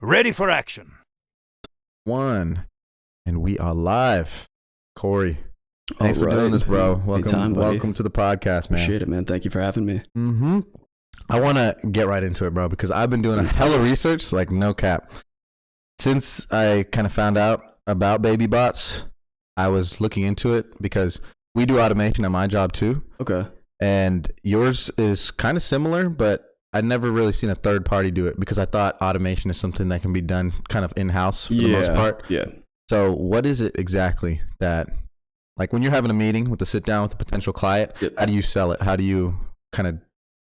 Ready for action. One, and we are live. Corey, thanks for doing this, bro. Welcome to the podcast, man. Appreciate it, man. Thank you for having me. I want to get right into it, bro, because I've been doing a hell of research, like no cap. Since I kind of found out about baby bots, I was looking into it because we do automation at my job too. Okay. And yours is kind of similar, but I'd never really seen a third party do it because I thought automation is something that can be done kind of in-house for the most part. Yeah. So what is it exactly that, like when you're having a meeting with a sit down with a potential client, how do you sell it? How do you kind of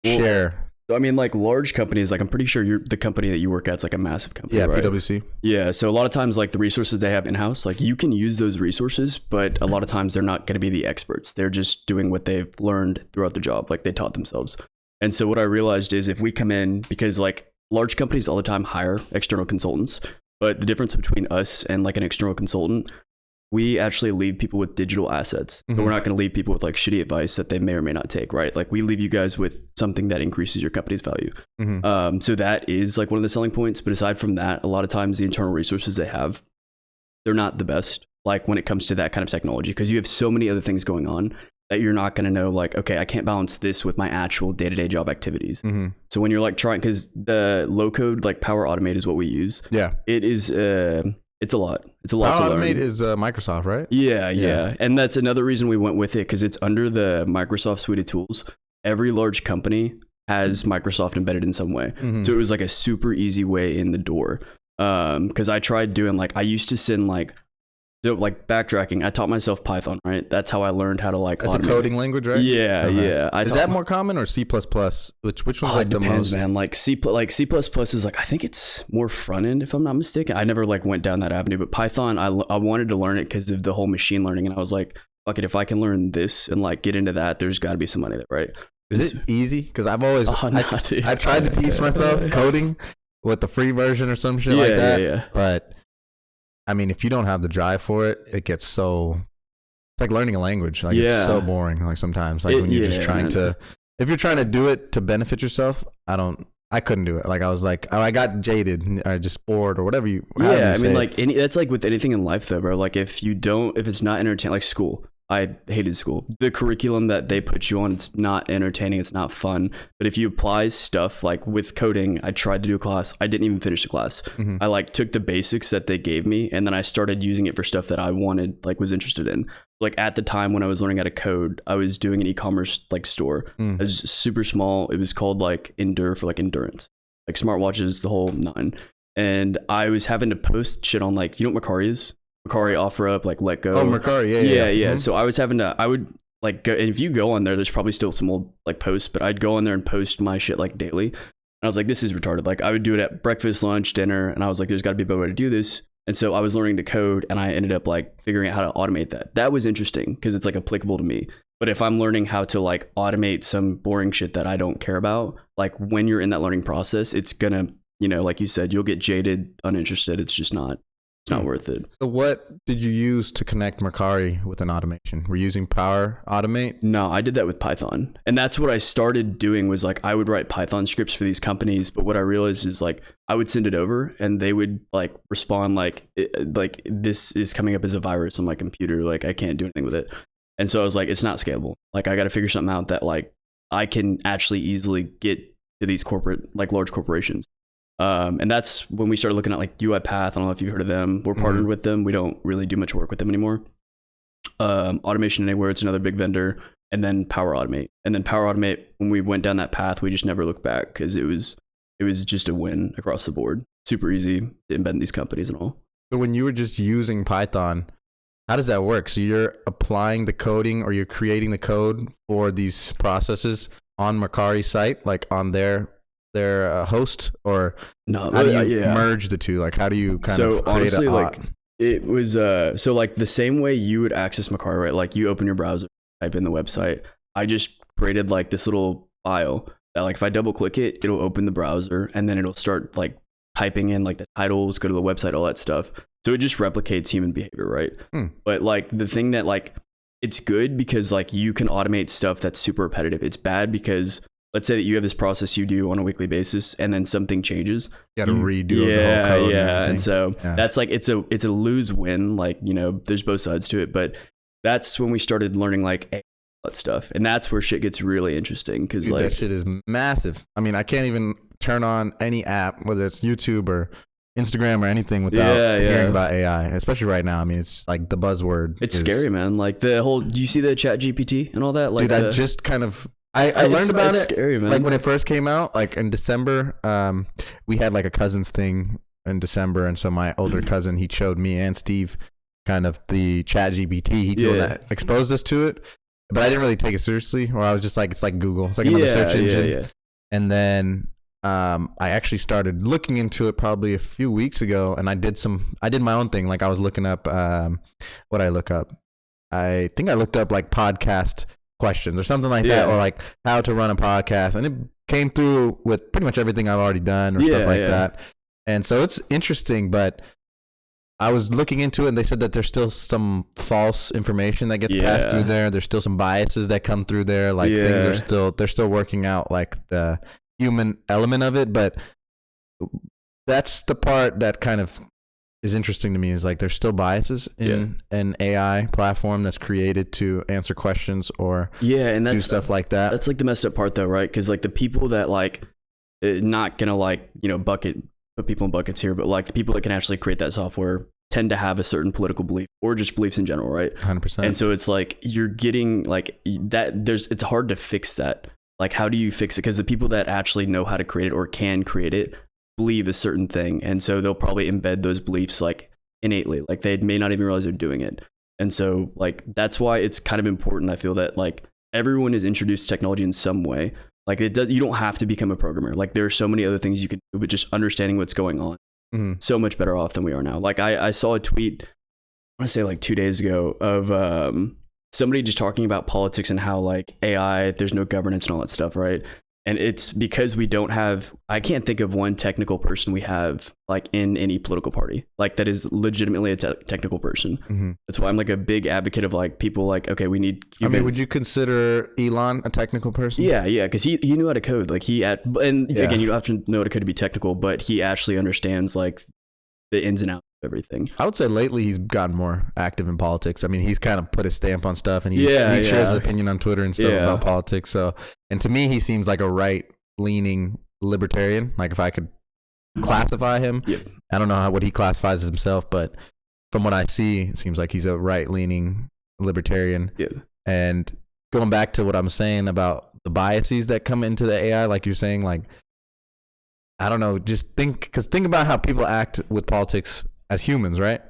share? So I mean, like large companies, like I'm pretty sure the company that you work at is like a massive company, right? PwC. Yeah. So a lot of times like the resources they have in-house, like you can use those resources, but a lot of times they're not going to be the experts. They're just doing what they've learned throughout the job, like they taught themselves. And so what I realized is if we come in, because like large companies all the time hire external consultants, but the difference between us and like an external consultant, we actually leave people with digital assets. But we're not going to leave people with like shitty advice that they may or may not take, right? Like we leave you guys with something that increases your company's value. So that is like one of the selling points. But aside from that, a lot of times the internal resources they have, they're not the best, like when it comes to that kind of technology, because you have so many other things going on that you're not going to know, like, okay, I can't balance this with my actual day-to-day job activities. So when you're like trying, because the low code, like Power Automate is what we use. Yeah. It is, it's a lot. It's a lot to learn. Power Automate is Microsoft, right? Yeah. And that's another reason we went with it, because it's under the Microsoft suite of tools. Every large company has Microsoft embedded in some way. So it was like a super easy way in the door. Because I tried doing like, I used to send like backtracking, I taught myself Python, right? That's how I learned how to like That's automate. a coding language, right? Yeah. Is that more common or C++? Which one's like the depends, most? man. Like C++ is like, I think it's more front end if I'm not mistaken. I never like went down that avenue, but Python, I wanted to learn it because of the whole machine learning, and I was like, fuck it, if I can learn this and like get into that, there's got to be some money there, right? Is it easy? Because I've always I tried to teach myself coding with the free version or some shit like that. Yeah. But I mean, if you don't have the drive for it, it gets so, it's like learning a language. Like it's so boring. Like sometimes, like when you're just trying to, if you're trying to do it to benefit yourself, I couldn't do it. Like I was like, I got jaded or just bored or whatever you. Yeah, I mean, like that's like with anything in life though, bro. Like if it's not entertaining, like school. I hated school. The curriculum that they put you on, it's not entertaining, it's not fun. But if you apply stuff like with coding, I tried to do a class. I didn't even finish the class. I like took the basics that they gave me, and then I started using it for stuff that I wanted, like was interested in. Like at the time when I was learning how to code, I was doing an e-commerce like store. It was super small. It was called like Endure for like endurance, like smartwatches, the whole nine. And I was having to post shit on like, you know what Mercari is? Mercari, OfferUp, like Let Go. Oh, Mercari, yeah. So I would like go, and if you go on there, there's probably still some old like posts, but I'd go on there and post my shit like daily. And I was like, this is retarded. Like I would do it at breakfast, lunch, dinner, and I was like, there's got to be a better way to do this. And so I was learning to code, and I ended up like figuring out how to automate that. That was interesting because it's like applicable to me. But if I'm learning how to like automate some boring shit that I don't care about, like when you're in that learning process, it's gonna, you know, like you said, you'll get jaded, uninterested. It's just not. It's not worth it. So what did you use to connect Mercari with an automation? Were you using Power Automate? No, I did that with Python. And that's what I started doing was like, I would write Python scripts for these companies. But what I realized is like, I would send it over and they would like respond like this is coming up as a virus on my computer. Like I can't do anything with it. And so I was like, it's not scalable. Like I got to figure something out that like I can actually easily get to these large corporations. And that's when we started looking at like UiPath. I don't know if you've heard of them. We're partnered with them. We don't really do much work with them anymore. Automation Anywhere, it's another big vendor. And then Power Automate. And then Power Automate, when we went down that path, we just never looked back because it was just a win across the board. Super easy to embed in these companies and all. So when you were just using Python, how does that work? So you're applying the coding or you're creating the code for these processes on Mercari site, like on their host, or no? How do you merge the two? Like how do you kind of create honestly, like it was so like the same way you would access Mercari, right? Like you open your browser, type in the website. I just created like this little file that like if I double click it, it'll open the browser and then it'll start like typing in like the titles, go to the website, all that stuff. So it just replicates human behavior, right? But like the thing that like it's good because like you can automate stuff that's super repetitive. It's bad because let's say that you have this process you do on a weekly basis, and then something changes. You got to redo the whole code. And so that's like it's a lose win. Like, you know, there's both sides to it, but that's when we started learning like that stuff, and that's where shit gets really interesting because like that shit is massive. I mean, I can't even turn on any app, whether it's YouTube or Instagram or anything, without hearing about AI, especially right now. I mean, it's like the buzzword. It's scary, man. Like the whole, do you see the Chat GPT and all that? Like, dude, I just kind of, I learned about it scary, man. Like when it first came out, like in December. We had like a cousins thing in December, and so my older cousin, he showed me and Steve kind of the Chat GPT. He's the one that exposed us to it, but I didn't really take it seriously. Or I was just like, it's like Google. It's like another search engine. And then I actually started looking into it probably a few weeks ago, and I did my own thing. Like I was looking up, what I look up? I think I looked up like podcast questions or something like that, or like how to run a podcast, and it came through with pretty much everything I've already done or stuff like that. And so it's interesting, but I was looking into it, and they said that there's still some false information that gets passed through there. There's still some biases that come through there. Like things are they're still working out like the human element of it, but that's the part that kind of is interesting to me, is like there's still biases in an AI platform that's created to answer questions or and that's, do stuff like that. That's like the messed up part though, right? Because like the people that like, not gonna like, you know, put people in buckets here, but like the people that can actually create that software tend to have a certain political belief or just beliefs in general, right? 100%. And so it's like you're getting like that, it's hard to fix that. Like, how do you fix it? Because the people that actually know how to create it or can create it believe a certain thing. And so they'll probably embed those beliefs like innately. Like they may not even realize they're doing it. And so like, that's why it's kind of important. I feel that like everyone is introduced to technology in some way. Like you don't have to become a programmer. Like there are so many other things you can do, but just understanding what's going on, so much better off than we are now. Like I saw a tweet, I want to say like 2 days ago, of somebody just talking about politics and how like AI, there's no governance and all that stuff, right? And it's because I can't think of one technical person we have like in any political party, like that is legitimately a technical person. That's why I'm like a big advocate of like people like, okay, we need Cuban. I mean, would you consider Elon a technical person? Yeah, because he knew how to code. Like again, you don't have to know how to code to be technical, but he actually understands like the ins and outs of everything. I would say lately he's gotten more active in politics. I mean, he's kind of put his stamp on stuff, and he shares his opinion on Twitter and stuff about politics. So, and to me, he seems like a right-leaning libertarian. Like if I could classify him, I don't know what he classifies as himself, but from what I see, it seems like he's a right-leaning libertarian. And going back to what I'm saying about the biases that come into the AI, like you're saying, like, I don't know, just think about how people act with politics as humans, right?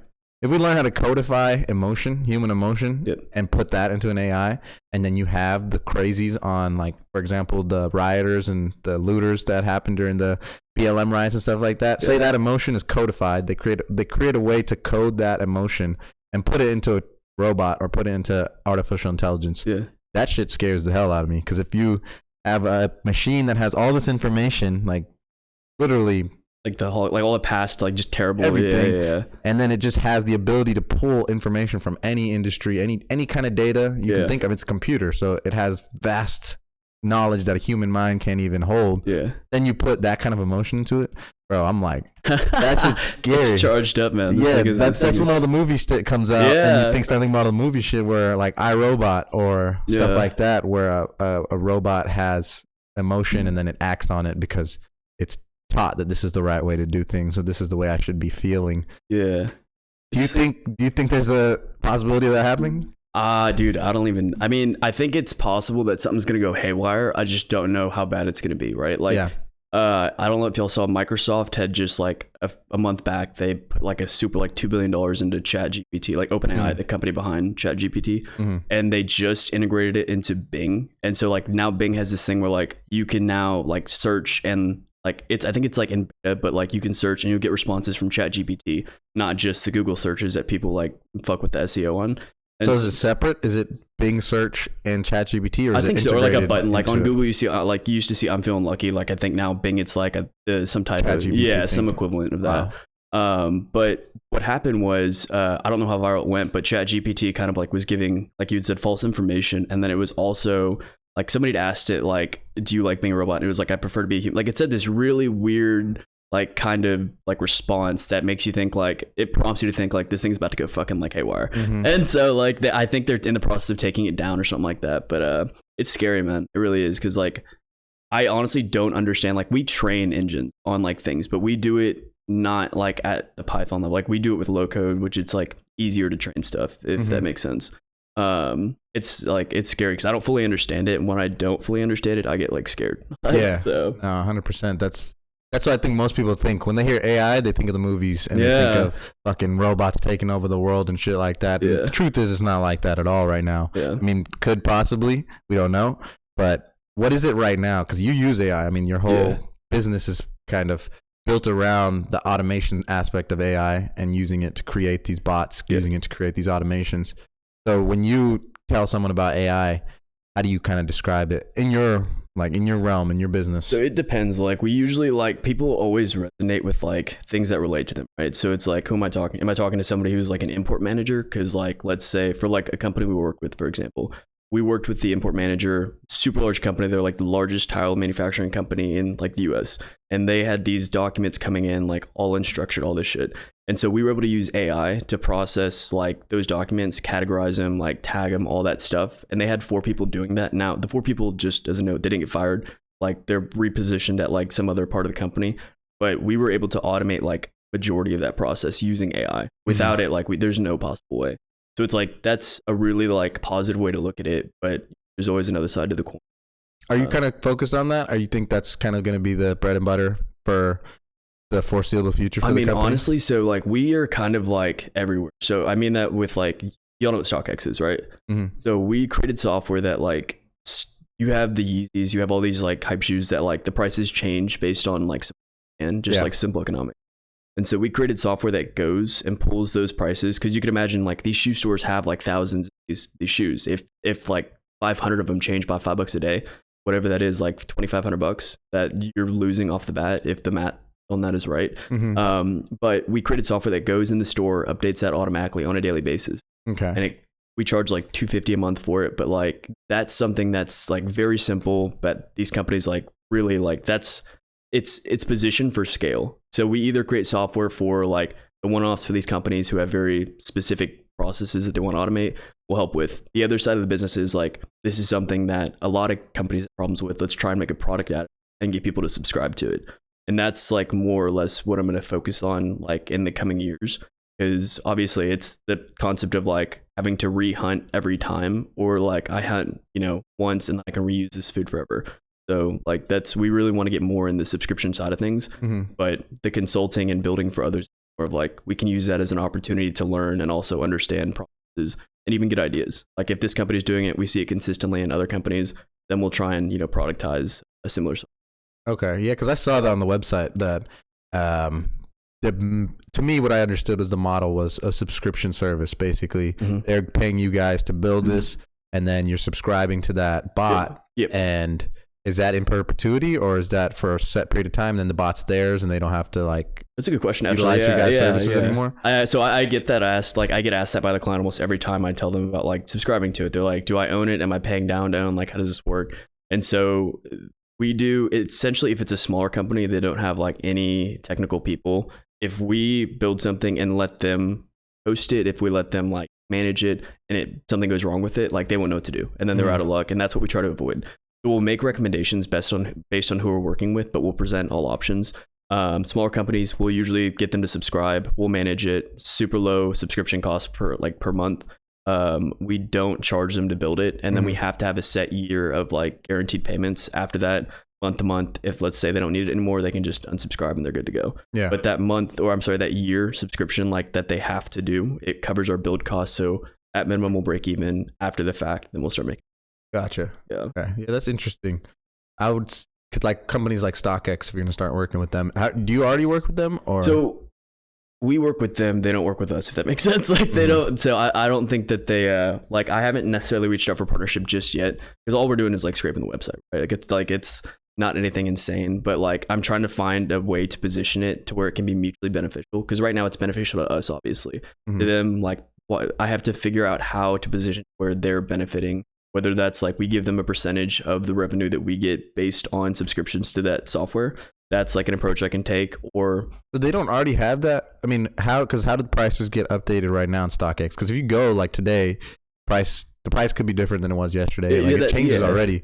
If we learn how to codify emotion, human emotion, and put that into an AI, and then you have the crazies on, like, for example, the rioters and the looters that happened during the BLM riots and stuff like that. Say that emotion is codified. They create a way to code that emotion and put it into a robot or put it into artificial intelligence. That shit scares the hell out of me, because if you have a machine that has all this information, like literally like all the past, like just terrible everything, and then it just has the ability to pull information from any industry, any kind of data you can think of. It's a computer, so it has vast knowledge that a human mind can't even hold. Then you put that kind of emotion into it, bro. I'm like, that shit's scary. It's charged up, man. That's when all the movie shit comes out, and you start thinking about all the movie shit where like iRobot or stuff like that, where a robot has emotion and then it acts on it because it's taught that this is the right way to do things, so this is the way I should be feeling. Do you think there's a possibility of that happening? Dude, I mean, I think it's possible that something's gonna go haywire. I just don't know how bad it's gonna be, right? Like I don't know if y'all saw, Microsoft had just like a month back, they put like a super like $2 billion into ChatGPT, like OpenAI, the company behind ChatGPT, and they just integrated it into Bing. And so like now Bing has this thing where like you can now like search, and like I think it's like in beta, but like you can search and you'll get responses from ChatGPT, not just the Google searches that people like fuck with the SEO on. And so is it separate? Is it Bing search and ChatGPT, or is I think it so, or like a button, like on Google you see like you used to see I'm feeling lucky. Like I think now Bing it's like some type ChatGPT of some equivalent of that. Wow. But what happened was I don't know how viral it went, but ChatGPT kind of like was giving, like you'd said, false information, and then it was also like somebody had asked it like, do you like being a robot? And it was like, I prefer to be a human. Like it said this really weird like kind of like response that makes you think like, it prompts you to think like this thing's about to go fucking like haywire. And so like I think they're in the process of taking it down or something like that. But it's scary, man. It really is. Cause like I honestly don't understand, like we train engines on like things, but we do it not like at the Python level. Like we do it with low code, which it's like easier to train stuff, if that makes sense. It's like, it's scary because I don't fully understand it. And when I don't fully understand it, I get like scared. Yeah. So no, 100%. That's what I think most people think. When they hear AI, they think of the movies and they think of fucking robots taking over the world and shit like that. And the truth is, it's not like that at all right now. I mean, could possibly, we don't know. But what is it right now? Because you use AI. I mean, your whole business is kind of built around the automation aspect of AI and using it to create these bots, using it to create these automations. So when you tell someone about AI, how do you kind of describe it in your realm, in your business? So it depends. Like we usually, like people always resonate with like things that relate to them, right? So it's like, who am I talking? Am I talking to somebody who's like an import manager? Because like, let's say for like a company we work with, for example, we worked with the import manager, super large company. They're like the largest tile manufacturing company in like the US. And they had these documents coming in like all unstructured, all this shit. And so we were able to use AI to process like those documents, categorize them, like tag them, all that stuff. And they had 4 people doing that. Now the 4 people, just as a note, they didn't get fired. Like they're repositioned at like some other part of the company. But we were able to automate like majority of that process using AI. Without it, like there's no possible way. So it's like, that's a really like positive way to look at it, but there's always another side to the coin. Are you kind of focused on that? Or you think that's kind of going to be the bread and butter for the foreseeable future for the company? Honestly, so like we are kind of like everywhere. So I mean that with like, y'all know what StockX is, right? So we created software that like, you have the Yeezys, you have all these like hype shoes that like the prices change based on like, and just like simple economics. And so we created software that goes and pulls those prices, because you can imagine like these shoe stores have like thousands of these shoes. If like 500 of them change by $5 a day, whatever that is, like $2,500 that you're losing off the bat if the math on that is right. But we created software that goes in the store, updates that automatically on a daily basis. And we charge like $250 a month for it. But like that's something that's like very simple, but these companies like really like it's positioned for scale. So we either create software for like the one-offs for these companies who have very specific processes that they want to automate, will help with. The other side of the business is like, this is something that a lot of companies have problems with. Let's try and make a product out of it and get people to subscribe to it. And that's like more or less what I'm going to focus on like in the coming years, because obviously it's the concept of like having to re-hunt every time, or like I hunt, once and I can reuse this food forever. So like we really want to get more in the subscription side of things, but the consulting and building for others, or like we can use that as an opportunity to learn and also understand processes and even get ideas. Like if this company is doing it, we see it consistently in other companies, then we'll try and, productize a similar. Okay. Yeah. Cause I saw that on the website that, to me, what I understood was the model was a subscription service. Basically, they're paying you guys to build this, and then you're subscribing to that bot. And is that in perpetuity, or is that for a set period of time? And then the bot's theirs, and they don't have to like. That's a good question. Utilize your guys' services anymore. So I get that asked. Like I get asked that by the client almost every time I tell them about like subscribing to it. They're like, "Do I own it? Am I paying down to own? Like, how does this work?" And so we do. Essentially, if it's a smaller company, they don't have like any technical people. If we build something and let them host it, if we let them like manage it, and something goes wrong with it, like they won't know what to do, and then they're out of luck. And that's what we try to avoid. We'll make recommendations based on who we're working with, but we'll present all options. Smaller companies, we'll usually get them to subscribe. We'll manage it. Super low subscription cost per month. We don't charge them to build it, and then we have to have a set year of like guaranteed payments. After that, month to month, if let's say they don't need it anymore, they can just unsubscribe and they're good to go. But that year subscription like that they have to do, it covers our build costs. So at minimum, we'll break even. After the fact, then we'll start making. Gotcha. Yeah. Okay. Yeah, that's interesting. I would, like companies like StockX, if you're gonna start working with them, do you already work with them, or? So we work with them. They don't work with us, if that makes sense. Like they don't. So I don't think that they like I haven't necessarily reached out for partnership just yet, because all we're doing is like scraping the website. Right? It's not anything insane, but like I'm trying to find a way to position it to where it can be mutually beneficial. Because right now it's beneficial to us, obviously. To them, like I have to figure out how to position where they're benefiting whether that's like we give them a percentage of the revenue that we get based on subscriptions to that software. That's like an approach I can take. Or but they don't already have that. I mean, how do the prices get updated right now in StockX? Because if you go like today, the price could be different than it was yesterday. Like it changes already.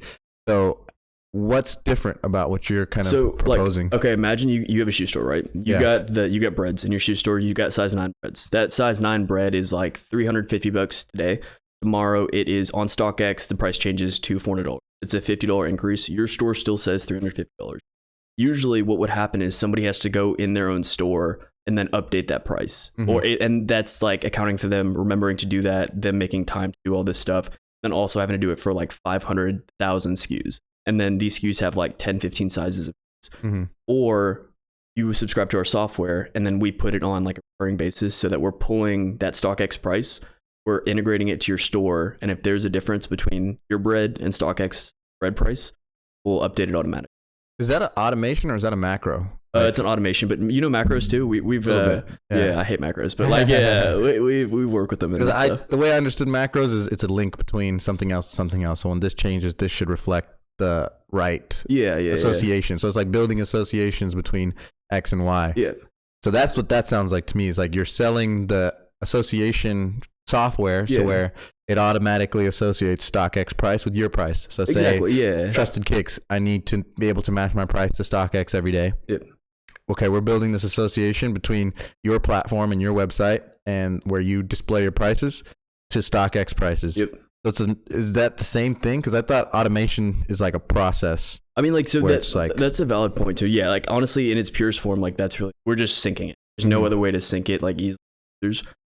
So what's different about what you're kind of proposing? Like, okay, imagine you have a shoe store, right? You got breads in your shoe store. You got size 9 breads. That size 9 bread is like $350 today. Tomorrow it is on StockX. The price changes to $400. It's a $50 increase. Your store still says $350. Usually what would happen is somebody has to go in their own store and then update that price. And that's like accounting for them remembering to do that, them making time to do all this stuff, then also having to do it for like 500,000 SKUs. And then these SKUs have like 10, 15 sizes. Or you subscribe to our software and then we put it on like a recurring basis so that we're pulling that StockX price, we're integrating it to your store. And if there's a difference between your bread and StockX bread price, we'll update it automatically. Is that an automation or is that a macro? It's an automation, but you know macros too. We've I hate macros, but like we work with them. The way I understood macros is it's a link between something else and something else. So when this changes, this should reflect the right association. So it's like building associations between X and Y. Yeah. So that's what that sounds like to me. Is like you're selling the association software, so where it automatically associates StockX price with your price. So say Trusted Kicks, I need to be able to match my price to StockX every day. Yep. Okay, we're building this association between your platform and your website and where you display your prices to StockX prices. Yep. So is that the same thing? Because I thought automation is like a process. I mean, like, so that's a valid point too. Yeah, like honestly, in its purest form, like that's really, we're just syncing it. There's no other way to sync it like easily.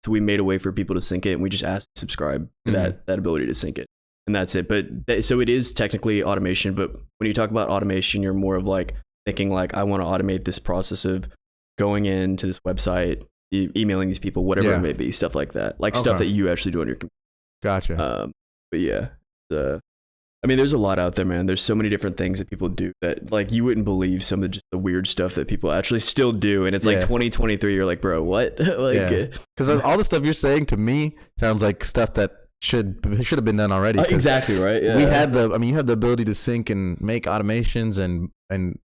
So we made a way for people to sync it, and we just asked to subscribe to that ability to sync it, and that's it. But so it is technically automation. But when you talk about automation, you're more of like thinking like, I want to automate this process of going into this website, emailing these people, whatever it may be, stuff like that, like stuff that you actually do on your computer. Gotcha. But yeah, I mean, there's a lot out there, man. There's so many different things that people do that, like, you wouldn't believe some of the weird stuff that people actually still do. And it's like 2023, you're like, bro, what? Because all the stuff you're saying to me sounds like stuff that should have been done already. Exactly, right? Yeah. We had you have the ability to sync and make automations and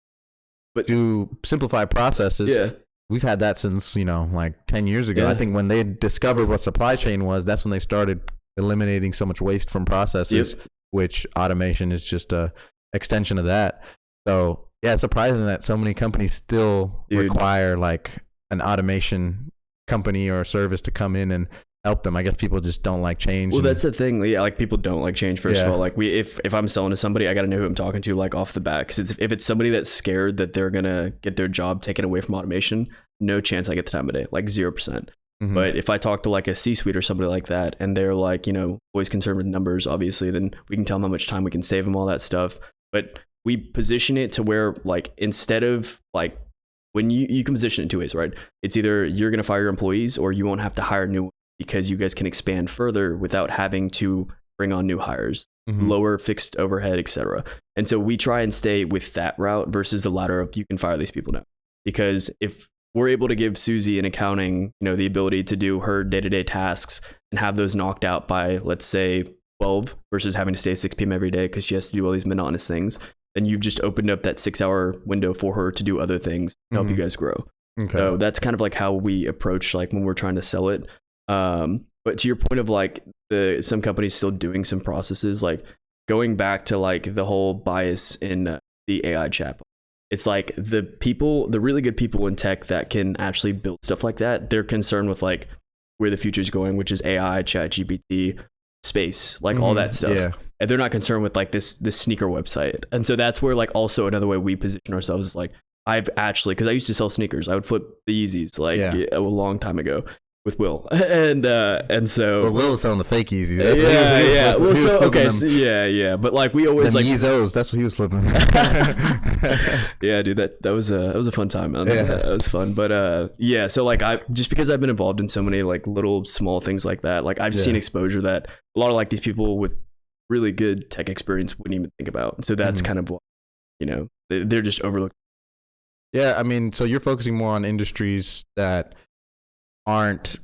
do simplify processes. Yeah. We've had that since, like 10 years ago. I think when they discovered what supply chain was, that's when they started eliminating so much waste from processes. Which automation is just a extension of that. So yeah, it's surprising that so many companies still require like an automation company or a service to come in and help them. I guess people just don't like change. Well, that's the thing. Yeah, like people don't like change. First of all, like if I'm selling to somebody, I got to know who I'm talking to, like off the bat. Because if it's somebody that's scared that they're gonna get their job taken away from automation, no chance I get the time of day, like 0%. But if I talk to like a C-suite or somebody like that, and they're like, always concerned with numbers, obviously, then we can tell them how much time we can save them, all that stuff. But we position it to where, like, instead of like, when you can position it 2 ways, right? It's either you're going to fire your employees or you won't have to hire new ones because you guys can expand further without having to bring on new hires, lower fixed overhead, etc. And so we try and stay with that route versus the latter of you can fire these people now. Because if we're able to give Susie in accounting, the ability to do her day-to-day tasks and have those knocked out by, let's say, 12 versus having to stay at 6 p.m. every day because she has to do all these monotonous things, then you've just opened up that 6-hour window for her to do other things to help you guys grow. Okay. So that's kind of like how we approach like when we're trying to sell it. But to your point of like some companies still doing some processes, like going back to like the whole bias in the AI chat. It's like the really good people in tech that can actually build stuff like that, they're concerned with like where the future is going, which is AI, chat GPT, space, like all that stuff. Yeah. And they're not concerned with like this sneaker website. And so that's where like also another way we position ourselves is like, I've actually, because I used to sell sneakers, I would flip the Yeezys like a long time ago with Will, and so. Well, Will was selling the fake Yeezys. Yeah. Well, so okay, so, yeah. But like we always like Yeezos. That's what he was flipping. Yeah, dude, that was a fun time, man. Yeah. That was fun. But yeah, so like just because I've been involved in so many like little small things like that, like I've seen exposure that a lot of like these people with really good tech experience wouldn't even think about. So that's kind of what, they're just overlooked. Yeah, I mean, so you're focusing more on industries that aren't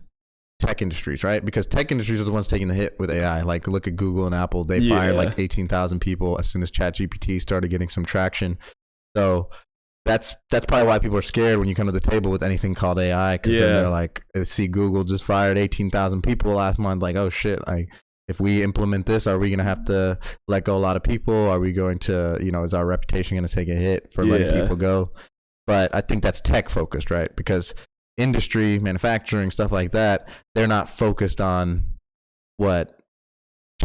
tech industries, right? Because tech industries are the ones taking the hit with AI. Like look at Google and Apple. They fired like 18,000 people as soon as ChatGPT started getting some traction. So that's probably why people are scared when you come to the table with anything called AI, because then they're like, see, Google just fired 18,000 people last month. Like, oh shit, like if we implement this, are we going to have to let go a lot of people? Are we going to, is our reputation going to take a hit for letting people go? But I think that's tech focused, right? Because industry, manufacturing, stuff like that, they're not focused on what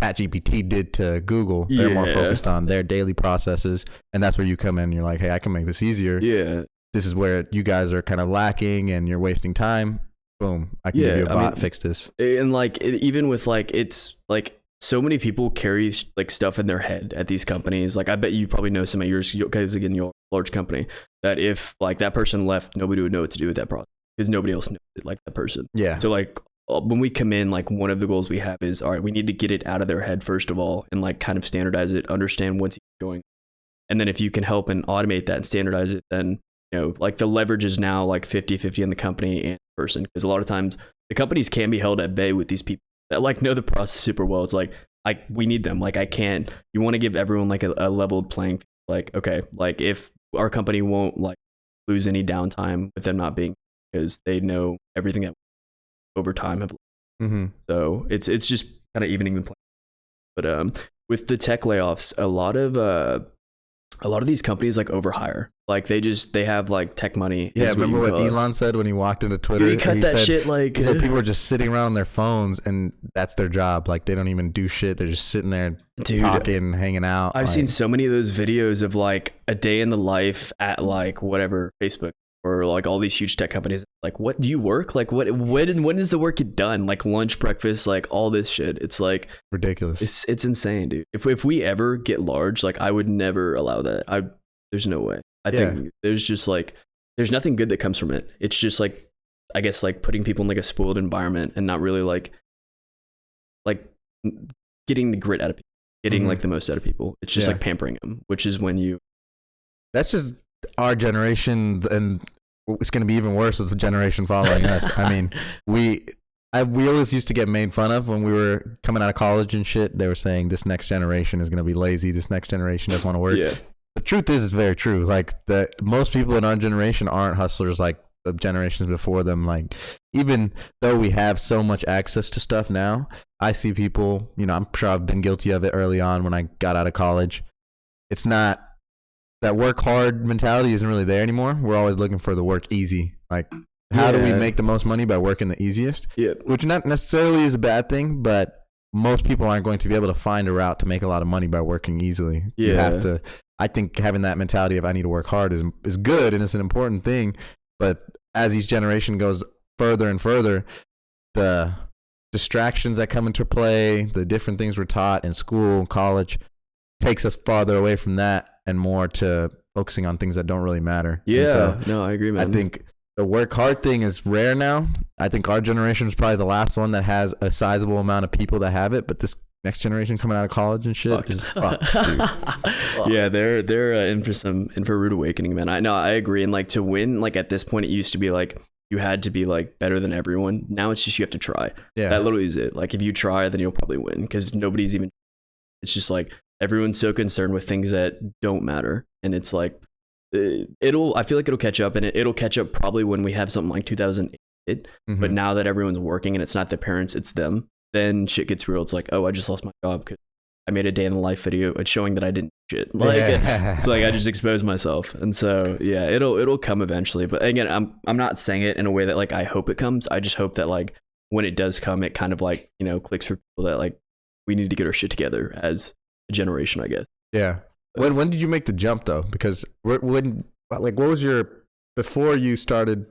ChatGPT did to Google. They're more focused on their daily processes, and that's where you come in and you're like, hey, I can make this easier. This is where you guys are kind of lacking and you're wasting time. Boom, I can give you a bot, fix this. And like even with like, it's like so many people carry like stuff in their head at these companies. Like I bet you probably know some of yours, because again, you're a large company, that if like that person left, nobody would know what to do with that process, because nobody else knows it like that person. So like when we come in, like one of the goals we have is, all right, we need to get it out of their head first of all, and like kind of standardize it, understand what's going. And then if you can help and automate that and standardize it, then, like the leverage is now like 50-50 in the company and the person. Because a lot of times the companies can be held at bay with these people that like know the process super well. It's like, we need them. Like you want to give everyone like a leveled playing field. Like, okay, like if our company won't like lose any downtime with them not being, because they know everything that over time have. So it's just kind of evening the play. But with the tech layoffs, a lot of these companies like overhire. Like they have like tech money. Yeah, remember what Elon said when he walked into Twitter? He cut that shit like. He said people are just sitting around on their phones and that's their job. Like they don't even do shit. They're just sitting there talking, hanging out. I've seen so many of those videos of like a day in the life at like whatever, Facebook, or like all these huge tech companies. Like, what do you work? Like when is the work get done? Like lunch, breakfast, like all this shit. It's like ridiculous. It's insane, dude. If we ever get large, like I would never allow that. There's no way. I think there's just like, there's nothing good that comes from it. It's just like, I guess like putting people in like a spoiled environment and not really like getting the grit out of people, getting like the most out of people. It's just like pampering them, which is when that's just our generation, and it's going to be even worse with the generation following us. I mean, we always used to get made fun of when we were coming out of college and shit. They were saying this next generation is going to be lazy. This next generation doesn't want to work. The truth is, it's very true. Like most people in our generation aren't hustlers like the generations before them. Like even though we have so much access to stuff now, I see people, I'm sure I've been guilty of it early on when I got out of college. It's not that work hard mentality isn't really there anymore. We're always looking for the work easy. Like how do we make the most money by working the easiest? Which not necessarily is a bad thing, but most people aren't going to be able to find a route to make a lot of money by working easily. You have to. I think having that mentality of I need to work hard is good, and it's an important thing. But as each generation goes further and further, the distractions that come into play, the different things we're taught in school, college, takes us farther away from that and more to focusing on things that don't really matter. No, I agree, man. I think the work hard thing is rare now. I think our generation is probably the last one that has a sizable amount of people that have it, but this next generation coming out of college and shit is fucked, dude. Yeah, they're in for a rude awakening, man. I agree. And like to win, like at this point, it used to be like you had to be like better than everyone. Now it's just you have to try. That literally is it. Like if you try, then you'll probably win, because nobody's even. It's just like everyone's so concerned with things that don't matter, and it's like I feel like it'll catch up, and it'll catch up probably when we have something like 2008. But now that everyone's working and it's not their parents, it's them. Then shit gets real. It's like, oh, I just lost my job because I made a day in the life video. It's showing that I didn't do shit. Like it's like I just exposed myself. And so it'll come eventually. But again, I'm not saying it in a way that like I hope it comes. I just hope that like when it does come, it kind of like clicks for people that like we need to get our shit together as a generation, I guess. Yeah. When did you make the jump though? Because what was your before you started,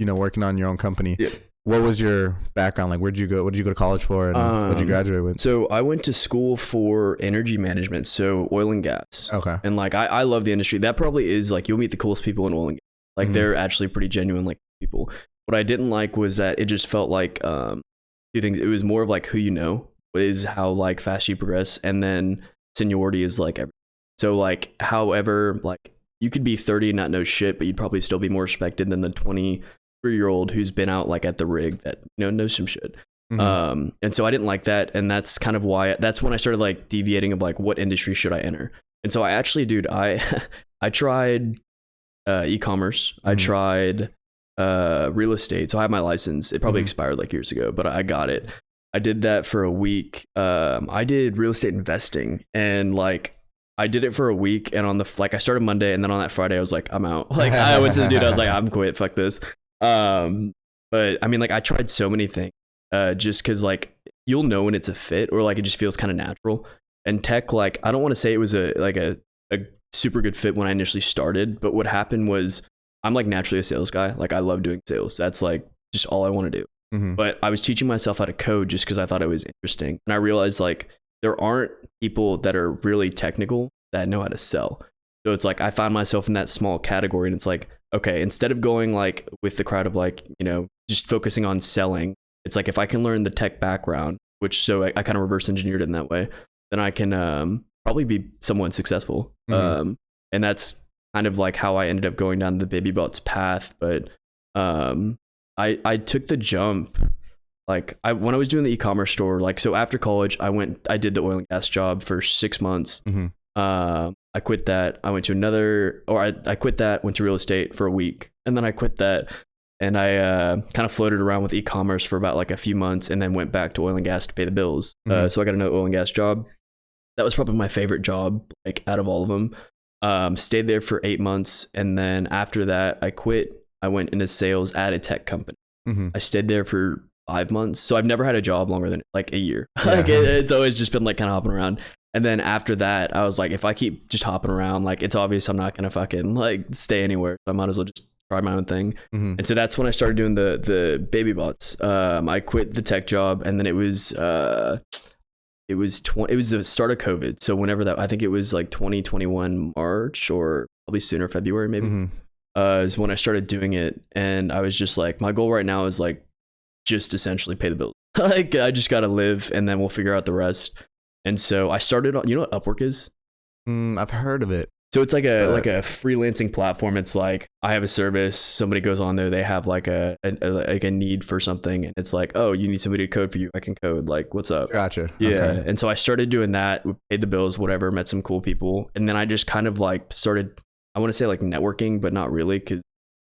working on your own company? What was your background? Like, what did you go to college for, and what did you graduate with? So I went to school for energy management, so oil and gas. Okay. And like, I love the industry. That probably is like, you'll meet the coolest people in oil and gas. Like they're actually pretty genuine, like people. What I didn't like was that it just felt like two things. It was more of like who you know is how like fast you progress, and then seniority is like everything. So like, however, like you could be 30 and not know shit, but you'd probably still be more respected than the 20 3-year-old who's been out like at the rig that, you know, knows some shit. And so I didn't like that. And that's kind of why, that's when I started like deviating of like, what industry should I enter? And so I actually, dude, I tried e-commerce. I tried real estate. So I have my license. It probably expired like years ago, but I got it. I did that for a week. I did real estate investing, and like I did it for a week, and on the like I started Monday, and then on that Friday I was like, I'm out. Like I went to the dude, I was like, I'm quit, fuck this. But I mean, like I tried so many things, just because like you'll know when it's a fit, or like it just feels kind of natural. And tech, like I don't want to say it was a super good fit when I initially started, but what happened was I'm like naturally a sales guy. Like I love doing sales. That's like just all I want to do. But I was teaching myself how to code just because I thought it was interesting. And I realized like there aren't people that are really technical that know how to sell. So it's like I found myself in that small category, and it's like, okay, instead of going like with the crowd of like, you know, just focusing on selling, it's like if I can learn the tech background, which so I kind of reverse engineered it in that way, then I can probably be somewhat successful. And that's kind of like how I ended up going down the baby bots path. But I took the jump, like when I was doing the e-commerce store, like, so after college, I did the oil and gas job for 6 months. I quit that. I went to I quit that, went to real estate for a week, and then I quit that. And I kind of floated around with e-commerce for about like a few months, and then went back to oil and gas to pay the bills. So I got another oil and gas job. That was probably my favorite job, like out of all of them. Stayed there for 8 months. And then after that, I quit. I went into sales at a tech company. I stayed there for 5 months. So I've never had a job longer than like a year. Like it's always just been like kind of hopping around. And then after that, I was like, if I keep just hopping around, like it's obvious I'm not going to fucking like stay anywhere. So I might as well just try my own thing. And so that's when I started doing the baby bots. I quit the tech job, and then it was the start of COVID. So whenever that, I think it was like 2021 March, or probably sooner, February maybe, is when I started doing it. And I was just like, my goal right now is like just essentially pay the bills. Like I just got to live, and then we'll figure out the rest. And so I started on, you know what Upwork is? I've heard of it. So it's like a freelancing platform. It's like I have a service, somebody goes on there, they have like a need for something, and it's like, oh, you need somebody to code for you, I can code, like what's up? Gotcha. Yeah. Okay. And so I started doing that, paid the bills, whatever, met some cool people, and then I just kind of like started, I want to say like networking, but not really, because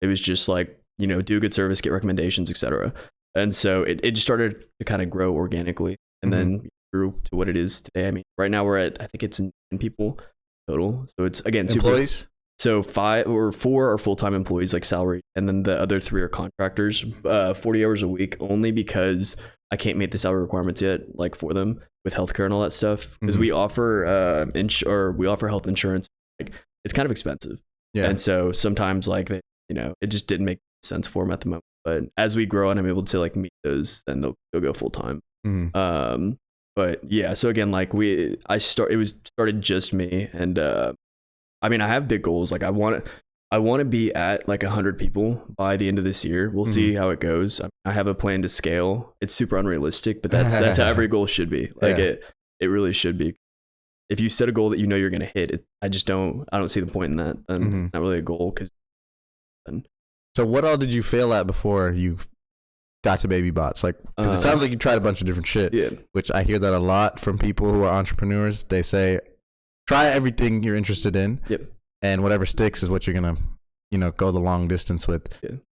it was just like, you know, do a good service, get recommendations, etc. And so it just started to kind of grow organically, and then grew to what it is today. I mean, right now we're at, I think it's 9 people total. So it's again employees. So 5 or 4 are full-time employees, like salaried, and then the other 3 are contractors. 40 hours a week, only because I can't meet the salary requirements yet, like for them with healthcare and all that stuff. Because we offer we offer health insurance. Like it's kind of expensive. Yeah. And so sometimes like they, you know, it just didn't make sense for them at the moment. But as we grow and I'm able to like meet those, then they'll go full time. But yeah, so again, like it started just me, and I mean, I have big goals. Like I want to be at like 100 people by the end of this year. We'll see how it goes. I have a plan to scale. It's super unrealistic, but that's how every goal should be. Like it really should be. If you set a goal that you know you're going to hit it, I don't see the point in that. Then it's not really a goal. So what all did you fail at before you got to baby bots? Like, because it sounds like you tried a bunch of different shit, which I hear that a lot from people who are entrepreneurs. They say, try everything you're interested in, and whatever sticks is what you're gonna, you know, go the long distance with.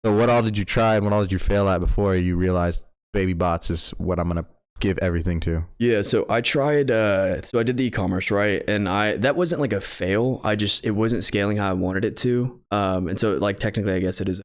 So what all did you try, and what all did you fail at before you realized baby bots is what I'm gonna give everything to? Yeah, so I tried. So I did the e-commerce, right, and that wasn't like a fail. It wasn't scaling how I wanted it to. And so like technically, I guess it is.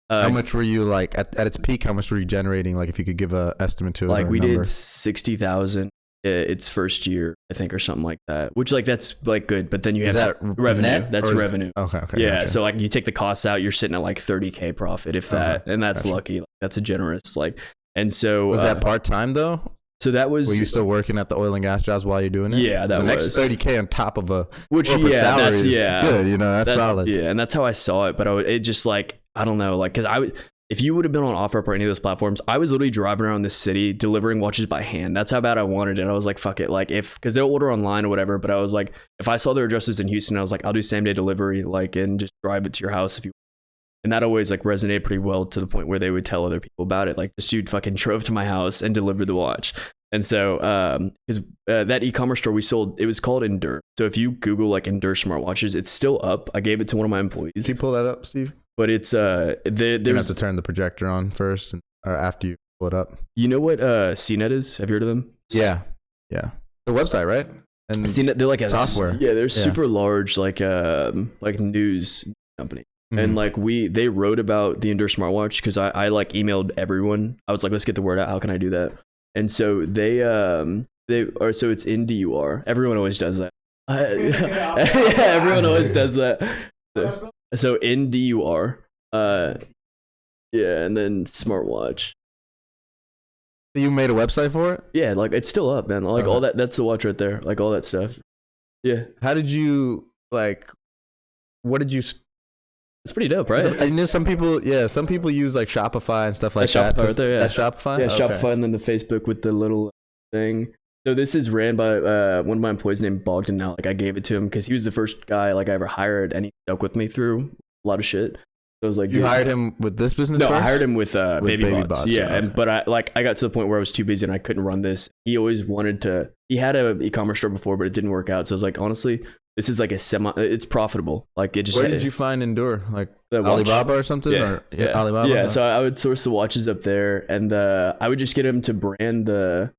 How much were you like at its peak? How much were you generating? Like if you could give a estimate to it. Like we did 60,000 its first year, I think, or something like that. Which like that's like good, but then you have that revenue. Net, that's revenue. Okay. Yeah. Gotcha. So like you take the costs out, you're sitting at like 30K profit, if that, and that's lucky. Like, that's a generous like. And so was that part time though? So that was. Were you still working at the oil and gas jobs while you're doing it? Yeah, that was. The next 30K on top of a corporate salary is good. You know, that's solid. Yeah, and that's how I saw it. But it just like, I don't know, like, because if you would have been on OfferUp or any of those platforms, I was literally driving around the city delivering watches by hand. That's how bad I wanted it. I was like, fuck it. Like because they'll order online or whatever. But I was like, if I saw their addresses in Houston, I was like, I'll do same day delivery, like, and just drive it to your house if you. And that always like resonated pretty well to the point where they would tell other people about it. Like this dude fucking drove to my house and delivered the watch. And so that e-commerce store we sold, it was called Endure. So if you Google like Endure smartwatches, it's still up. I gave it to one of my employees. Can you pull that up, Steve? But it's you have to turn the projector on first or after you pull it up. You know what CNET is? Have you heard of them? Yeah. The website, right? And CNET, they're like a software. Yeah, they're super large like news company. Mm-hmm. And like they wrote about the Endure smartwatch because I like emailed everyone. I was like, let's get the word out. How can I do that? And so they are, so it's Endure. Everyone always does that. Yeah, everyone always does that. So Endure. Yeah, and then smartwatch. You made a website for it? Yeah, like it's still up, man. Like all that, that's the watch right there. Like all that stuff. Yeah. How did you what did you it's pretty dope, right? I know some people use like Shopify and stuff like that. Shopify right there, yeah. That's Shopify? Yeah, Shopify, and then the Facebook with the little thing. So this is ran by one of my employees named Bogdan now. Like I gave it to him because he was the first guy like I ever hired, and he stuck with me through a lot of shit. So I was like, you hired him with this business? No, first? I hired him with baby bots. Yeah, okay. but I got to the point where I was too busy and I couldn't run this. He always wanted to. He had an e-commerce store before, but it didn't work out. So I was like, honestly, this is like it's profitable. Like it just. Where did you find Endure? Like Alibaba or something? Yeah, Alibaba. Yeah, so I would source the watches up there, and I would just get him to brand the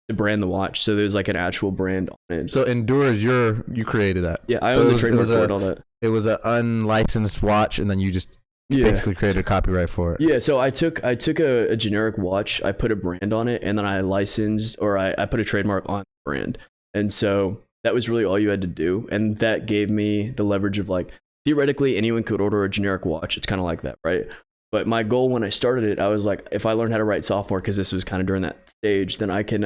watch. So there's like an actual brand on it. So Endure is you created that. Yeah, I own the trademark for it, all that. It was an unlicensed watch, and then you just basically created a copyright for it. Yeah, so I took a generic watch, I put a brand on it, and then I licensed, or I put a trademark on the brand. And so that was really all you had to do. And that gave me the leverage of like, theoretically, anyone could order a generic watch. It's kind of like that, right? But my goal when I started it, I was like, if I learn how to write software, because this was kind of during that stage, then I can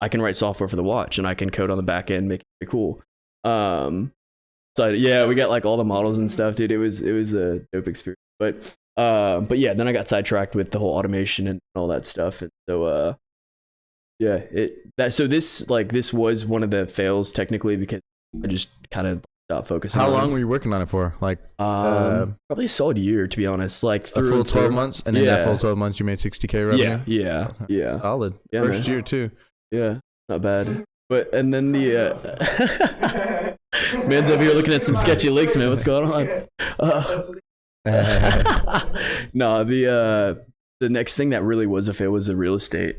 write software for the watch, and I can code on the back end, make it pretty cool. So yeah, we got like all the models and stuff, dude. It was a dope experience. But yeah, then I got sidetracked with the whole automation and all that stuff. And so yeah, this was one of the fails technically because I just kind of stopped focusing. How long were you working on it for? Like probably a solid year, to be honest. Like a full 12 months, and in that full 12 months you made $60K revenue. Yeah, solid. Yeah, first year too. Yeah, not bad. But and then the man's over here looking at some sketchy links, man. What's going on? No, the next thing that really was a fail was the real estate.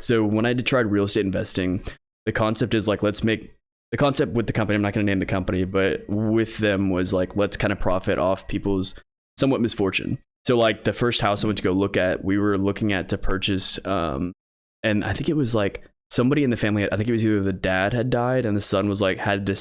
So when I tried real estate investing, the concept is like, the concept with the company, I'm not going to name the company, but with them was like, let's kind of profit off people's somewhat misfortune. So like the first house I went to go look at, we were looking at to purchase, and I think it was like somebody in the family, I think it was either the dad had died and the son was like, had to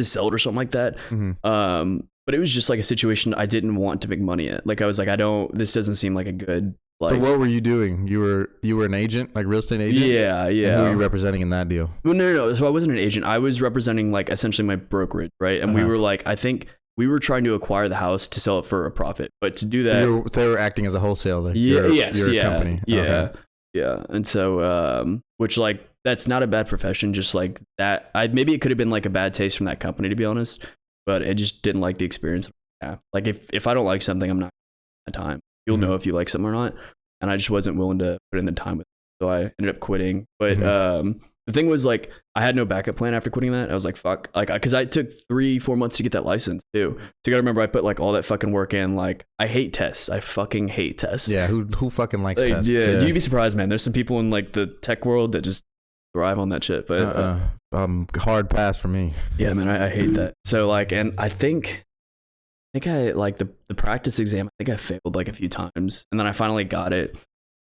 sell it or something like that. Mm-hmm. But it was just like a situation I didn't want to make money at. Like I was like, this doesn't seem like a good. Like, so what were you doing? You were an agent, like real estate agent? Yeah. And who were you representing in that deal? Well, no. So I wasn't an agent. I was representing like essentially my brokerage, right? And we were like, I think we were trying to acquire the house to sell it for a profit. But to do that, they were acting as a wholesaler. Your company. Yeah. Okay. Yeah. And so, which like, that's not a bad profession. Just like that, maybe it could have been like a bad taste from that company, to be honest. But I just didn't like the experience. Yeah. Like if I don't like something, I'm not the time. You'll know if you like something or not. And I just wasn't willing to put in the time with it. So I ended up quitting. But the thing was like, I had no backup plan after quitting that. I was like, fuck. Like, cause I took 3-4 months to get that license too. So you gotta remember, I put like all that fucking work in. Like, I hate tests. I fucking hate tests. Yeah. Who fucking likes like, tests? Yeah. You'd be surprised, man. There's some people in like the tech world that just thrive on that shit. But hard pass for me. Yeah, man, I hate that. So like, and I think I like the practice exam. I think I failed like a few times, and then I finally got it.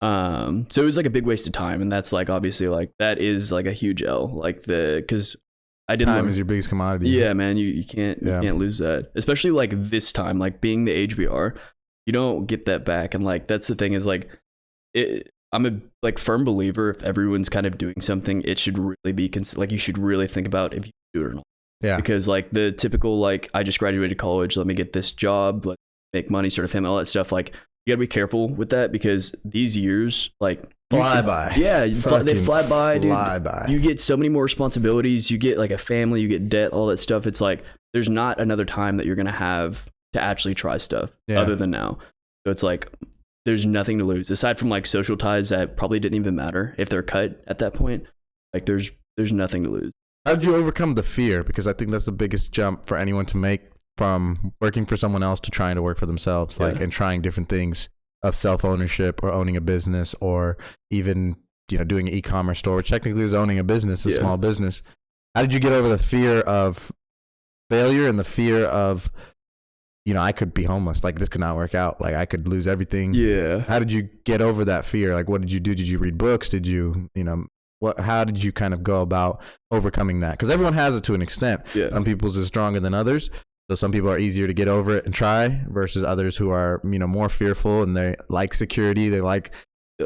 So it was like a big waste of time, and that's like obviously like that is like a huge L. Like because I didn't. Time is your biggest commodity. Yeah, man, you can't lose that. Especially like this time, like being the age we are, you don't get that back. And like that's the thing is like I'm a like firm believer if everyone's kind of doing something, it should really be like you should really think about if you do it or not. Yeah. Because like the typical like I just graduated college, let me get this job, let's make money sort of thing, all that stuff. Like you gotta be careful with that because these years like fly by. Yeah, they fly by, dude. Fly by. You get so many more responsibilities. You get like a family, you get debt, all that stuff. It's like there's not another time that you're gonna have to actually try stuff other than now. So it's like, there's nothing to lose aside from like social ties that probably didn't even matter if they're cut at that point. Like there's nothing to lose. How did you overcome the fear? Because I think that's the biggest jump for anyone to make from working for someone else to trying to work for themselves, like, and trying different things of self-ownership or owning a business, or even, you know, doing an e-commerce store, which technically is owning a business, a small business. How did you get over the fear of failure and the fear of, you know, I could be homeless, like this could not work out, like I could lose everything? How did you get over that fear? Like, what did you do? Did you read books? Did you, you know, how did you kind of go about overcoming that? Because everyone has it to an extent. Some people's is stronger than others. So some people are easier to get over it and try versus others who are, you know, more fearful, and they like security, they like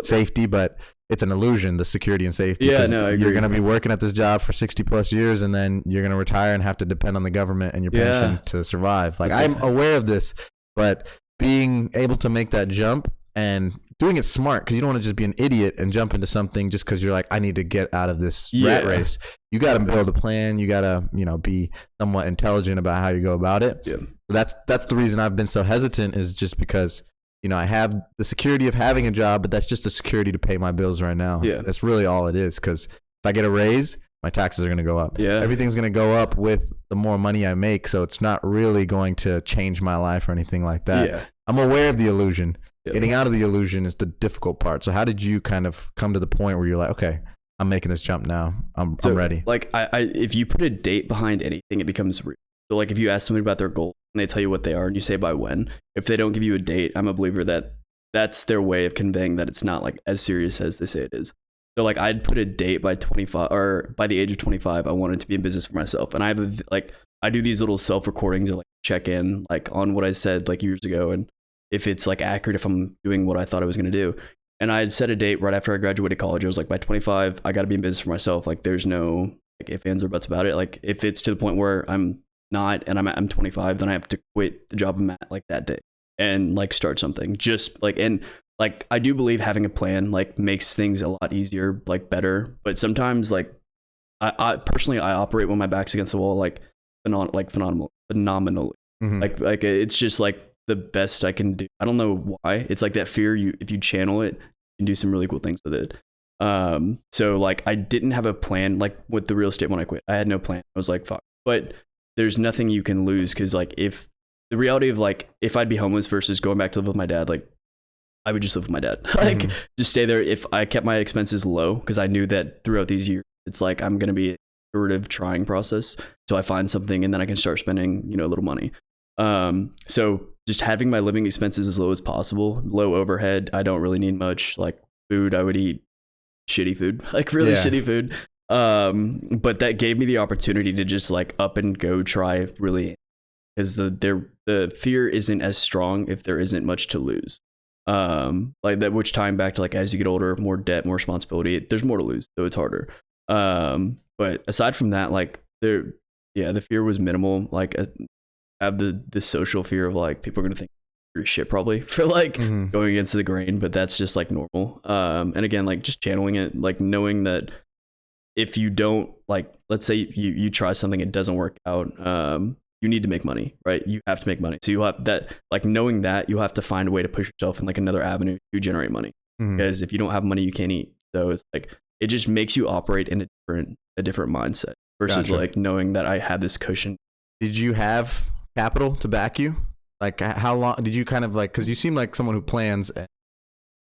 safety, but it's an illusion, the security and safety. I agree. You're going to be working at this job for 60 plus years, and then you're going to retire and have to depend on the government and your pension to survive. Like, I'm aware of this, but being able to make that jump and doing it smart, because you don't want to just be an idiot and jump into something just because you're like, I need to get out of this rat race. You got to build a plan. You got to, you know, be somewhat intelligent about how you go about it. So that's the reason I've been so hesitant, is just because, you know, I have the security of having a job, but that's just the security to pay my bills right now. That's really all it is. Because if I get a raise, my taxes are going to go up. Everything's going to go up with the more money I make. So it's not really going to change my life or anything like that. I'm aware of the illusion. Getting out of the illusion is the difficult part. So how did you kind of come to the point where you're like, okay, I'm making this jump now. I'm ready. Like if you put a date behind anything, it becomes real. So like if you ask somebody about their goal and they tell you what they are and you say by when, if they don't give you a date, I'm a believer that that's their way of conveying that it's not like as serious as they say it is. So like I'd put a date by 25, or by the age of 25, I wanted to be in business for myself. And I have I do these little self-recordings or like check in like on what I said like years ago, and if it's like accurate, if I'm doing what I thought I was going to do. And I had set a date right after I graduated college. I was like, by 25, I got to be in business for myself. Like there's no like ifs, ands, or buts about it. Like if it's to the point where I'm not, and I'm 25, then I have to quit the job I'm at like that day and like start something. Just like, and like I do believe having a plan like makes things a lot easier, like better. But sometimes like I personally, I operate when my back's against the wall, like phenomenally. Like it's just like the best I can do. I don't know why. It's like that fear, if you channel it, you can do some really cool things with it. So like I didn't have a plan, like with the real estate when I quit. I had no plan. I was like, fuck. But there's nothing you can lose, because like if the reality of like if I'd be homeless versus going back to live with my dad, like I would just live with my dad. Like just stay there. If I kept my expenses low, because I knew that throughout these years, it's like I'm gonna be a iterative trying process. So I find something and then I can start spending, you know, a little money. So just having my living expenses as low as possible, low overhead. I don't really need much. Like food, I would eat shitty food, like really shitty food. But that gave me the opportunity to just like up and go try really, because the fear isn't as strong if there isn't much to lose. Like that, which tying back to like as you get older, more debt, more responsibility, there's more to lose, so it's harder. But aside from that, like the fear was minimal. Like I have the social fear of like people are gonna think you're shit probably for like going against the grain, but that's just like normal. And again, like just channeling it, like knowing that if you don't, like let's say you try something, it doesn't work out, you need to make money, right? You have to make money. So you have that, like knowing that you have to find a way to push yourself in like another avenue to generate money. Because if you don't have money, you can't eat. So it's like it just makes you operate in a different mindset versus like knowing that I have this cushion. Did you have capital to back you? Like how long did you kind of like, because you seem like someone who plans and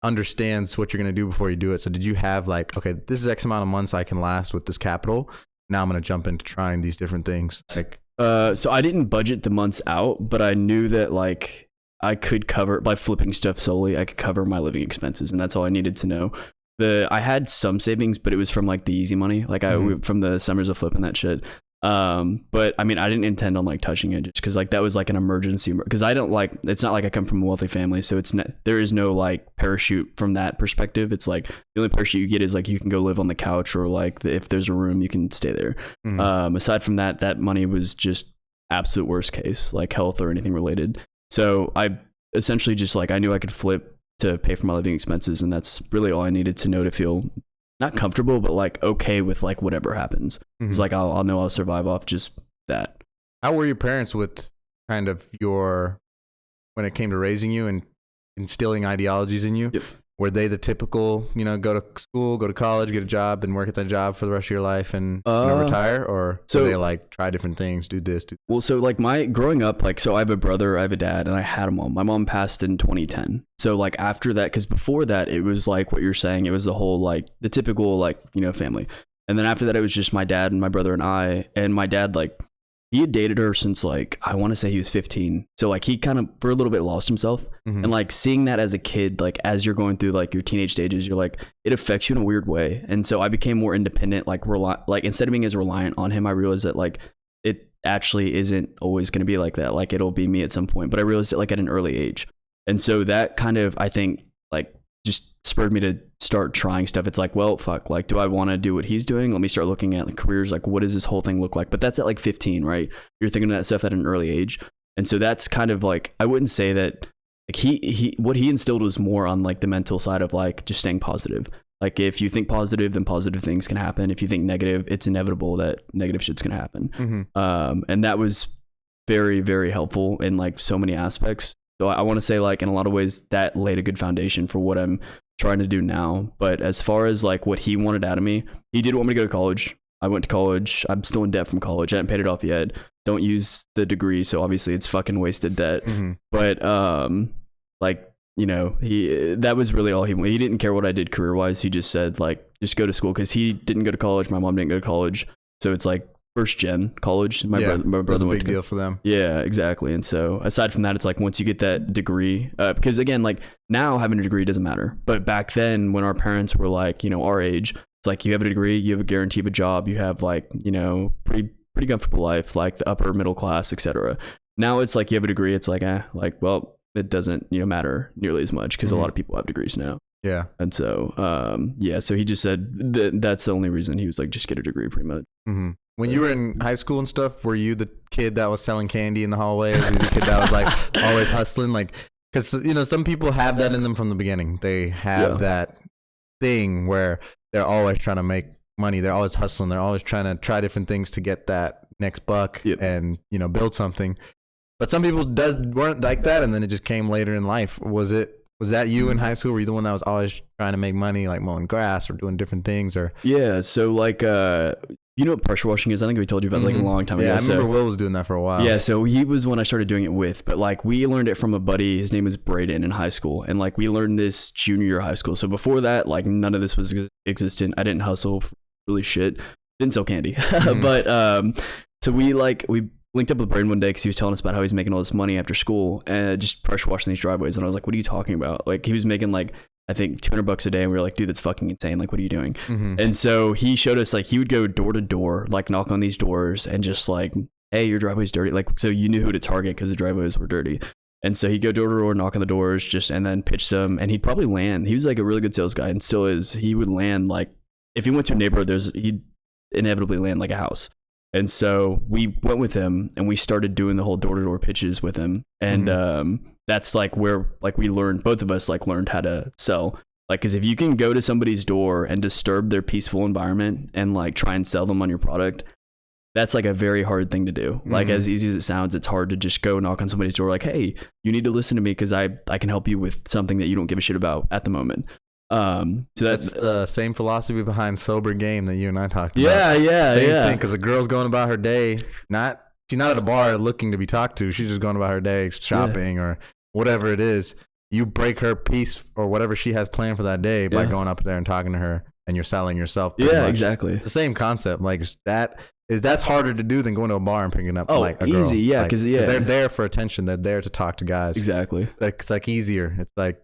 understands what you're going to do before you do it. So did you have like, okay, this is X amount of months I can last with this capital, now I'm going to jump into trying these different things? Like so I didn't budget the months out, but I knew that like I could cover by flipping stuff solely, I could cover my living expenses, and that's all I needed to know. I had some savings, but it was from like the easy money, like from the summers of flipping that shit. But I mean, I didn't intend on like touching it just because like that was like an emergency, because I don't like, it's not like I come from a wealthy family, so there is no like parachute from that perspective. It's like the only parachute you get is like you can go live on the couch, or like if there's a room you can stay there. Aside from that money was just absolute worst case, like health or anything related. So I essentially just like I knew I could flip to pay for my living expenses, and that's really all I needed to know to feel not comfortable, but like okay with like whatever happens. It's like I'll know I'll survive off just that. How were your parents with kind of your when it came to raising you and instilling ideologies in you? Yep. Were they the typical, go to school, go to college, get a job, and work at that job for the rest of your life and retire? Or were they like, try different things, do this, do that? Well, so like growing up, like, so I have a brother, I have a dad, and I had a mom. My mom passed in 2010. So like after that, because before that, it was like what you're saying, it was the whole like the typical like, family. And then after that, it was just my dad and my brother and I. And my dad, like, he had dated her since like, I want to say he was 15. So like he kind of for a little bit lost himself. And like seeing that as a kid, like as you're going through like your teenage stages, you're like, it affects you in a weird way. And so I became more independent, like instead of being as reliant on him, I realized that like it actually isn't always going to be like that. Like it'll be me at some point, but I realized it like at an early age. And so that kind of, I think, like just spurred me to start trying stuff. It's like, well, fuck, like, do I want to do what he's doing? Let me start looking at the careers. Like, what does this whole thing look like? But that's at like 15, right? You're thinking of that stuff at an early age. And so that's kind of like, I wouldn't say that like what he instilled was more on like the mental side of like just staying positive. Like if you think positive, then positive things can happen. If you think negative, it's inevitable that negative shit's gonna happen. And that was very, very helpful in like so many aspects. So I want to say like in a lot of ways that laid a good foundation for what I'm trying to do now. But as far as like what he wanted out of me, he did want me to go to college. I went to college. I'm still in debt from college. I haven't paid it off yet. Don't use the degree. So obviously it's fucking wasted debt. But like, that was really all he wanted. He didn't care what I did career wise. He just said like, just go to school. Cause he didn't go to college. My mom didn't go to college. So it's like first gen college. My brother went big deal for them. Yeah, exactly. And so aside from that, it's like once you get that degree, because again, like now having a degree doesn't matter. But back then when our parents were like, our age, it's like you have a degree, you have a guarantee of a job, you have like, pretty comfortable life, like the upper middle class, etc. Now it's like you have a degree, it's like, well, it doesn't, matter nearly as much because a lot of people have degrees now. Yeah. And so, so he just said that's the only reason. He was like, just get a degree pretty much. When you were in high school and stuff, were you the kid that was selling candy in the hallway? Or were you the kid that was like always hustling? Like, because, some people have that in them from the beginning. They have that thing where they're always trying to make money. They're always hustling. They're always trying to try different things to get that next buck and, build something. But some people weren't like that. And then it just came later in life. Was that you in high school? Were you the one that was always trying to make money, like mowing grass or doing different things? Or yeah, so like you know what pressure washing is? I think we told you about it like a long time ago. Yeah, I remember Will was doing that for a while. Yeah, so he was one I started doing it with, but like we learned it from a buddy. His name was Braden in high school, and like we learned this junior year of high school. So before that, like none of this was existent. I didn't hustle for really shit. Didn't sell candy, but so we linked up with Braden one day because he was telling us about how he's making all this money after school and just pressure washing these driveways. And I was like, what are you talking about? Like he was making like, I think $200 a day. And we were like, dude, that's fucking insane. Like, what are you doing? And so he showed us like, he would go door to door, like knock on these doors and just like, hey, your driveway's dirty. Like, so you knew who to target because the driveways were dirty. And so he'd go door to door, knock on the doors, and then pitch them. And he'd probably land. He was like a really good sales guy and still is. He would land like, if he went to a neighborhood, he'd inevitably land like a house. And so we went with him and we started doing the whole door-to-door pitches with him. And that's like where like we learned, both of us like learned how to sell. Like, because if you can go to somebody's door and disturb their peaceful environment and like try and sell them on your product, that's like a very hard thing to do. Like as easy as it sounds, it's hard to just go knock on somebody's door like, hey, you need to listen to me because I can help you with something that you don't give a shit about at the moment. So that's the same philosophy behind sober game that you and I talked about. Same thing, because a girl's going about her day, she's not at a bar looking to be talked to. She's just going about her day shopping or whatever it is. You break her peace or whatever she has planned for that day by going up there and talking to her, and you're selling yourself. Yeah, exactly. It's the same concept. Like that's harder to do than going to a bar and picking up like a girl. Easy, yeah, because they're there for attention. They're there to talk to guys. Exactly. It's like easier. It's like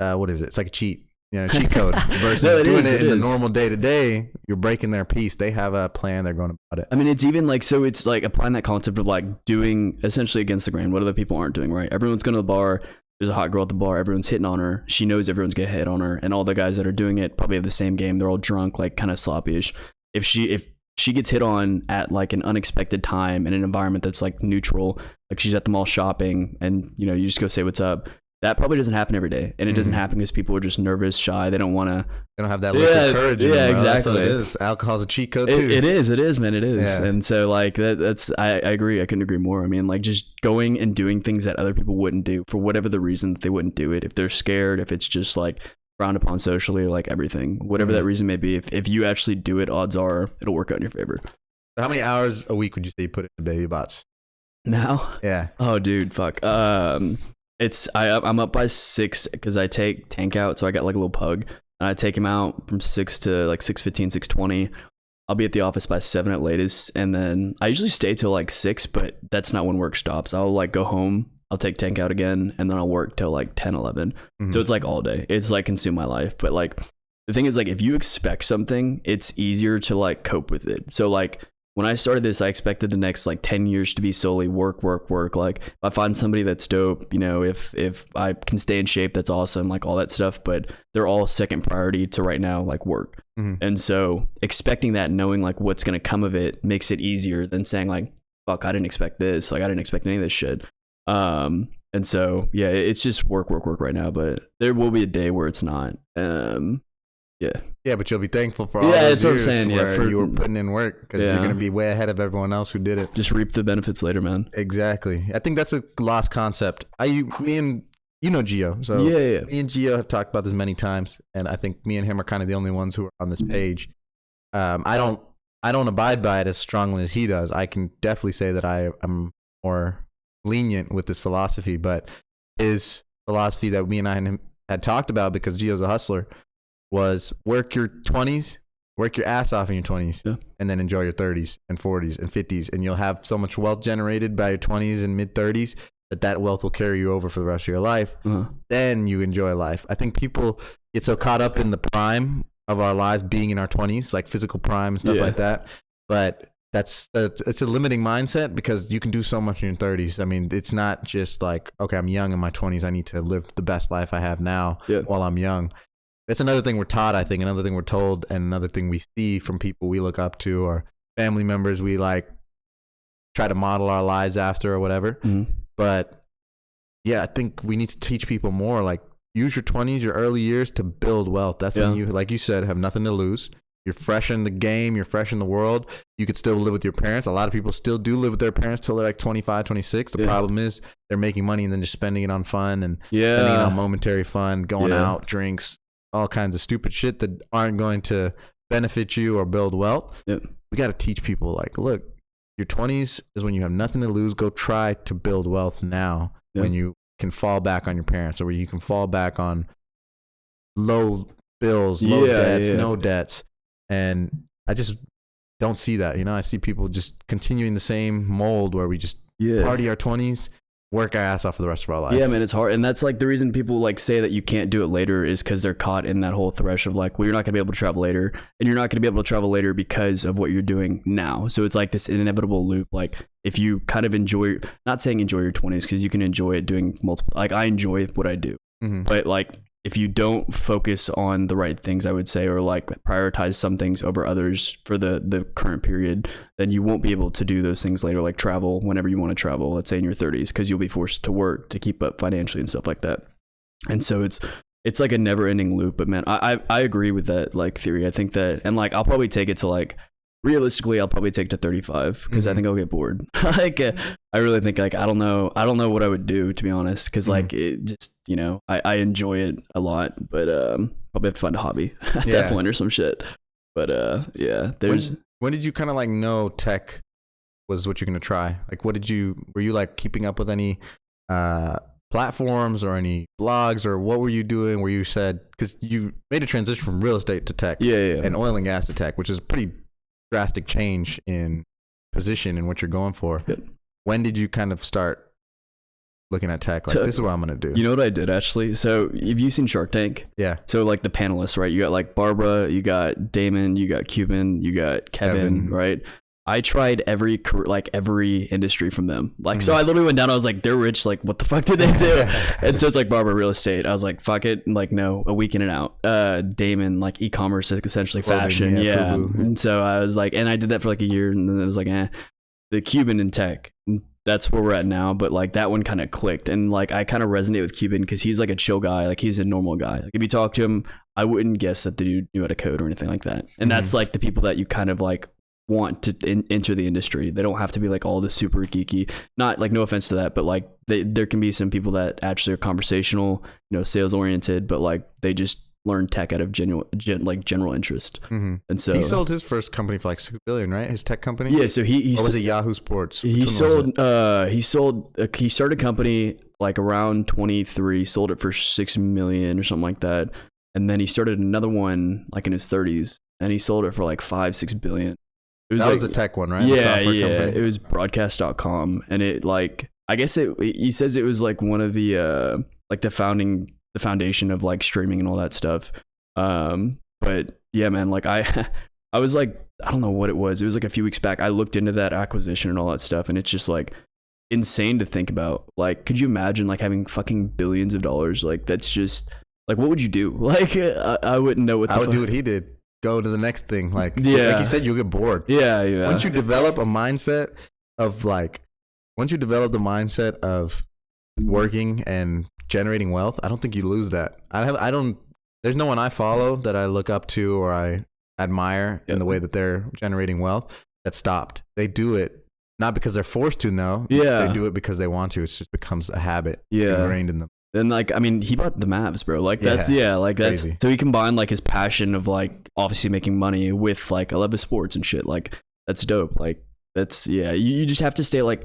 what is it? It's like a cheat. Cheat code versus doing it in the normal day to day. You're breaking their peace. They have a plan. They're going about it. I mean, it's even like, so it's like applying that concept of like doing essentially against the grain what other people aren't doing, right? Everyone's going to the bar. There's a hot girl at the bar. Everyone's hitting on her. She knows everyone's going to hit on her. And all the guys that are doing it probably have the same game. They're all drunk, like kind of sloppy-ish. If she gets hit on at like an unexpected time in an environment that's like neutral, like she's at the mall shopping and you just go say what's up, that probably doesn't happen every day, and it doesn't happen because people are just nervous, shy. They don't want to. They don't have that liquid courage. Yeah, exactly. That's what it is. Alcohol's a cheat code too. It is, man. It is. Yeah. And so like that's I agree. I couldn't agree more. I mean, like just going and doing things that other people wouldn't do for whatever the reason that they wouldn't do it. If they're scared, if it's just like frowned upon socially, like everything, whatever that reason may be. If you actually do it, odds are it'll work out in your favor. How many hours a week would you say you put into baby bots? Now? Yeah. Oh, dude, fuck. I'm up by 6 because I take Tank out, so I got like a little pug, and I take him out from 6 to like 6:15, 6:20. I'll be at the office by 7 at latest, and then I usually stay till like 6, but that's not when work stops. I'll like go home, I'll take Tank out again, and then I'll work till like 10, 11. So it's like all day. It's like consume my life. But like the thing is, like if you expect something, it's easier to like cope with it. So like when I started this, I expected the next like 10 years to be solely work. Like if I find somebody that's dope, you know, if I can stay in shape, that's awesome, like all that stuff. But they're all second priority to right now, like work. And so expecting that, knowing like what's going to come of it makes it easier than saying like, fuck, I didn't expect this. Like I didn't expect any of this shit. And so, yeah, it's just work right now, but there will be a day where it's not. Yeah, but you'll be thankful for all those years where you were putting in work, because you're going to be way ahead of everyone else who did it. Just reap the benefits later, man. Exactly. I think that's a lost concept. Me and you know Gio, so me and Gio have talked about this many times, and I think me and him are kind of the only ones who are on this page. I don't abide by it as strongly as he does. I can definitely say that I am more lenient with this philosophy, but his philosophy that me and I had talked about, because Gio's a hustler, was work your 20s, work your ass off in your 20s, and then enjoy your 30s and 40s and 50s, and you'll have so much wealth generated by your 20s and mid 30s that wealth will carry you over for the rest of your life. Then you enjoy life. I think people get so caught up in the prime of our lives being in our 20s, like physical prime and stuff like that, but it's a limiting mindset, because you can do so much in your 30s. I mean, it's not just like, okay, I'm young in my 20s, I need to live the best life I have now while I'm young. That's another thing we're taught, I think, another thing we're told, and another thing we see from people we look up to, or family members we like try to model our lives after or whatever. But yeah, I think we need to teach people more, like use your 20s, your early years to build wealth. That's when you, like you said, have nothing to lose. You're fresh in the game, you're fresh in the world. You could still live with your parents. A lot of people still do live with their parents till they're like 25, 26. The problem is they're making money and then just spending it on fun and spending it on momentary fun, going out, drinks, all kinds of stupid shit that aren't going to benefit you or build wealth. We got to teach people, like, look, your 20s is when you have nothing to lose. Go try to build wealth now when you can fall back on your parents, or where you can fall back on low bills, low debts, no debts. And I just don't see that. You know, I see people just continuing the same mold where we just party our 20s, work our ass off for the rest of our life. Yeah, man, it's hard. And that's like the reason people like say that you can't do it later, is because they're caught in that whole thresh of like, well, you're not gonna be able to travel later, and you're not gonna be able to travel later because of what you're doing now. So it's like this inevitable loop. Like if you kind of enjoy, not saying enjoy your 20s, because you can enjoy it doing multiple, like I enjoy what I do, but like if you don't focus on the right things, I would say, or like prioritize some things over others for the current period, then you won't be able to do those things later, like travel whenever you want to travel, let's say in your 30s, because you'll be forced to work to keep up financially and stuff like that. And so it's like a never ending loop. But man, I agree with that like theory. I think that, and like I'll probably take it to like, realistically, I'll probably take it to 35, because I think I'll get bored. Like I really think like I don't know what I would do, to be honest, because like it just, you know, I enjoy it a lot, but probably have to find a hobby at that point or some shit. But there's when did you kind of like know tech was what you're gonna try? Like were you like keeping up with any platforms or any blogs, or what were you doing where you said, because you made a transition from real estate to tech and oil and gas to tech, which is pretty drastic change in position and what you're going for. When did you kind of start looking at tech like, this is what I'm gonna do? You know what I did actually? So have you seen Shark Tank? So like the panelists, right? You got like Barbara, you got Damon, you got Cuban, you got Kevin. Right? I tried every industry from them. Like, so I literally went down, I was like, they're rich. Like, what the fuck did they do? And so it's like Barbara, real estate. I was like, fuck it. Like, no, a week in and out. Damon, like e-commerce, essentially fashion. And so I was like, and I did that for like a year, and then it was like, The Cuban in tech. that's where we're at now. But like that one kind of clicked, and like I kind of resonate with Cuban because he's like a chill guy. Like he's a normal guy. Like if you talk to him, I wouldn't guess that the dude knew how to code or anything like that. And that's like the people that you kind of like want to enter the industry. They don't have to be like all the super geeky, not like, no offense to that, but like there can be some people that actually are conversational, you know, sales oriented, but like they just learn tech out of general interest. And so he sold his first company for like $6 billion, right? His tech company. Yeah. So he or was it Yahoo Sports? He started a company like around 23, sold it for $6 million or something like that. And then he started another one like in his 30s, and he sold it for like 5-6 billion. That was the tech one, right? Yeah, Company. It was broadcast.com. And it like, I guess he says it was like one of the like the foundation of like streaming and all that stuff. But yeah, man, like I was like, I don't know what it was. It was like a few weeks back. I looked into that acquisition and all that stuff, and it's just like insane to think about. Like, could you imagine like having fucking billions of dollars? Like that's just like, what would you do? Like I wouldn't know what I would do what he did. Go to the next thing. Like like you said, you'll get bored. Yeah. Once you develop a mindset of working and generating wealth, I don't think you lose that. There's no one I follow that I look up to or I admire in the way that they're generating wealth that stopped. They do it not because they're forced to, no. They do it because they want to. It just becomes a habit ingrained in them. And like, I mean, he bought the Mavs, bro. Like that's like that's crazy. So he combined like his passion of like obviously making money with like I love the sports and shit. Like that's dope. Like that's you just have to stay like,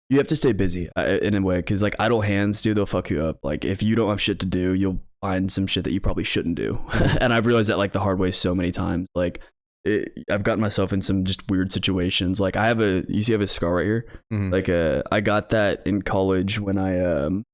you have to stay busy in a way, because like idle hands, dude, they'll fuck you up. Like if you don't have shit to do, you'll find some shit that you probably shouldn't do. And I've realized that like the hard way so many times. Like I've gotten myself in some just weird situations. Like I have a scar right here. Like I got that in college when I'd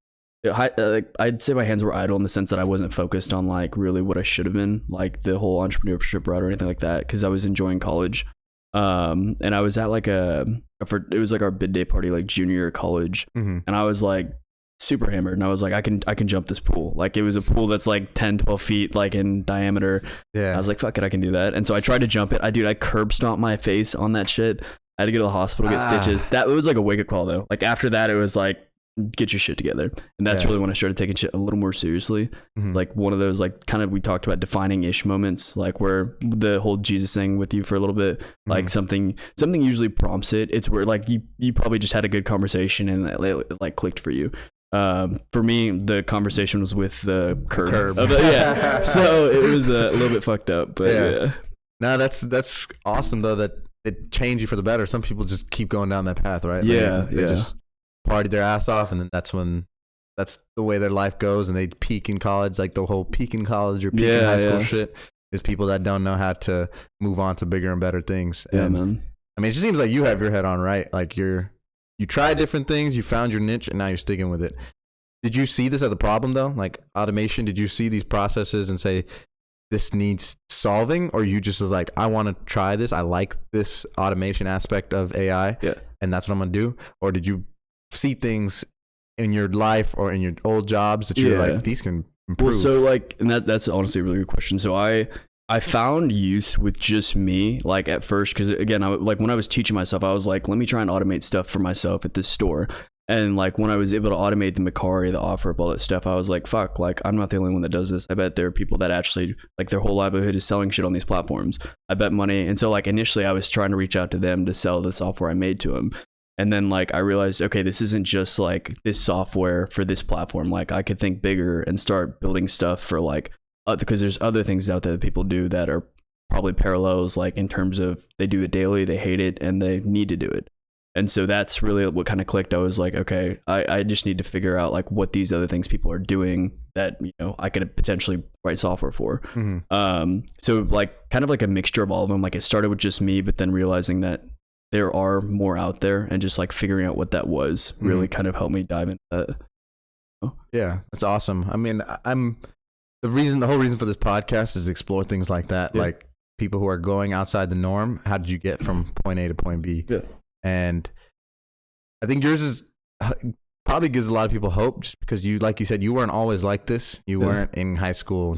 say my hands were idle in the sense that I wasn't focused on like really what I should have been, like the whole entrepreneurship route or anything like that, because I was enjoying college. And I was at like it was like our bid day party, like junior year of college. And I was like super hammered, and I was like, I can jump this pool. Like it was a pool that's like 10-12 feet like in diameter. I was like, fuck it, I can do that. And so I tried to jump it. I curb stomped my face on that shit. I had to go to the hospital, get stitches. That was like a wake up call though. Like after that, it was like, get your shit together. And that's really when I started taking shit a little more seriously. Like one of those like kind of, we talked about defining ish moments, like where the whole Jesus thing with you for a little bit, like something usually prompts it. It's where like you probably just had a good conversation and it like clicked for you. For me, the conversation was with the curb. So it was a little bit fucked up, but no, that's awesome though, that it changed you for the better. Some people just keep going down that path, right? They just party their ass off, and then that's the way their life goes, and they peak in college. Like the whole peak in college or peak in high school shit is people that don't know how to move on to bigger and better things. Man. I mean, it just seems like you have your head on right. Like you try different things, you found your niche, and now you're sticking with it. Did you see this as a problem though? Like automation, did you see these processes and say this needs solving, or you just was like, I want to try this, I like this automation aspect of AI, and that's what I'm gonna do? Or did you see things in your life or in your old jobs that you're like, these can improve? Well, so like, and that's honestly a really good question. So I found use with just me, like at first, because again, like when I was teaching myself, I was like, let me try and automate stuff for myself at this store. And like when I was able to automate the Macari, the OfferUp, all that stuff, I was like, fuck, like I'm not the only one that does this. I bet there are people that actually like their whole livelihood is selling shit on these platforms. I bet money. And so like initially I was trying to reach out to them to sell the software I made to them. And then like I realized, okay, this isn't just like this software for this platform. Like I could think bigger and start building stuff for like, because there's other things out there that people do that are probably parallels, like in terms of they do it daily, they hate it, and they need to do it. And so that's really what kind of clicked. I was like, okay, I just need to figure out like what these other things people are doing that, you know, I could potentially write software for. So like kind of like a mixture of all of them. Like it started with just me, but then realizing that there are more out there, and just like figuring out what that was really kind of helped me dive into that. Yeah, that's awesome. I mean, the whole reason for this podcast is to explore things like that, like people who are going outside the norm. How did you get from point A to point B? And I think yours probably gives a lot of people hope, just because you, like you said, you weren't always like this. You weren't in high school.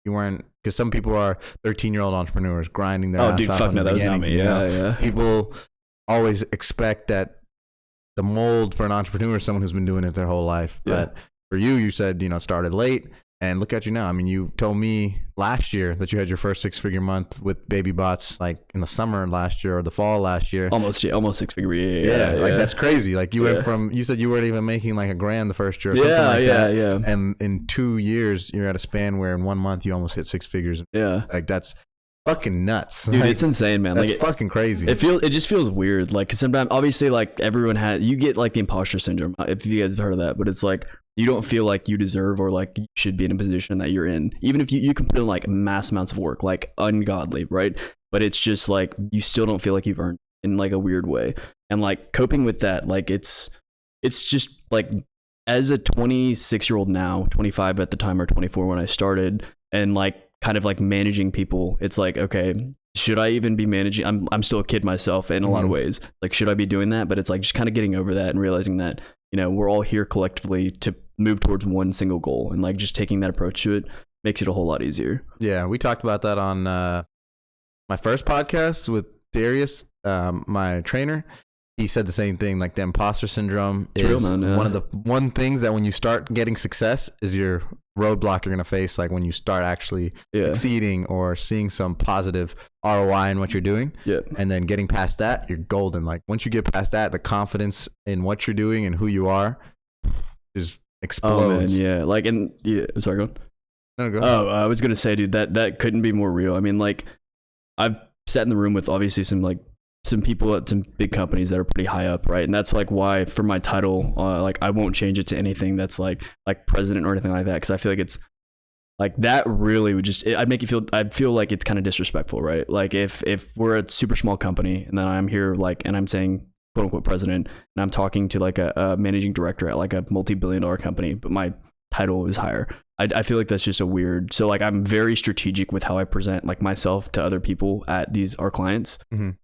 You weren't, because some people are 13-year-old entrepreneurs grinding their ass off. Fuck no, that was not me. Yeah. People always expect that the mold for an entrepreneur is someone who's been doing it their whole life. But for you said, started late, and look at you now. I mean, you told me last year that you had your first 6-figure month with Baby Bots, like in the summer last year or the fall last year. Almost 6-figure. Yeah. Like that's crazy. Like you went from, you said you weren't even making like $1,000 the first year or something like that. Yeah. And in 2 years, you're at a span where in 1 month you almost hit 6 figures. Yeah. Like that's fucking nuts. Dude, like, it's insane, man. That's like fucking crazy. It just feels weird. Like, 'cause sometimes obviously like everyone you get like the imposter syndrome, if you guys have heard of that, but it's like, you don't feel like you deserve or like you should be in a position that you're in, even if you can put in like mass amounts of work, like ungodly, right? But it's just like, you still don't feel like you've earned in like a weird way. And like coping with that, like it's just like, as a 26-year-old now, 25 at the time or 24 when I started, and like kind of like managing people, it's like, okay, should I even be managing? I'm still a kid myself in a lot of ways. Like, should I be doing that? But it's like just kind of getting over that and realizing that, we're all here collectively to move towards one single goal, and like just taking that approach to it makes it a whole lot easier. Yeah, we talked about that on my first podcast with Darius, my trainer. He said the same thing, like the imposter syndrome is one things that when you start getting success is your roadblock you're going to face, like when you start actually succeeding or seeing some positive ROI in what you're doing. Yeah. And then getting past that, you're golden. Like once you get past that, the confidence in what you're doing and who you are just explodes. Oh, man, yeah. Like, and sorry, go on. No, go. Oh, I was going to say, dude, that couldn't be more real. I mean, like, I've sat in the room with obviously some people at some big companies that are pretty high up, right? And that's like why for my title, like I won't change it to anything that's like president or anything like that, because I feel like it's like that really would just, I'd feel like it's kind of disrespectful, right? Like if we're a super small company and then I'm here like, and I'm saying quote unquote president, and I'm talking to like a managing director at like a multi-billion-dollar company, but my title is higher. I feel like that's just a weird. So like I'm very strategic with how I present like myself to other people at our clients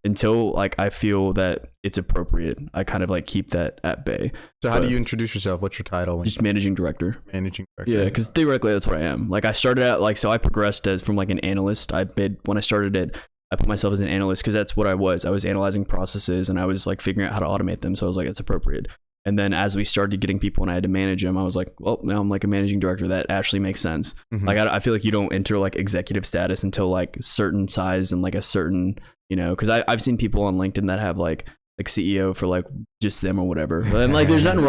until like I feel that it's appropriate. I kind of like keep that at bay. So how do you introduce yourself? What's your title? Just managing director. Managing director. Yeah, because theoretically that's what I am. Like I started out like, so I progressed from like an analyst. When I started it, I put myself as an analyst because that's what I was. I was analyzing processes and I was like figuring out how to automate them. So I was like, it's appropriate. And then as we started getting people and I had to manage them, I was like, well, now I'm like a managing director. That actually makes sense. Like, I feel like you don't enter like executive status until like certain size and like a certain, because I've seen people on LinkedIn that have like CEO for like just them or whatever. And like, there's nothing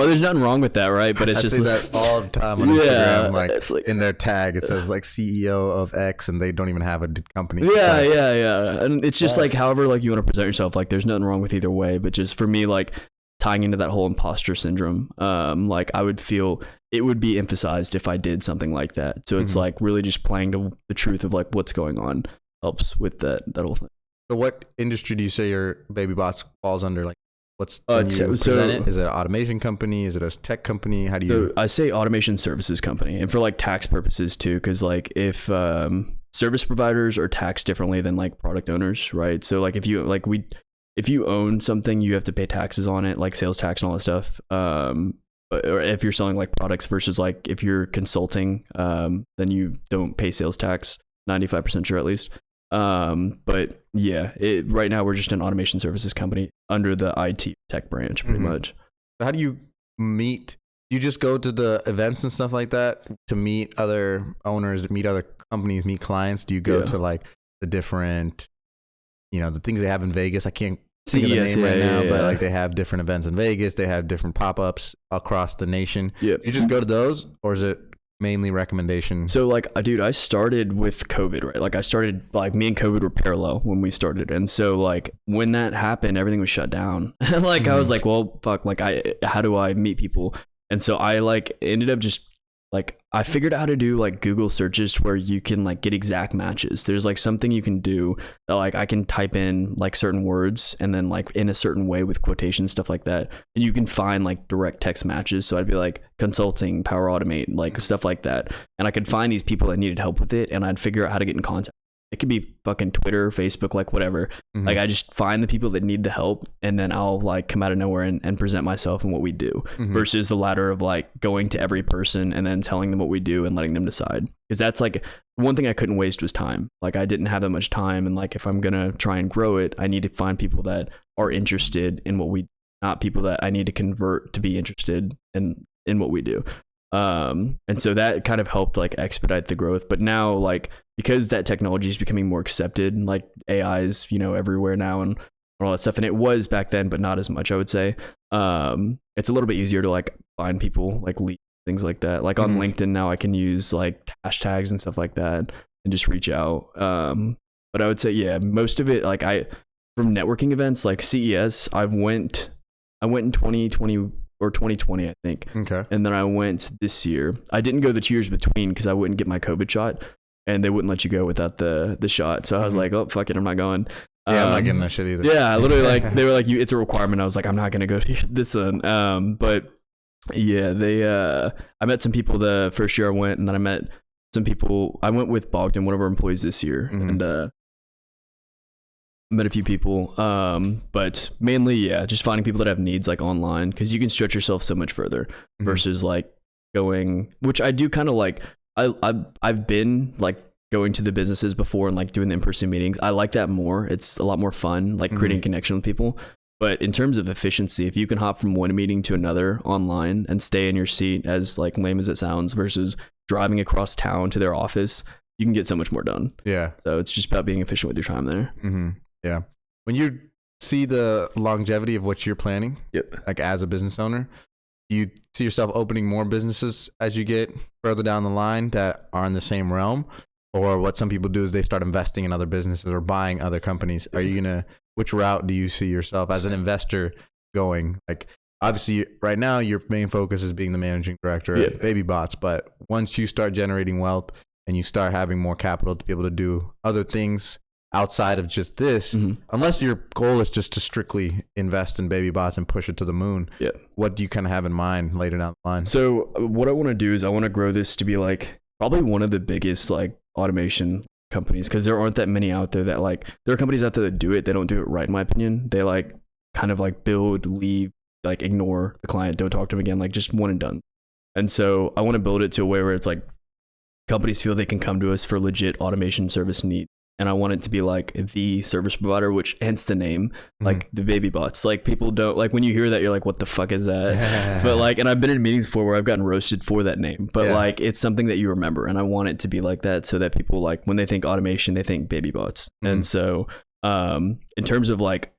wrong with that. Right. But it's just see that all the time on Instagram, like it's like in their tag, it says like CEO of X and they don't even have a company. Yeah. And it's just like, however, like you want to present yourself, like there's nothing wrong with either way, but just for me, like, tying into that whole imposter syndrome, like I would feel it would be emphasized if I did something like that. So it's like really just playing to the truth of like what's going on helps with that whole thing. So what industry do you say your Baby Bots falls under? Like what's when you present it? Is it an automation company? Is it a tech company? How do you? So I say automation services company, and for like tax purposes too, because like if service providers are taxed differently than like product owners, right? So like if you own something, you have to pay taxes on it, like sales tax and all that stuff. Or if you're selling like products versus like if you're consulting, then you don't pay sales tax, 95% sure at least. But yeah, right now we're just an automation services company under the IT tech branch pretty much. How do you meet? Do you just go to the events and stuff like that to meet other owners, meet other companies, meet clients? Do you go to like the different, the things they have in Vegas? I can't think of the name right now, but like they have different events in Vegas. They have different pop-ups across the nation. Yeah. You just go to those, or is it mainly recommendation? So like, dude, I started with COVID, right? Like I started, like me and COVID were parallel when we started. And so like when that happened, everything was shut down. And like, I was like, well, fuck, like how do I meet people? And so I like ended up just like, I figured out how to do like Google searches where you can like get exact matches. There's like something you can do that like I can type in like certain words and then like in a certain way with quotations, stuff like that. And you can find like direct text matches. So I'd be like consulting, Power Automate, like stuff like that. And I could find these people that needed help with it and I'd figure out how to get in contact. It could be fucking Twitter, Facebook, like whatever. Like I just find the people that need the help and then I'll like come out of nowhere and present myself and what we do versus the latter of like going to every person and then telling them what we do and letting them decide. Because that's like one thing I couldn't waste was time. Like I didn't have that much time. And like if I'm going to try and grow it, I need to find people that are interested in what we do. not people that I need to convert to be interested in what we do. And so that kind of helped like expedite the growth. But now, like, because that technology is becoming more accepted, like AI is, you know, everywhere now and all that stuff. And it was back then, but not as much, I would say. It's a little bit easier to like find people, like leads, things like that. Like on LinkedIn now, I can use like hashtags and stuff like that and just reach out. But I would say, yeah, most of it, like from networking events like CES, I went in 2020 or 2020, I think. Okay. And then I went this year. I didn't go the 2 years between because I wouldn't get my COVID shot, and they wouldn't let you go without the shot. So I was like, oh, fuck it, I'm not going. Yeah, I'm not getting that shit either. Yeah, literally, like they were like, it's a requirement. I was like, I'm not gonna go to this one. But yeah, I met some people the first year I went, and then I met some people. I went with Bogdan, one of our employees this year, and met a few people. But mainly, yeah, just finding people that have needs like online, because you can stretch yourself so much further versus like going, which I do kind of like. I've been like going to the businesses before and like doing the in-person meetings. I like that more. It's a lot more fun, like creating a connection with people. But in terms of efficiency, if you can hop from one meeting to another online and stay in your seat, as like lame as it sounds, versus driving across town to their office, you can get so much more done. Yeah. So it's just about being efficient with your time there. Yeah. When you see the longevity of what you're planning, yep, like as a business owner, you see yourself opening more businesses as you get further down the line that are in the same realm? Or what some people do is they start investing in other businesses or buying other companies. Are you which route do you see yourself as an investor going? Like, obviously right now your main focus is being the managing director at BabyBots, but once you start generating wealth and you start having more capital to be able to do other things outside of just this, unless your goal is just to strictly invest in BabyBots and push it to the moon, what do you kind of have in mind later down the line? So what I want to do is I want to grow this to be like probably one of the biggest like automation companies, because there aren't that many out there that like, there are companies out there that do it. They don't do it right, in my opinion. They like kind of like build, leave, like ignore the client, don't talk to them again, like just one and done. And so I want to build it to a way where it's like companies feel they can come to us for legit automation service needs. And I want it to be like the service provider, which hence the name, like the BabyBots. Like people don't, like when you hear that, you're like, what the fuck is that? But like, and I've been in meetings before where I've gotten roasted for that name, but like it's something that you remember, and I want it to be like that so that people, like when they think automation, they think BabyBots. And so in terms of like,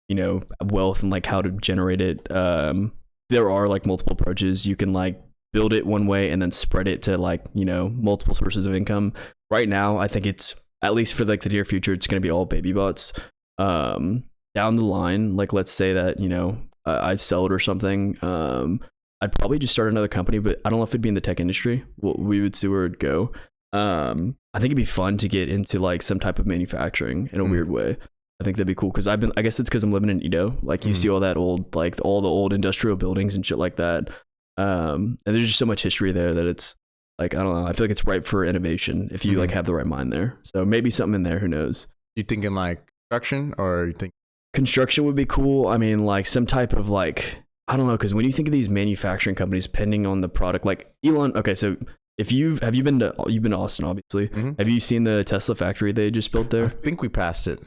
you know, wealth and like how to generate it, there are like multiple approaches. You can like build it one way and then spread it to like, you know, multiple sources of income. Right now, I think it's, at least for like the near future, it's going to be all BabyBots. Down the line, like let's say that, you know, I sell it or something, I'd probably just start another company, but I don't know if it'd be in the tech industry. We would see where it'd go. I think it'd be fun to get into like some type of manufacturing in a weird way. I think that'd be cool, because I guess it's because I'm living in Edo. Like you see all that old, like all the old industrial buildings and shit like that. And there's just so much history there that it's, like, I don't know. I feel like it's ripe for innovation if you like have the right mind there. So maybe something in there, who knows? You thinking like construction, or you think construction would be cool? I mean, like some type of like, I don't know. Cause when you think of these manufacturing companies, depending on the product, like Elon. Okay. So if you've been to Austin, obviously, have you seen the Tesla factory they just built there? I think we passed it.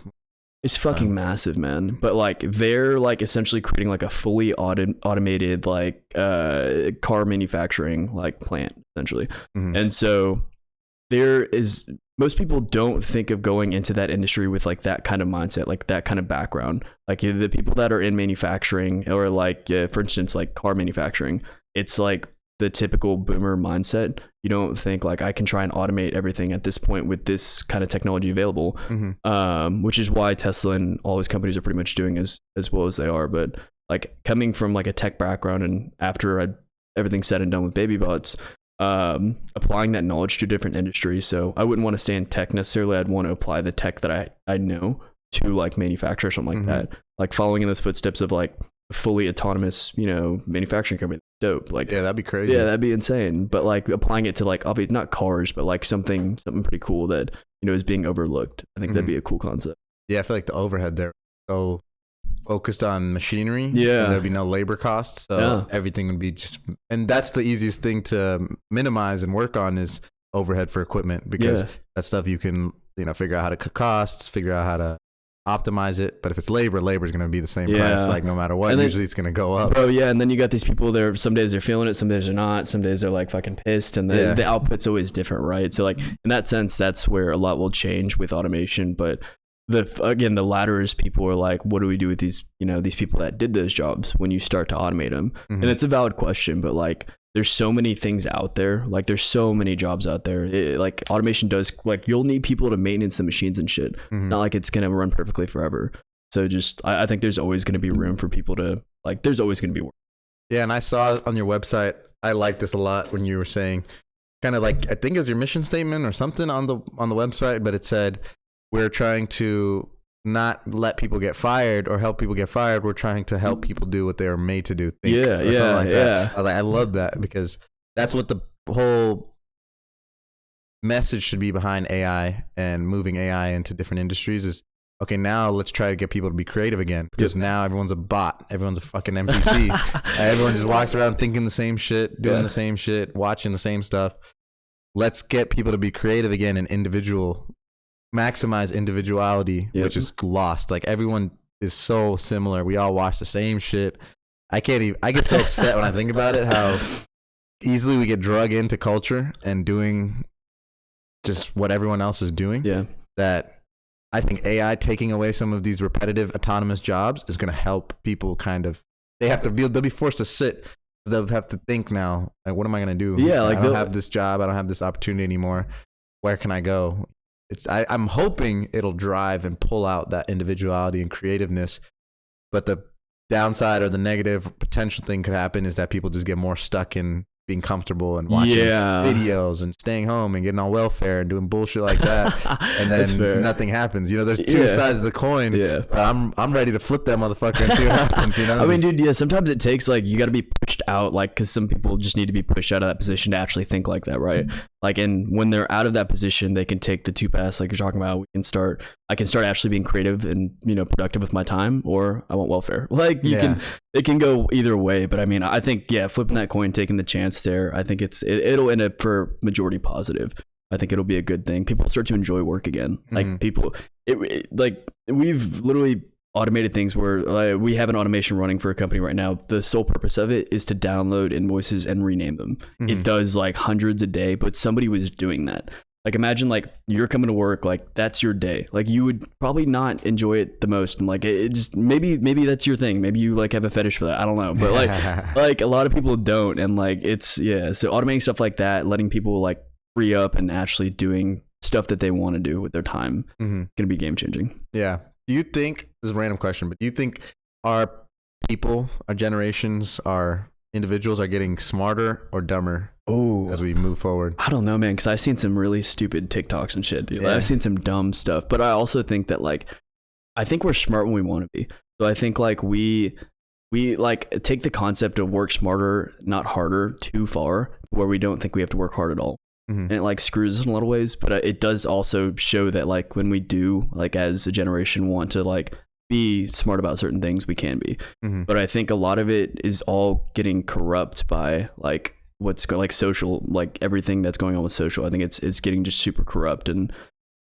It's fucking massive, man. But like they're like essentially creating like a fully automated like car manufacturing like plant essentially. And so there is, most people don't think of going into that industry with like that kind of mindset, like that kind of background. Like the people that are in manufacturing, or like for instance like car manufacturing, it's like the typical boomer mindset. You don't think like I can try and automate everything at this point with this kind of technology available, which is why Tesla and all these companies are pretty much doing as well as they are. But like coming from like a tech background, and after everything's said and done with BabyBots, applying that knowledge to different industries. So I wouldn't want to stay in tech necessarily. I'd want to apply the tech that I know to like manufacture or something like that. Like following in those footsteps of like fully autonomous, you know, manufacturing company. Dope. Like, yeah, that'd be crazy. Yeah, that'd be insane. But like applying it to like, obviously not cars, but like something pretty cool that, you know, is being overlooked. I think that'd be a cool concept. Yeah, I feel like the overhead there is so focused on machinery. Yeah. And there'd be no labor costs. So everything would be just, and that's the easiest thing to minimize and work on is overhead for equipment, because that stuff you can, you know, figure out how to cut costs, figure out how to optimize it. But if it's labor is going to be the same price, like no matter what. And usually it's going to go up. Bro, yeah. And then you got these people there. Some days they're feeling it, some days they're not. Some days they're like fucking pissed, and the output's always different, right? So like in that sense, that's where a lot will change with automation. But the latter is people are like, what do we do with these, these people that did those jobs when you start to automate them? And it's a valid question, but like there's so many things out there. Like there's so many jobs out there. Like automation does, like you'll need people to maintenance the machines and shit. Not like it's going to run perfectly forever. So just, I think there's always going to be room for people to like, there's always going to be work. Yeah. And I saw on your website, I liked this a lot when you were saying kind of like, I think it was your mission statement or something on the website, but it said, we're trying to not let people get fired or help people get fired. We're trying to help people do what they are made to do. Something like that. I was like, I love that, because that's what the whole message should be behind AI and moving AI into different industries is, okay, now let's try to get people to be creative again, because now everyone's a bot. Everyone's a fucking NPC. Everyone just walks around thinking the same shit, doing the same shit, watching the same stuff. Let's get people to be creative again and maximize individuality, which is lost. Like everyone is so similar. We all watch the same shit. I get so upset when I think about it, how easily we get drug into culture and doing just what everyone else is doing. Yeah. That I think AI taking away some of these repetitive autonomous jobs is going to help people they'll be forced to sit. They'll have to think now, like, what am I going to do? Yeah. Like I don't have this job. I don't have this opportunity anymore. Where can I go? I'm hoping it'll drive and pull out that individuality and creativeness, but the downside or the negative potential thing could happen is that people just get more stuck in being comfortable and watching videos and staying home and getting on welfare and doing bullshit like that, and then nothing happens. There's two sides of the coin. Yeah, I'm ready to flip that motherfucker and see what happens. I mean, dude, sometimes it takes like you got to be pushed out, like because some people just need to be pushed out of that position to actually think like that, right? Like, and when they're out of that position, they can take the two paths, like you're talking about. I can start actually being creative and productive with my time, or I want welfare. Like it can go either way. But I mean, I think flipping that coin, taking the chance there, I think it'll end up for majority positive. I think it'll be a good thing. People start to enjoy work again. Like people, like we've literally automated things where we have an automation running for a company right now. The sole purpose of it is to download invoices and rename them. It does like hundreds a day, but somebody was doing that. Like imagine like you're coming to work, like that's your day. Like you would probably not enjoy it the most, and like it just maybe that's your thing. Maybe you like have a fetish for that. I don't know, but like a lot of people don't, and like it's So automating stuff like that, letting people like free up and actually doing stuff that they want to do with their time, gonna be game changing. Yeah. Do you think, this is a random question, but do you think our people, our generations, our individuals are getting smarter or dumber as we move forward? I don't know, man, because I've seen some really stupid TikToks and shit, dude. I've seen some dumb stuff, but I also think that like, I think we're smart when we want to be. So I think like we like take the concept of work smarter, not harder too far, where we don't think we have to work hard at all. And it like screws us in a lot of ways, but it does also show that like when we do, like as a generation, want to like be smart about certain things, we can be. But I think a lot of it is all getting corrupt by like like social, like everything that's going on with social. I think it's getting just super corrupt, and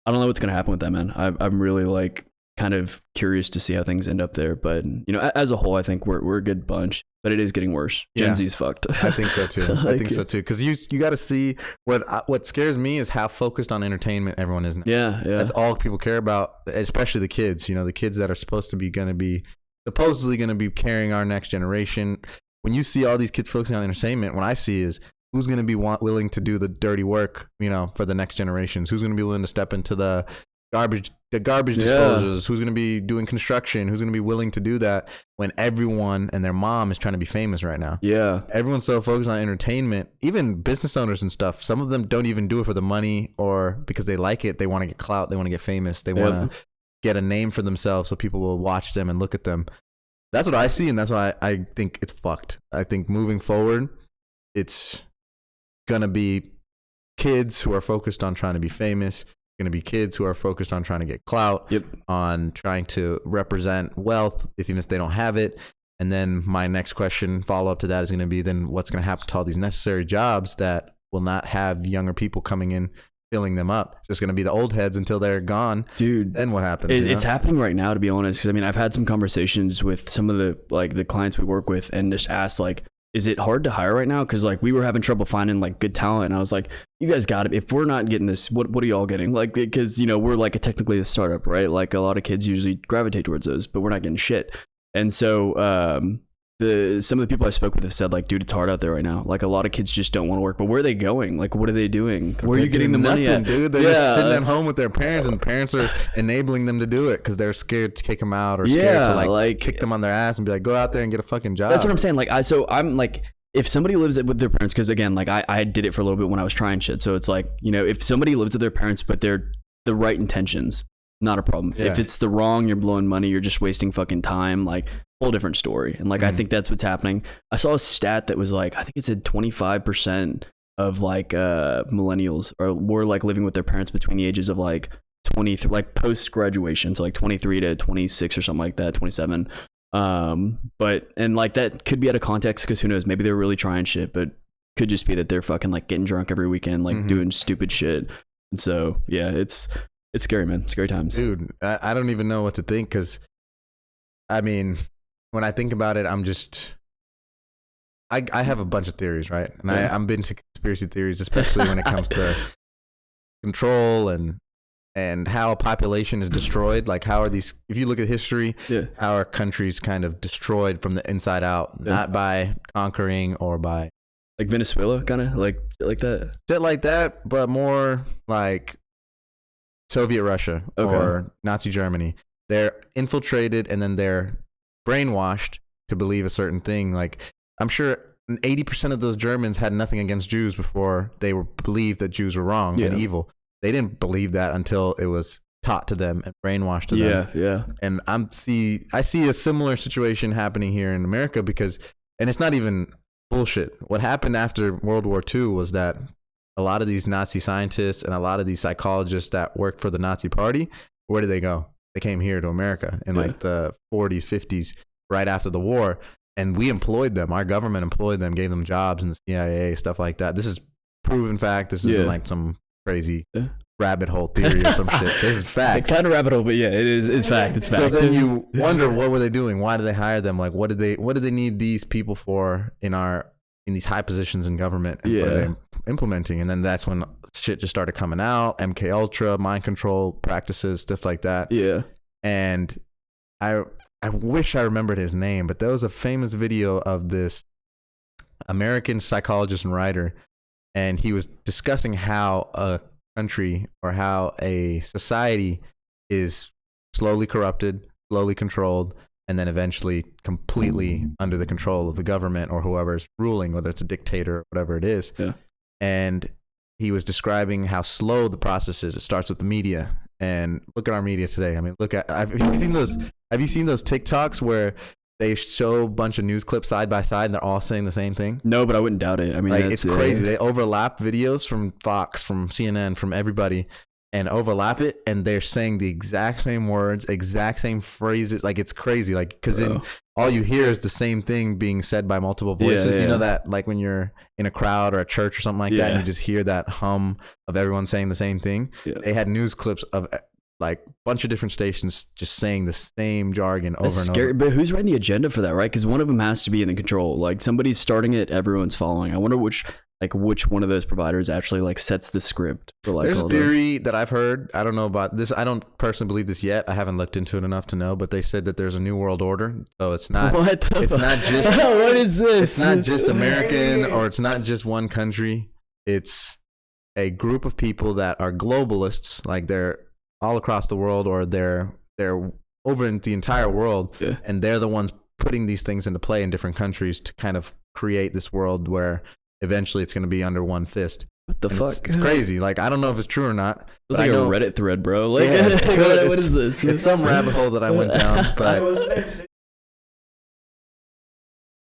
I don't know what's gonna happen with that, man. I'm really like kind of curious to see how things end up there, but as a whole, I think we're a good bunch, but it is getting worse. Gen Z's fucked. I think so too. I think so too, because you got to see what scares me is how focused on entertainment everyone is now. Yeah, that's all people care about, especially the kids. The kids that are supposedly going to be carrying our next generation. When you see all these kids focusing on entertainment, what I see is who's going to be willing to do the dirty work, for the next generations. Who's going to be willing to step into the garbage disposals, who's going to be doing construction, who's going to be willing to do that when everyone and their mom is trying to be famous right now. Everyone's so focused on entertainment, even business owners and stuff. Some of them don't even do it for the money or because they like it. They want to get clout, they want to get famous, they want to get a name for themselves so people will watch them and look at them. That's what I see, and that's why I think it's fucked. I think moving forward, it's gonna be kids who are focused on trying to be famous, going to be kids who are focused on trying to get clout, on trying to represent wealth, even if they don't have it. And then my next question, follow up to that, is going to be then what's going to happen to all these necessary jobs that will not have younger people coming in filling them up. It's just going to be the old heads until they're gone. Dude, then what happens? It's happening right now, to be honest. Because I mean, I've had some conversations with some of the clients we work with, and just asked like, is it hard to hire right now? Because like we were having trouble finding like good talent, and I was like, you guys got it. If we're not getting this, what are y'all getting? Like, because we're like technically a startup, right? Like a lot of kids usually gravitate towards those, but we're not getting shit. And so some of the people I spoke with have said like, dude, it's hard out there right now. Like a lot of kids just don't want to work. But where are they going? Like, what are they doing? Where are you getting the money at? Dude, they're just sitting at home with their parents, and the parents are enabling them to do it because they're scared to kick them out or scared to like kick them on their ass and be like, go out there and get a fucking job. That's what I'm saying. Like I'm like, if somebody lives with their parents, because again, like I did it for a little bit when I was trying shit. So it's like, if somebody lives with their parents, but they're the right intentions, not a problem. Yeah. If it's the wrong, you're blowing money, you're just wasting fucking time, like whole different story. And like, I think that's what's happening. I saw a stat that was like, I think it said 25% of like millennials were like living with their parents between the ages of like 23, like post graduation. So like 23 to 26 or something like that, 27. But like that could be out of context because who knows, maybe they're really trying shit, but could just be that they're fucking like getting drunk every weekend, like doing stupid shit. And so yeah, it's scary, man. Scary times, dude. I don't even know what to think, because I mean, when I think about it, I'm just I have a bunch of theories, right? And I'm been to conspiracy theories, especially when it comes to control and how a population is destroyed. Like, how are these, if you look at history, how are countries kind of destroyed from the inside out, not by conquering or by like Venezuela, kind of like that, shit like that, but more like Soviet Russia or Nazi Germany. They're infiltrated and then they're brainwashed to believe a certain thing. Like, I'm sure 80% of those Germans had nothing against Jews before they believed that Jews were wrong and evil. They didn't believe that until it was taught to them and brainwashed to them. Yeah. And I see a similar situation happening here in America and it's not even bullshit. What happened after World War II was that a lot of these Nazi scientists and a lot of these psychologists that worked for the Nazi party, where did they go? They came here to America in like the 40s, 50s, right after the war. And we employed them. Our government employed them, gave them jobs in the CIA, stuff like that. This is proven fact. This isn't like some crazy rabbit hole theory or some shit. This is fact. Kind of rabbit hole, but yeah, it's fact. It's fact. So then you wonder, what were they doing? Why did they hire them? Like, what did they need these people for in these high positions in government? And what are they implementing? And then that's when shit just started coming out. MK Ultra, mind control practices, stuff like that. Yeah. And I wish I remembered his name, but there was a famous video of this American psychologist and writer, and he was discussing how a country or how a society is slowly corrupted, slowly controlled, and then eventually completely under the control of the government or whoever's ruling, whether it's a dictator or whatever it is. Yeah. And he was describing how slow the process is. It starts with the media. And look at our media today. I mean, have you seen those TikToks where they show a bunch of news clips side by side and they're all saying the same thing? No, but I wouldn't doubt it. I mean, like, it's crazy. They overlap videos from Fox, from CNN, from everybody, and overlap it, and they're saying the exact same words, exact same phrases. Like, it's crazy. Like, because then all you hear is the same thing being said by multiple voices. You know that, like, when you're in a crowd or a church or something like that, and you just hear that hum of everyone saying the same thing. They had news clips of like a bunch of different stations just saying the same jargon over and over. But who's writing the agenda for that, right? Because one of them has to be in the control. Like, somebody's starting it, everyone's following. I wonder which one of those providers actually like sets the script for like. There's a theory that I've heard. I don't know about this. I don't personally believe this yet. I haven't looked into it enough to know, but they said that there's a new world order. So it's not. It's not just. What is this? It's not just American, or it's not just one country. It's a group of people that are globalists, like they're all across the world, or they're over in the entire world, and they're the ones putting these things into play in different countries to kind of create this world where eventually it's going to be under one fist. What the fuck? It's crazy. Like, I don't know if it's true or not. It's like a Reddit thread, bro. Like, what is this? It's some rabbit hole that I went down, but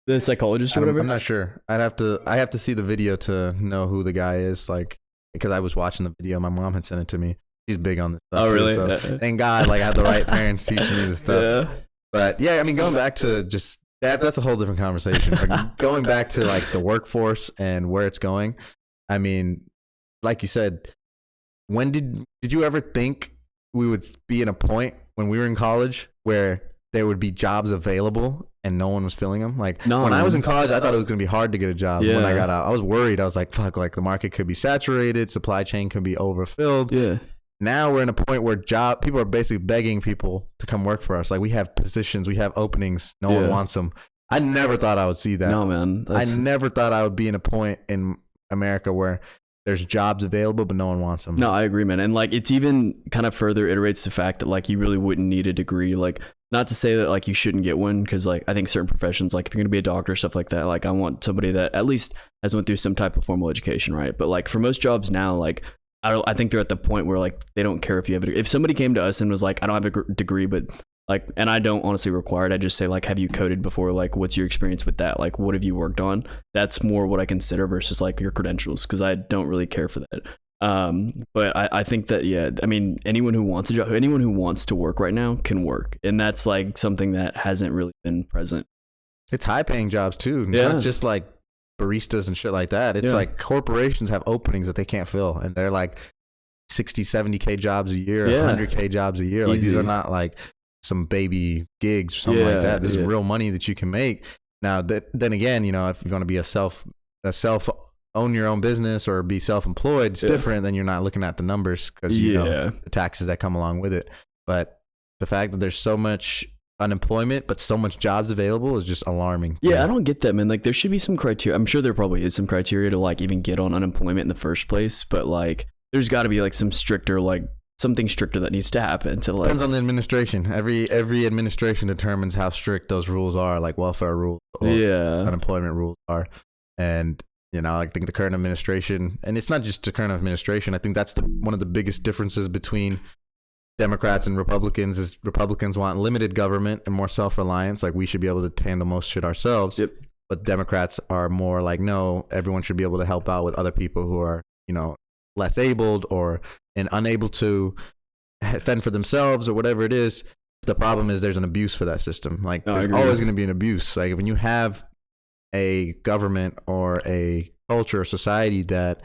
the psychologist or whatever. I'm not sure. I have to see the video to know who the guy is. Like, because I was watching the video, my mom had sent it to me. She's big on this stuff. Oh, really? So thank God, like, I have the right parents teaching me this stuff. But yeah, I mean, going back to just that's a whole different conversation. Like, going back to like the workforce and where it's going. I mean, like you said, when did you ever think we would be in a point when we were in college where there would be jobs available and no one was filling them? Like when I was in college, I thought it was going to be hard to get a job. When I got out, I was worried. I was like, fuck, like the market could be saturated, supply chain could be overfilled. Yeah. Now we're in a point where people are basically begging people to come work for us. Like we have positions, we have openings, no one wants them. I never thought I would see that. No, man. I never thought I would be in a point in America where there's jobs available, but no one wants them. No, I agree, man. And like, it's even kind of further iterates the fact that like you really wouldn't need a degree. Like, not to say that like you shouldn't get one, because like I think certain professions, like if you're gonna be a doctor, stuff like that, like I want somebody that at least has went through some type of formal education, right? But like for most jobs now, like I think they're at the point where like they don't care if you have a degree. If somebody came to us and was like, I don't have a degree, but like, and I don't honestly require it, I just say like, have you coded before? Like, what's your experience with that? Like, what have you worked on? That's more what I consider versus like your credentials, because I don't really care for that. But I think that, yeah, I mean, anyone who wants a job, anyone who wants to work right now can work. And that's like something that hasn't really been present. It's high paying jobs too. It's not just like baristas and shit like that. It's like corporations have openings that they can't fill, and they're like 60, 70K jobs a year, 100K jobs a year. Like these are not like some baby gigs or something like that. This is real money that you can make. Now, then again, you know, if you're going to be a self own your own business or be self-employed, it's different. Then you're not looking at the numbers because you know the taxes that come along with it. But the fact that there's so much unemployment but so much jobs available is just alarming. I don't get that, man. Like there should be some criteria. I'm sure there probably is some criteria to like even get on unemployment in the first place, but like there's got to be like some stricter, like something stricter that needs to happen to like. Depends on the administration. Every administration determines how strict those rules are, like welfare rules or unemployment rules are. And you know, I think the current administration, and it's not just the current administration, I think that's one of the biggest differences between Democrats and Republicans is Republicans want limited government and more self-reliance. Like we should be able to handle most shit ourselves. Yep. But Democrats are more like, no, everyone should be able to help out with other people who are, you know, less abled and unable to fend for themselves or whatever it is. The problem is there's an abuse for that system. Like there's always going to be an abuse. Like when you have a government or a culture or society that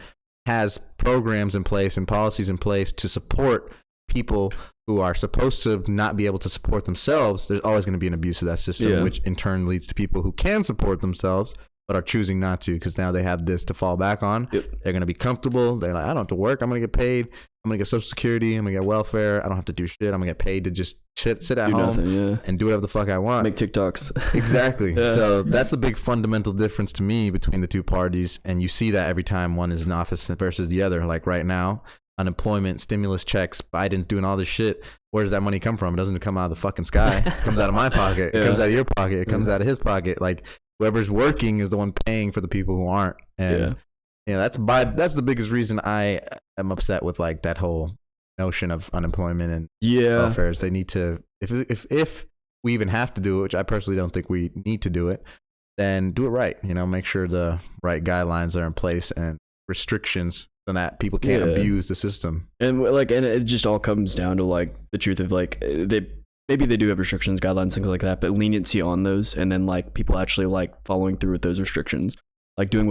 has programs in place and policies in place to support people who are supposed to not be able to support themselves, there's always going to be an abuse of that system, which in turn leads to people who can support themselves but are choosing not to because now they have this to fall back on. They're going to be comfortable. They're like, I don't have to work. I'm going to get paid. I'm going to get Social Security. I'm going to get welfare. I don't have to do shit. I'm going to get paid to just sit at home and do whatever the fuck I want. Make TikToks. Exactly. So that's the big fundamental difference to me between the two parties. And you see that every time one is in office versus the other. Like right now, unemployment, stimulus checks, Biden's doing all this shit. Where does that money come from? It doesn't come out of the fucking sky. It comes out of my pocket. It comes out of your pocket. It comes out of his pocket. Like whoever's working is the one paying for the people who aren't. And that's the biggest reason I am upset with like that whole notion of unemployment and welfare. They need to, if we even have to do it, which I personally don't think we need to do it, then do it right. You know, make sure the right guidelines are in place and restrictions so that people can't abuse the system. And it just all comes down to like the truth of like maybe they do have restrictions, guidelines, things like that, but leniency on those, and then like people actually like following through with those restrictions, like doing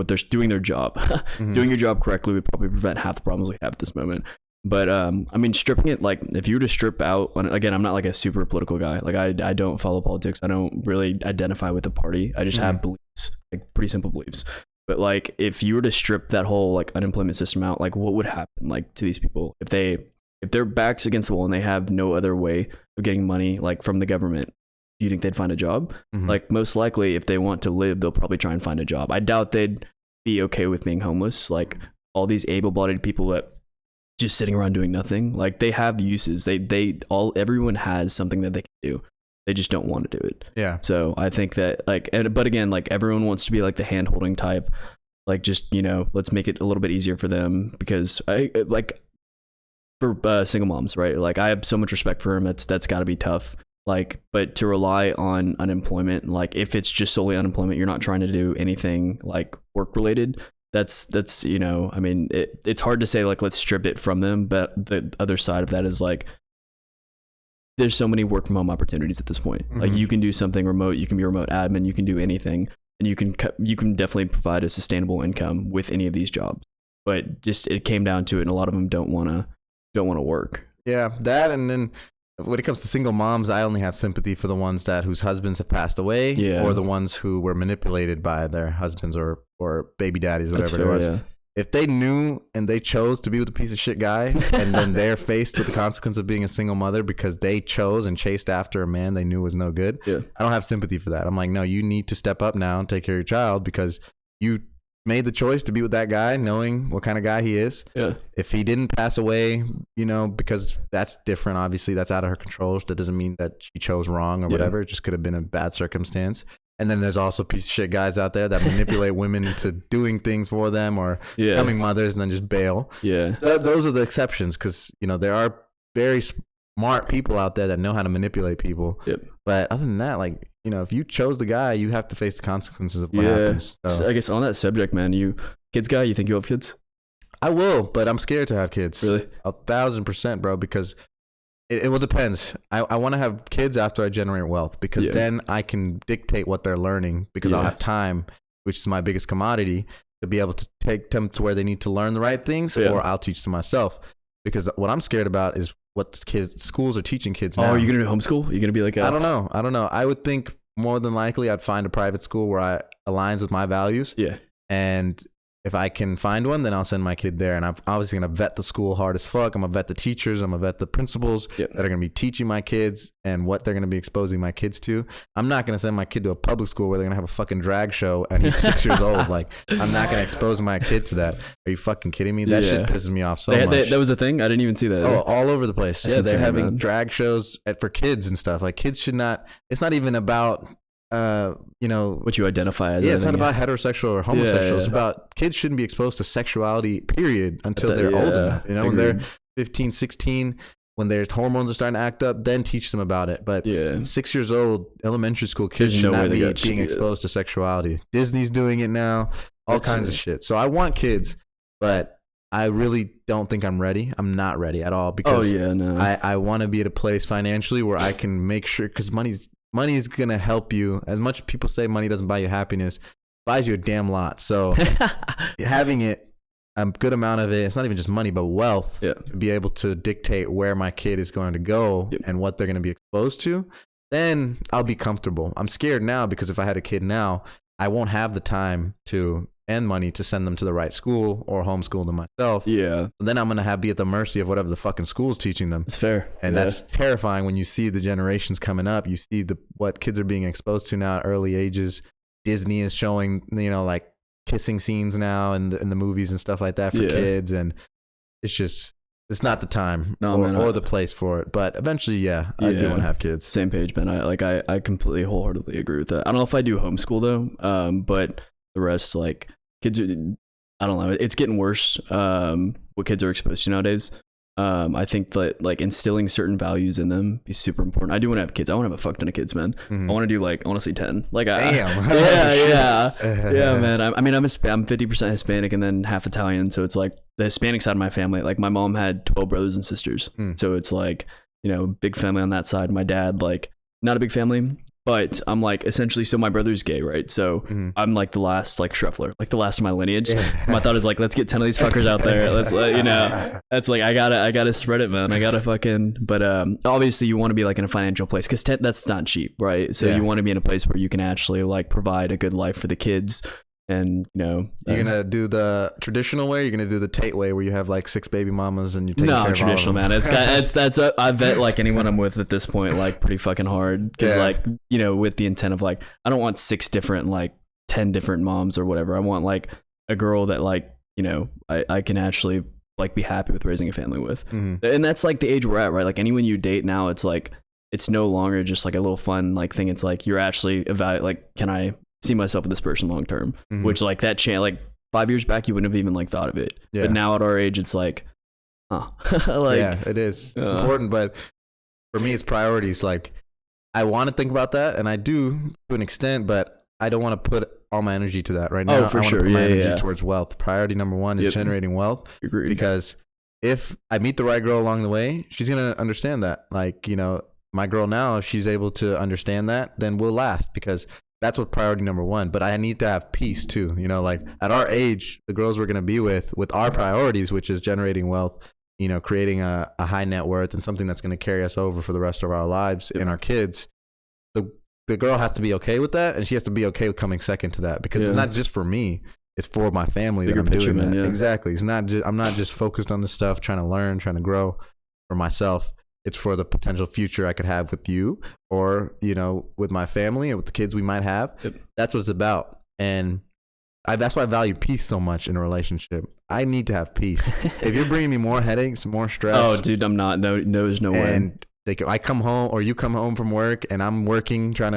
their job. Doing your job correctly would probably prevent half the problems we have at this moment. But I mean, stripping it, like if you were to strip out, again, I'm not like a super political guy. Like I don't follow politics. I don't really identify with a party. I just have beliefs, like pretty simple beliefs. But like if you were to strip that whole like unemployment system out, like what would happen like to these people if their back's against the wall and they have no other way of getting money like from the government? Do you think they'd find a job? Like most likely if they want to live, they'll probably try and find a job. I doubt they'd be okay with being homeless. Like all these able-bodied people that just sitting around doing nothing, like they have uses. Everyone has something that they can do. They just don't want to do it. Yeah. So I think that but again, like everyone wants to be like the hand-holding type, like just, you know, let's make it a little bit easier for them because for single moms, right? Like I have so much respect for them. That's got to be tough. Like, but to rely on unemployment, like if it's just solely unemployment, you're not trying to do anything like work related. That's you know, I mean, it's hard to say like let's strip it from them, but the other side of that is like there's so many work from home opportunities at this point. Like you can do something remote, you can be a remote admin, you can do anything, and you can definitely provide a sustainable income with any of these jobs. But just it came down to it, and a lot of them don't want to don't want to work. Yeah, that, and then when it comes to single moms, I only have sympathy for the ones whose husbands have passed away, or the ones who were manipulated by their husbands or baby daddies, whatever it was. Yeah. If they knew and they chose to be with a piece of shit guy, and then they're faced with the consequence of being a single mother because they chose and chased after a man they knew was no good, I don't have sympathy for that. I'm like, no, you need to step up now and take care of your child because you made the choice to be with that guy knowing what kind of guy he is. Yeah. If he didn't pass away, because that's different. Obviously, that's out of her control. That doesn't mean that she chose wrong or whatever. It just could have been a bad circumstance. And then there's also piece of shit guys out there that manipulate women into doing things for them or becoming mothers and then just bail. Yeah. Those are the exceptions because, there are very smart people out there that know how to manipulate people. Yep. But other than that, like, if you chose the guy, you have to face the consequences of what happens. So I guess on that subject, man, you kids guy, you think you'll have kids? I will, but I'm scared to have kids. Really? 1,000%, bro, because it will depends. I want to have kids after I generate wealth because then I can dictate what they're learning because I'll have time, which is my biggest commodity, to be able to take them to where they need to learn the right things or I'll teach them myself. Because what I'm scared about is what schools are teaching kids now. Oh, are you going to do homeschool? Are you going to be like I don't know. I would think more than likely I'd find a private school where aligns with my values. Yeah. And if I can find one, then I'll send my kid there. And I'm obviously going to vet the school hard as fuck. I'm going to vet the teachers. I'm going to vet the principals that are going to be teaching my kids and what they're going to be exposing my kids to. I'm not going to send my kid to a public school where they're going to have a fucking drag show and he's 6 years old. Like, I'm not going to expose my kid to that. Are you fucking kidding me? That shit pisses me off so much. That was a thing? I didn't even see that. Oh, all over the place. That's insane, they're having drag shows for kids and stuff. Like, kids should not, it's not even about what you identify as. Yeah, it's not about heterosexual or homosexual. It's about kids shouldn't be exposed to sexuality, period, until they're old enough. When they're 15, 16, when their hormones are starting to act up, then teach them about it. But 6 years old, elementary school kids should not be being exposed to sexuality. Disney's doing it now, all kinds of shit. So I want kids, but I really don't think I'm ready. I'm not ready at all because I want to be at a place financially where I can make sure, because money is going to help you. As much as people say money doesn't buy you happiness, it buys you a damn lot. So having a good amount of it, it's not even just money, but wealth, to be able to dictate where my kid is going to go and what they're going to be exposed to, then I'll be comfortable. I'm scared now because if I had a kid now, I won't have the time and money to send them to the right school or homeschool them myself. Yeah. So then I'm going to be at the mercy of whatever the fucking school's teaching them. It's fair. And that's terrifying when you see the generations coming up. You see what kids are being exposed to now at early ages. Disney is showing, like kissing scenes now in the movies and stuff like that for kids. And it's it's not the time or the place for it. But eventually, I do want to have kids. Same page, man. I completely wholeheartedly agree with that. I don't know if I do homeschool though. But the rest, like, kids are, I don't know, it's getting worse, what kids are exposed to nowadays. I think that, like, instilling certain values in them is super important. I do want to have kids. I want to have a fuck ton of kids, man. Mm-hmm. I want to do, like, honestly 10. Like, damn. Yeah, man. I'm 50% Hispanic and then half Italian. So it's like the Hispanic side of my family, like, my mom had 12 brothers and sisters. So it's like, big family on that side. My dad, like, not a big family. But I'm like, essentially, so my brother's gay, right? So I'm like the last, like, Shreffler, like the last of my lineage. My thought is like, let's get 10 of these fuckers out there. Let's, that's like, I gotta spread it, man. I gotta fucking, but obviously you want to be like in a financial place because that's not cheap, right? So you want to be in a place where you can actually like provide a good life for the kids. And you're gonna do the traditional way. You're gonna do the Tate way, where you have like 6 baby mamas and you take care of traditional, all of them. Man. That's I bet like anyone I'm with at this point, like pretty fucking hard because like with the intent of like I don't want 6 different like 10 different moms or whatever. I want like a girl that like I can actually like be happy with raising a family with, and that's like the age we're at, right? Like anyone you date now, it's like it's no longer just like a little fun like thing. It's like you're actually like, can I see myself with this person long term, which like that like 5 years back you wouldn't have even like thought of it, but now at our age it's like like it is important. But for me it's priorities. Like I want to think about that, and I do to an extent, but I don't want to put all my energy to that right now. For I sure. Put my energy towards wealth. Priority number 1 is generating wealth. Agreed. Because if I meet the right girl along the way, she's gonna understand that. Like my girl now, if she's able to understand that, then we'll last, because that's what priority number 1. But I need to have peace too. Like at our age, the girls we're going to be with our priorities, which is generating wealth, creating a high net worth and something that's going to carry us over for the rest of our lives and our kids, the girl has to be okay with that, and she has to be okay with coming second to that, because it's not just for me, it's for my family. Bigger that I'm doing that. Exactly. It's not just, I'm not just focused on this stuff, trying to learn, trying to grow for myself. It's for the potential future I could have with you, or, with my family, or with the kids we might have. That's what it's about. And that's why I value peace so much in a relationship. I need to have peace. If you're bringing me more headaches, more stress. Oh, dude, I'm not. No, there's no way. And I come home, or you come home from work, and I'm working, trying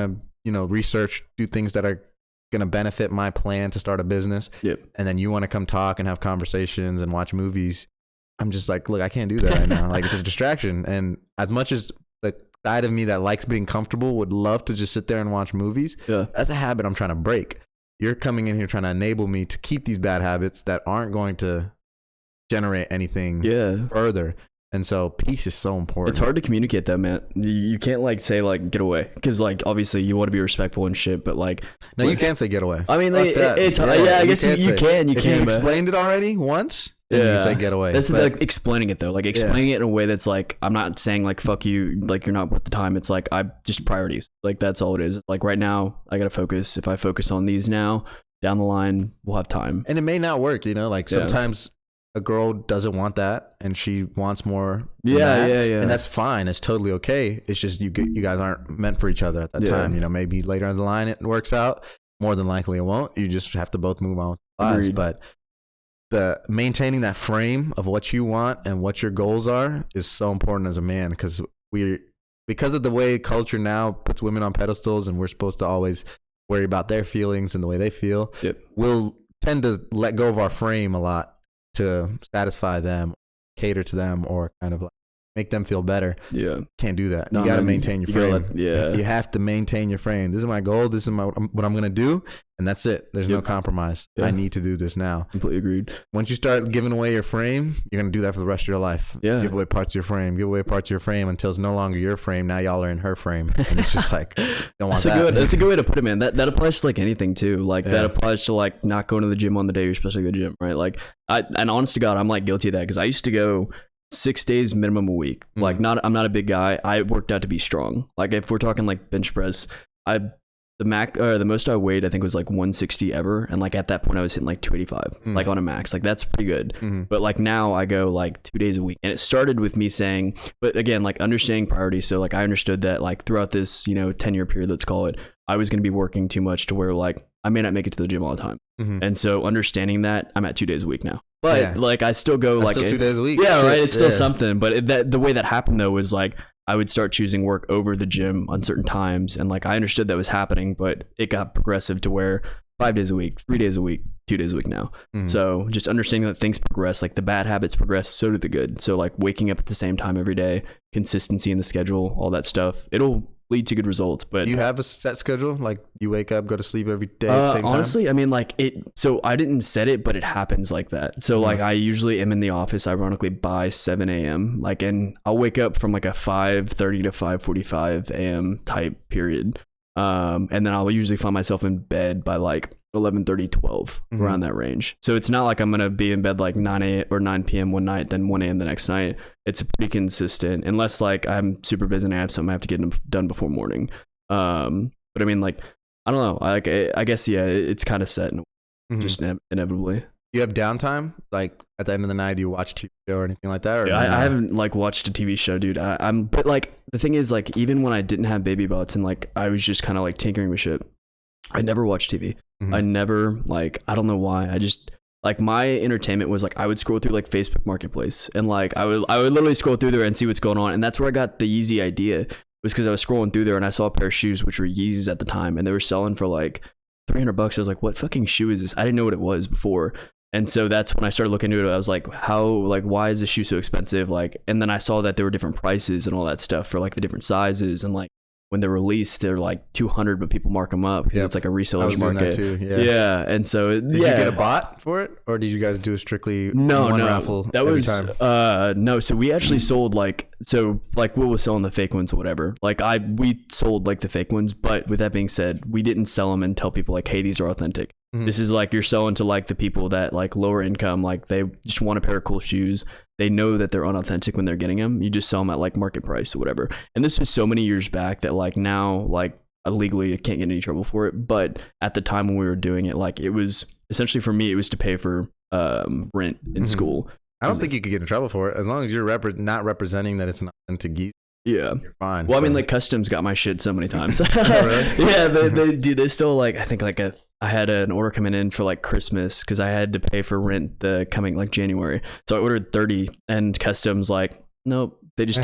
to, research, do things that are going to benefit my plan to start a business. And then you want to come talk and have conversations and watch movies. I'm just like, look, I can't do that right now. Like, it's a distraction. And as much as the side of me that likes being comfortable would love to just sit there and watch movies, that's a habit I'm trying to break. You're coming in here trying to enable me to keep these bad habits that aren't going to generate anything further. And so peace is so important. It's hard to communicate that, man. You can't say get away, because obviously you want to be respectful and shit, but no, you can't say get away. I mean, it's I guess you can. You if can. You explained it already once. Then you can say get away. That's explaining it though, explaining it in a way that's I'm not saying fuck you, you're not worth the time. It's I just priorities. That's all it is. It's right now I gotta focus. If I focus on these now, down the line we'll have time. And it may not work, sometimes a girl doesn't want that and she wants more. And that's fine. It's totally okay. It's just you guys aren't meant for each other at that time. Maybe later on the line it works out. More than likely it won't. You just have to both move on with lives. But the maintaining that frame of what you want and what your goals are is so important as a man, because of the way culture now puts women on pedestals, and we're supposed to always worry about their feelings and the way they feel. We'll tend to let go of our frame a lot to satisfy them, cater to them, or kind of make them feel better. Can't do that. You got to maintain your frame. You have to maintain your frame. This is my goal. This is what I'm going to do. And that's it. There's no compromise. I need to do this now. Completely agreed. Once you start giving away your frame, you're going to do that for the rest of your life. Give away parts of your frame. Give away parts of your frame until it's no longer your frame. Now y'all are in her frame. And it's just don't want that. That's a good way to put it, man. That applies to anything too. That applies to not going to the gym on the day you're supposed to go to the gym, right? And honest to God, I'm guilty of that, because I used to go 6 days minimum a week. I'm not a big guy. I worked out to be strong. If we're talking bench press, the most I weighed I think was 160 ever, and at that point I was hitting 285 on a max. That's pretty good. But now I go 2 days a week, and it started with me saying, but again, understanding priorities. So I understood that throughout this 10-year period, let's call it, I was going to be working too much to where I may not make it to the gym all the time. And so understanding that, I'm at 2 days a week now. But I still go still 2 days a week. Yeah, right. It's still something. But the way that happened though was I would start choosing work over the gym on certain times, and I understood that was happening, but it got progressive to where 5 days a week, 3 days a week, 2 days a week now. So just understanding that things progress, the bad habits progress, so do the good. So waking up at the same time every day, consistency in the schedule, all that stuff, it'll lead to good results. But you have a set schedule? You wake up, go to sleep every day at the same time? Honestly, I mean, so I didn't set it, but it happens like that. So I usually am in the office, ironically, by 7 a.m. And I'll wake up from a 5:30 to 5:45 a.m. type period. And then I'll usually find myself in bed by 11:30, 12, around that range. So it's not I'm going to be in bed 9 a.m. or 9 p.m. one night, then 1 a.m. the next night. It's pretty consistent, unless I'm super busy and I have something I have to get done before morning. But I mean, I don't know. I guess, it's kind of set, just inevitably. You have downtime? At the end of the night, do you watch a TV show or anything like that? Or I haven't watched a TV show, dude. But the thing is, even when I didn't have baby butts and I was just kind of tinkering with shit, I never watched TV. I never I don't know why. I just my entertainment was I would scroll through Facebook Marketplace, and I would literally scroll through there and see what's going on, and that's where I got the Yeezy idea. Was because I was scrolling through there and I saw a pair of shoes which were Yeezys at the time, and they were selling for $300. I was what fucking shoe is this? I didn't know what it was before. And so that's when I started looking into it. I was why is this shoe so expensive? And then I saw that there were different prices and all that stuff for the different sizes, and when they're released, they're $200, but people mark them up. It's a reseller's market. Doing that too, yeah. And so did you get a bot for it, or did you guys do a strictly one raffle every time? No. So we actually sold Will was selling the fake ones or whatever. We sold the fake ones, but with that being said, we didn't sell them and tell people hey, these are authentic. This is you're selling to the people that lower income, they just want a pair of cool shoes. they know that they're unauthentic when they're getting them. You just sell them at like market price or whatever. And this was so many years back that like now, like legally I can't get in any trouble for it. But at the time when we were doing it, like it was essentially for me, it was to pay for rent in school. I don't think you could get in trouble for it as long as you're not representing that it's an authentic geese. Yeah, you're fine. Well, I mean, like customs got my shit so many times. Oh, really? Yeah, they do. They still like, I think like I had an order coming in for like Christmas because I had to pay for rent the coming like January. So I ordered 30, and customs like, nope. They just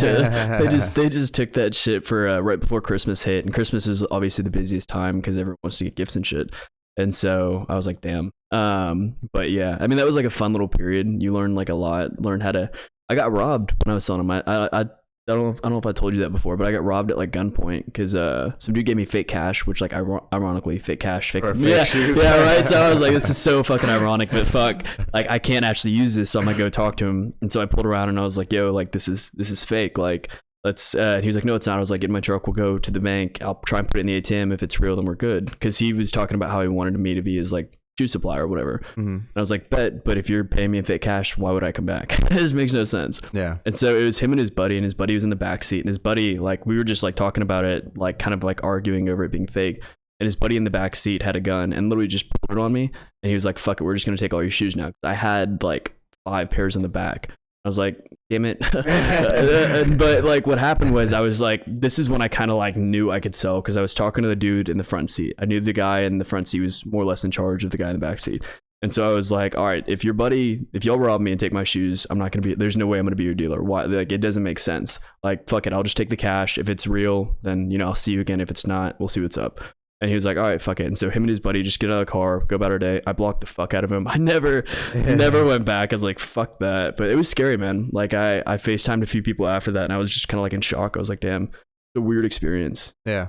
they just took that shit for right before Christmas hit, and Christmas is obviously the busiest time because everyone wants to get gifts and shit. And so I was like, damn. But yeah, I mean, that was like a fun little period. You learn like a lot. Learn how to. I got robbed when I was selling them. I don't know if I told you that before, but I got robbed at like gunpoint because some dude gave me fake cash, which like ironically fake cash, fake shoes. Yeah, right. So I was like, this is so fucking ironic, but fuck, like I can't actually use this, so I'm gonna go talk to him. And so I pulled around and I was like, yo, like this is fake. Like let's. And he was like, no, it's not. I was like, get in my truck, we'll go to the bank. I'll try and put it in the ATM. If it's real, then we're good. Because he was talking about how he wanted me to be his like shoe supplier or whatever. And I was like, but if you're paying me in fake cash, why would I come back? This makes no sense. Yeah. And so it was him and his buddy was in the back seat, and his buddy, like we were just like talking about it, like kind of like arguing over it being fake. And his buddy in the back seat had a gun and literally just pulled it on me. And he was like, fuck it, we're just gonna take all your shoes now. I had like 5 pairs in the back. I was like, damn it. But like what happened was I was like, this is when I kind of like knew I could sell, because I was talking to the dude in the front seat. I knew the guy in the front seat was more or less in charge of the guy in the back seat. And so I was like, all right, if y'all rob me and take my shoes, I'm not going to be, there's no way I'm going to be your dealer. Why? Like, it doesn't make sense. Like, fuck it. I'll just take the cash. If it's real, then, I'll see you again. If it's not, we'll see what's up. And he was like, all right, fuck it. And so him and his buddy just get out of the car, go about our day. I blocked the fuck out of him. I never went back. I was like, fuck that. But it was scary, man. Like I FaceTimed a few people after that, and I was just kind of like in shock. I was like, damn, it's a weird experience. Yeah.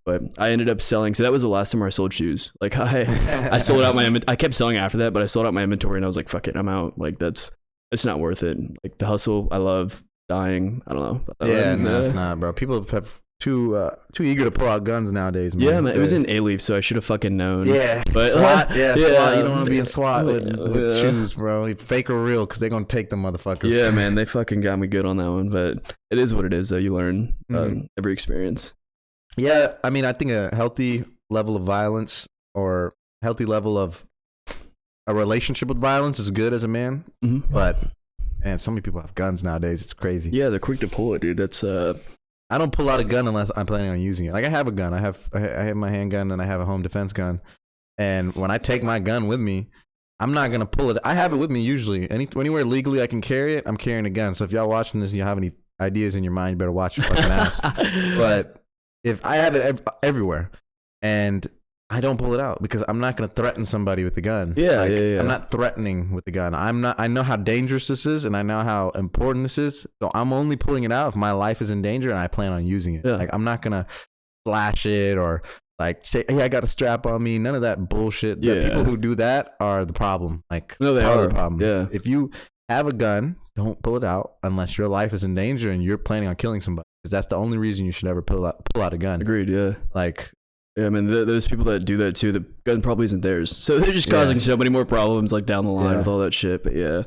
But I ended up selling. So that was the last time I sold shoes. Like I sold out my inventory. I kept selling after that, but I sold out my inventory, and I was like, fuck it, I'm out. Like it's not worth it. Like the hustle, I love dying. I don't know. Yeah, no, it's not, bro. People have too eager to pull out guns nowadays, man. Yeah, man. It was in A-Leaf, so I should have fucking known. Yeah, but SWAT. Yeah, SWAT. You don't want to be in SWAT with shoes, bro. Fake or real, because they're gonna take them motherfuckers. Yeah, man. They fucking got me good on that one, but it is what it is. Though you learn every experience. Yeah, I mean, I think a healthy level of violence or healthy level of a relationship with violence is good as a man, but man, so many people have guns nowadays. It's crazy. Yeah, they're quick to pull it, dude. That's I don't pull out a gun unless I'm planning on using it. Like I have a gun. I have my handgun and I have a home defense gun. And when I take my gun with me, I'm not gonna pull it. I have it with me usually. Anywhere legally I can carry it, I'm carrying a gun. So if y'all watching this and you have any ideas in your mind, you better watch your fucking ass. But if I have it everywhere, and I don't pull it out because I'm not going to threaten somebody with the gun. Yeah, yeah. I'm not threatening with the gun. I know how dangerous this is, and I know how important this is. So I'm only pulling it out if my life is in danger and I plan on using it. Yeah. Like I'm not going to flash it or like say, hey, I got a strap on me. None of that bullshit. The people who do that are the problem. Like no, they are the problem. Yeah. If you have a gun, don't pull it out unless your life is in danger and you're planning on killing somebody. Because that's the only reason you should ever pull out a gun. Agreed. Yeah. Like. Yeah, I mean, those people that do that too, the gun probably isn't theirs. So they're just causing so many more problems like down the line with all that shit. But yeah,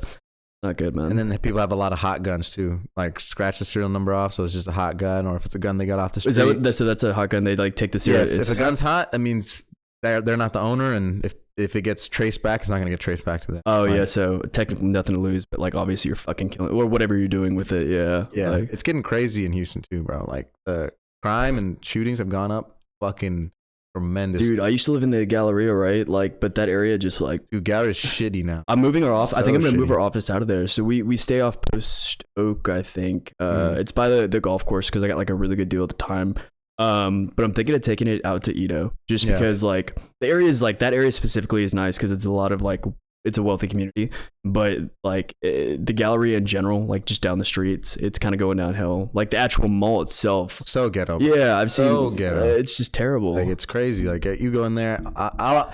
not good, man. And then people have a lot of hot guns too. Like scratch the serial number off, so it's just a hot gun. Or if it's a gun they got off the street. So that's a hot gun. They like take the serial. Yeah, if a gun's hot, that means they're not the owner. And if it gets traced back, it's not going to get traced back to them. Oh, yeah. So technically nothing to lose. But like obviously you're fucking killing or whatever you're doing with it. Yeah. Yeah. Like, it's getting crazy in Houston too, bro. Like the crime and shootings have gone up fucking tremendous. Dude, I used to live in the Galleria, right? Like, but that area just like... Dude, Galleria is shitty now. I'm moving our office. I think I'm going to move our office out of there. So we stay off Post Oak, I think. It's by the golf course because I got like a really good deal at the time. But I'm thinking of taking it out to Edo just because like the area is like that area specifically is nice because it's a lot of like it's a wealthy community, but like the Galleria in general, like just down the streets, it's kind of going downhill. Like the actual mall itself, so ghetto. Yeah, I've seen. So ghetto. It's just terrible. Like it's crazy. Like you go in there, I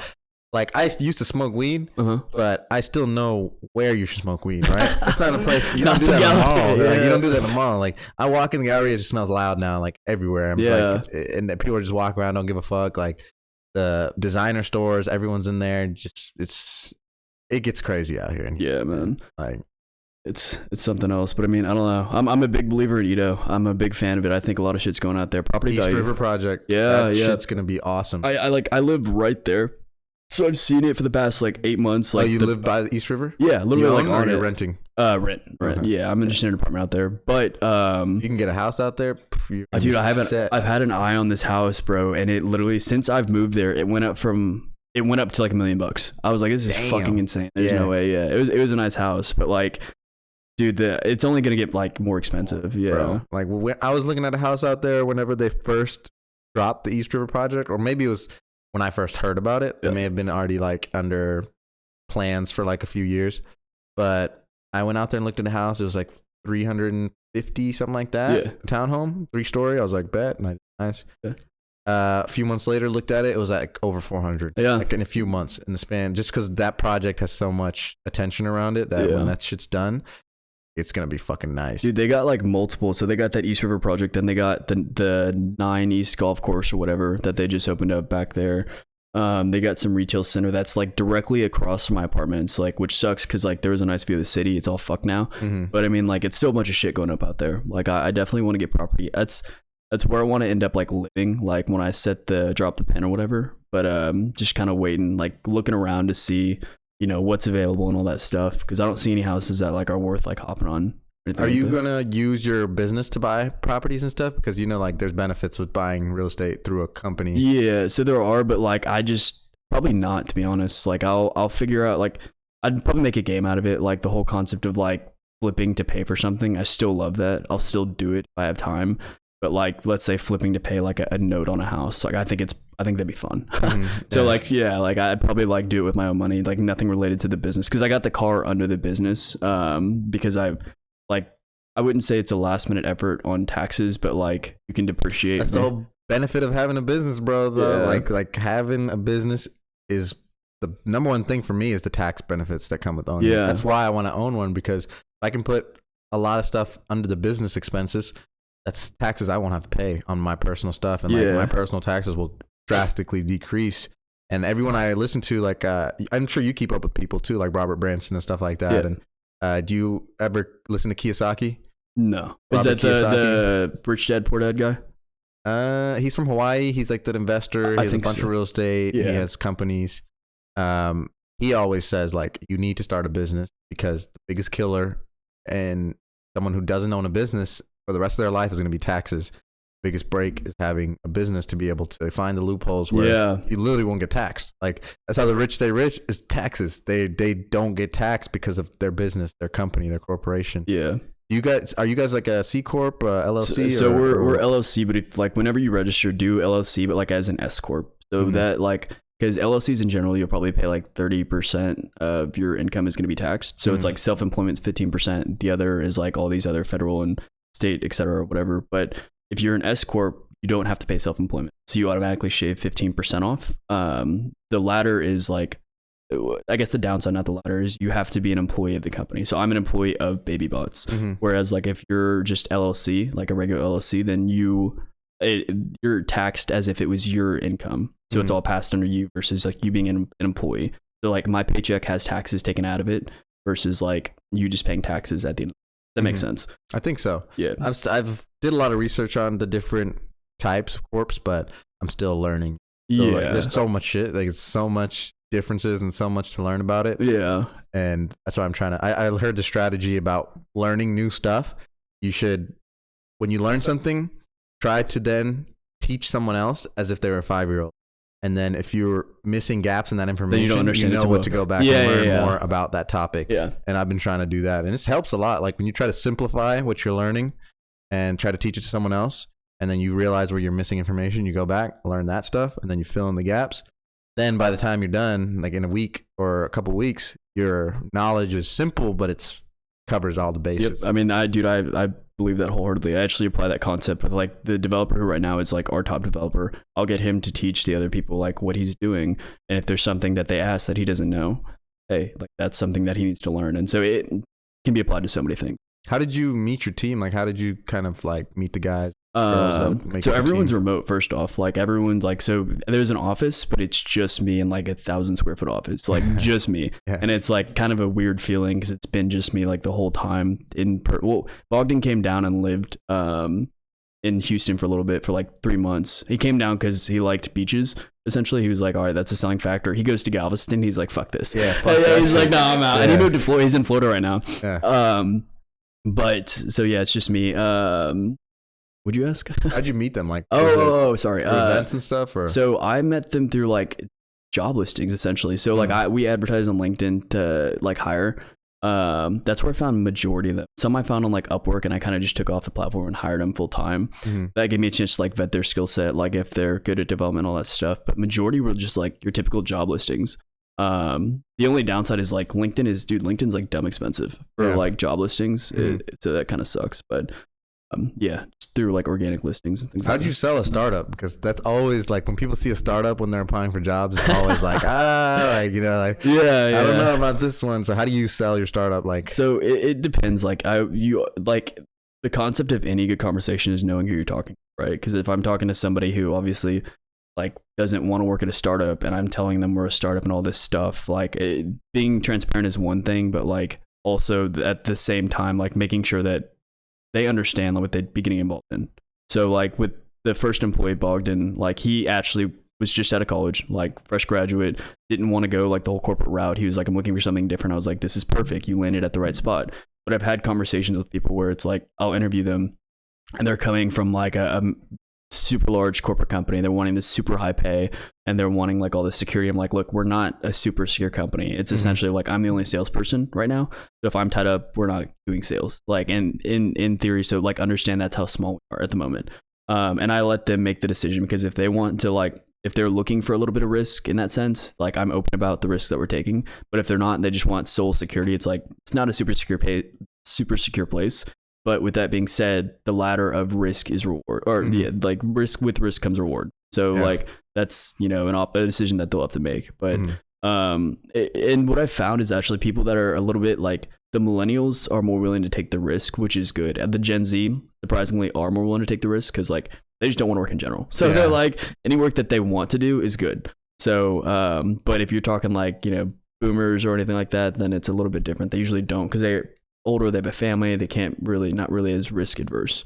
used to smoke weed, but I still know where you should smoke weed. Right? It's not a place you don't do that in the mall. Yeah. Like, you don't do that in the mall. Like I walk in the Galleria, it just smells loud now, like everywhere. Like, and people just walk around, don't give a fuck. Like the designer stores, everyone's in there. Just it gets crazy out here. Yeah, man. Like it's something else. But I mean, I don't know. I'm a big believer in Edo. I'm a big fan of it. I think a lot of shit's going out there. Property East value. River Project. Yeah, that shit's gonna be awesome. I live right there, so I've seen it for the past like 8 months. Like, you live by the East River? Yeah, literally, like on it. Renting. Rent. Okay. Yeah, I'm just in an apartment out there, but you can get a house out there. Dude, I've had an eye on this house, bro, and it literally, since I've moved there, it went up to like $1 million. I was like, this is fucking insane. There's no way. Yeah, it was a nice house, but like, dude, it's only gonna get like more expensive. Yeah, bro. Like I was looking at a house out there whenever they first dropped the East River Project, or maybe it was when I first heard about it. It may have been already like under plans for like a few years, but I went out there and looked at the house. It was like 350, something like that. Yeah. Townhome, 3-story. I was like, bet, nice. Yeah. A few months later, looked at it. It was like over 400. Yeah, like in a few months in the span, just because that project has so much attention around it that when that shit's done, it's gonna be fucking nice. Dude, they got like multiple. So they got that East River Project, then they got the 9 East Golf Course or whatever that they just opened up back there. They got some retail center that's like directly across from my apartments, like, which sucks because like there was a nice view of the city. It's all fucked now. But I mean, like, it's still a bunch of shit going up out there. Like, I definitely want to get property. That's where I want to end up like living, like when I drop the pen or whatever. But just kind of waiting, like looking around to see, you know, what's available and all that stuff, because I don't see any houses that like are worth like hopping on. Are you gonna use your business to buy properties and stuff? Because you know, like, there's benefits with buying real estate through a company. Yeah, so there are, but like, I just probably not, to be honest. Like, I'll figure out, like, I'd probably make a game out of it. Like the whole concept of like flipping to pay for something, I still love that. I'll still do it if I have time. But like, let's say flipping to pay like a note on a house, like I think that'd be fun. So like, yeah, like I'd probably like do it with my own money, like nothing related to the business, because I got the car under the business, because I wouldn't say it's a last minute effort on taxes, but like you can depreciate. That's the whole benefit of having a business, bro. Though. Yeah. Like having a business is the number one thing for me, is the tax benefits that come with owning. Yeah, that's why I want to own one, because if I can put a lot of stuff under the business expenses, that's taxes I won't have to pay on my personal stuff, and like my personal taxes will drastically decrease. And everyone I listen to, like, I'm sure you keep up with people too, like Robert Branson and stuff like that. Yeah. And do you ever listen to Kiyosaki? No. Is that the Rich Dad Poor Dad guy? He's from Hawaii. He's like the investor. He has a bunch of real estate. Yeah. He has companies. He always says, like, you need to start a business, because the biggest killer and someone who doesn't own a business for the rest of their life is going to be taxes. Biggest break is having a business to be able to find the loopholes where you literally won't get taxed. Like, that's how the rich stay rich, is taxes. They don't get taxed because of their business, their company, their corporation. Yeah. Are you guys like a C Corp, LLC? So we're LLC, but if, like, whenever you register, do LLC, but like as an S Corp. So that, like, because LLCs in general, you'll probably pay like 30% of your income is going to be taxed. So it's like self-employment's 15%. The other is like all these other federal and state, et cetera, or whatever. But if you're an S Corp, you don't have to pay self-employment. So you automatically shave 15% off. The latter is like, I guess the downside, not the latter, is you have to be an employee of the company. So I'm an employee of Baby Bots. Whereas like if you're just LLC, like a regular LLC, then you're taxed as if it was your income. So it's all passed under you versus like you being an employee. So like my paycheck has taxes taken out of it versus like you just paying taxes at the end. That makes sense. I think so. Yeah. I've did a lot of research on the different types of corps, but I'm still learning. So, like, there's so much shit. Like, it's so much differences and so much to learn about it. Yeah. And that's why I'm trying to, I heard the strategy about learning new stuff. You should, when you learn something, try to then teach someone else as if they were a 5-year-old. And then if you're missing gaps in that information, you know what to go back and learn more about that topic. Yeah. And I've been trying to do that. And this helps a lot. Like, when you try to simplify what you're learning and try to teach it to someone else, and then you realize where you're missing information, you go back, learn that stuff, and then you fill in the gaps. Then by the time you're done, like in a week or a couple weeks, your knowledge is simple, but it's covers all the bases. Yep. I mean, I believe that wholeheartedly. I actually apply that concept with like the developer who right now is like our top developer. I'll get him to teach the other people like what he's doing. And if there's something that they ask that he doesn't know, hey, like that's something that he needs to learn. And so it can be applied to so many things. How did you meet your team? Like, how did you kind of like meet the guys? So everyone's remote. First off, like everyone's like, so there's an office, but it's just me in like 1,000 square foot office, like just me. Yeah. And it's like kind of a weird feeling because it's been just me like the whole time. Well, Bogdan came down and lived in Houston for a little bit for like 3 months. He came down because he liked beaches. Essentially, he was like, all right, that's a selling factor. He goes to Galveston. He's like, fuck this. Yeah. He's like, no, I'm out. Yeah. And he moved to Florida. He's in Florida right now. Yeah. But so yeah, it's just me. Would you ask? How'd you meet them? Like, sorry. Events and stuff? Or? So I met them through like job listings essentially. So like we advertised on LinkedIn to like hire. That's where I found majority of them. Some I found on like Upwork, and I kind of just took off the platform and hired them full time. Mm-hmm. That gave me a chance to like vet their skill set, like if they're good at development, all that stuff. But majority were just like your typical job listings. The only downside is like LinkedIn's like dumb expensive for like job listings. Mm-hmm. So that kind of sucks. But yeah, just through like organic listings and things. How'd you sell a startup? Because that's always like when people see a startup when they're applying for jobs, it's always like, I don't know about this one. So how do you sell your startup? Like, so it depends. Like the concept of any good conversation is knowing who you're talking to, right? Because if I'm talking to somebody who obviously like doesn't want to work at a startup and I'm telling them we're a startup and all this stuff, like being transparent is one thing, but like also at the same time, like making sure that they understand what they'd be getting involved in. So like with the first employee, Bogdan, like he actually was just out of college, like fresh graduate, didn't want to go like the whole corporate route. He was like, I'm looking for something different. I was like, this is perfect. You landed at the right spot. But I've had conversations with people where it's like, I'll interview them and they're coming from like a super large corporate company. They're wanting this super high pay and they're wanting like all this security. I'm like, look, we're not a super secure company. It's essentially like I'm the only salesperson right now. So if I'm tied up, we're not doing sales. Like, and in theory, so like understand that's how small we are at the moment. And I let them make the decision because if they want to like, if they're looking for a little bit of risk in that sense, like I'm open about the risks that we're taking. But if they're not, and they just want sole security, it's like, it's not a super secure place. But with that being said, the ladder of risk is reward, or like risk with risk comes reward. So like that's, you know, a decision that they'll have to make. But and what I've found is actually people that are a little bit like the millennials are more willing to take the risk, which is good. And the Gen Z surprisingly are more willing to take the risk because like they just don't want to work in general. So they're like any work that they want to do is good. So but if you're talking like, you know, boomers or anything like that, then it's a little bit different. They usually don't because they're older, they have a family, they can't really, not really as risk adverse.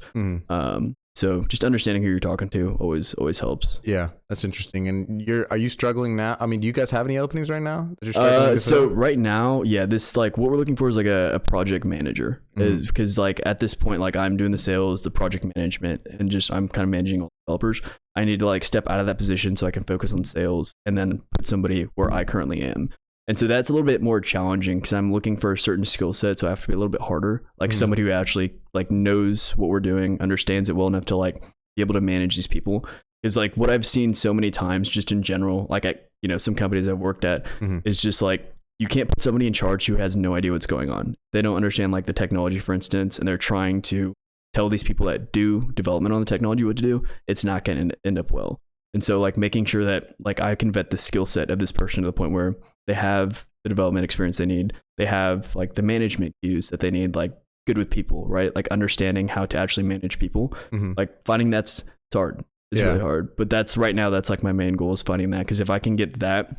So just understanding who you're talking to always helps. Yeah, that's interesting. And are you struggling now? I mean, do you guys have any openings right now that you're struggling so right now, this like what we're looking for is like a project manager, because like at this point, like I'm doing the sales, the project management, and just I'm kind of managing all the developers. I need to like step out of that position so I can focus on sales and then put somebody where I currently am. And so that's a little bit more challenging because I'm looking for a certain skill set. So I have to be a little bit harder, like somebody who actually like knows what we're doing, understands it well enough to like be able to manage these people. Is like what I've seen so many times just in general, like at, you know, some companies I've worked at, is just like, you can't put somebody in charge who has no idea what's going on. They don't understand like the technology, for instance, and they're trying to tell these people that do development on the technology what to do. It's not going to end up well. And so like making sure that like I can vet the skill set of this person to the point where they have the development experience they need. They have like the management cues that they need, like good with people, right? Like understanding how to actually manage people. Like finding it's hard. It's really hard. But that's right now, that's like my main goal is finding that. Because if I can get that,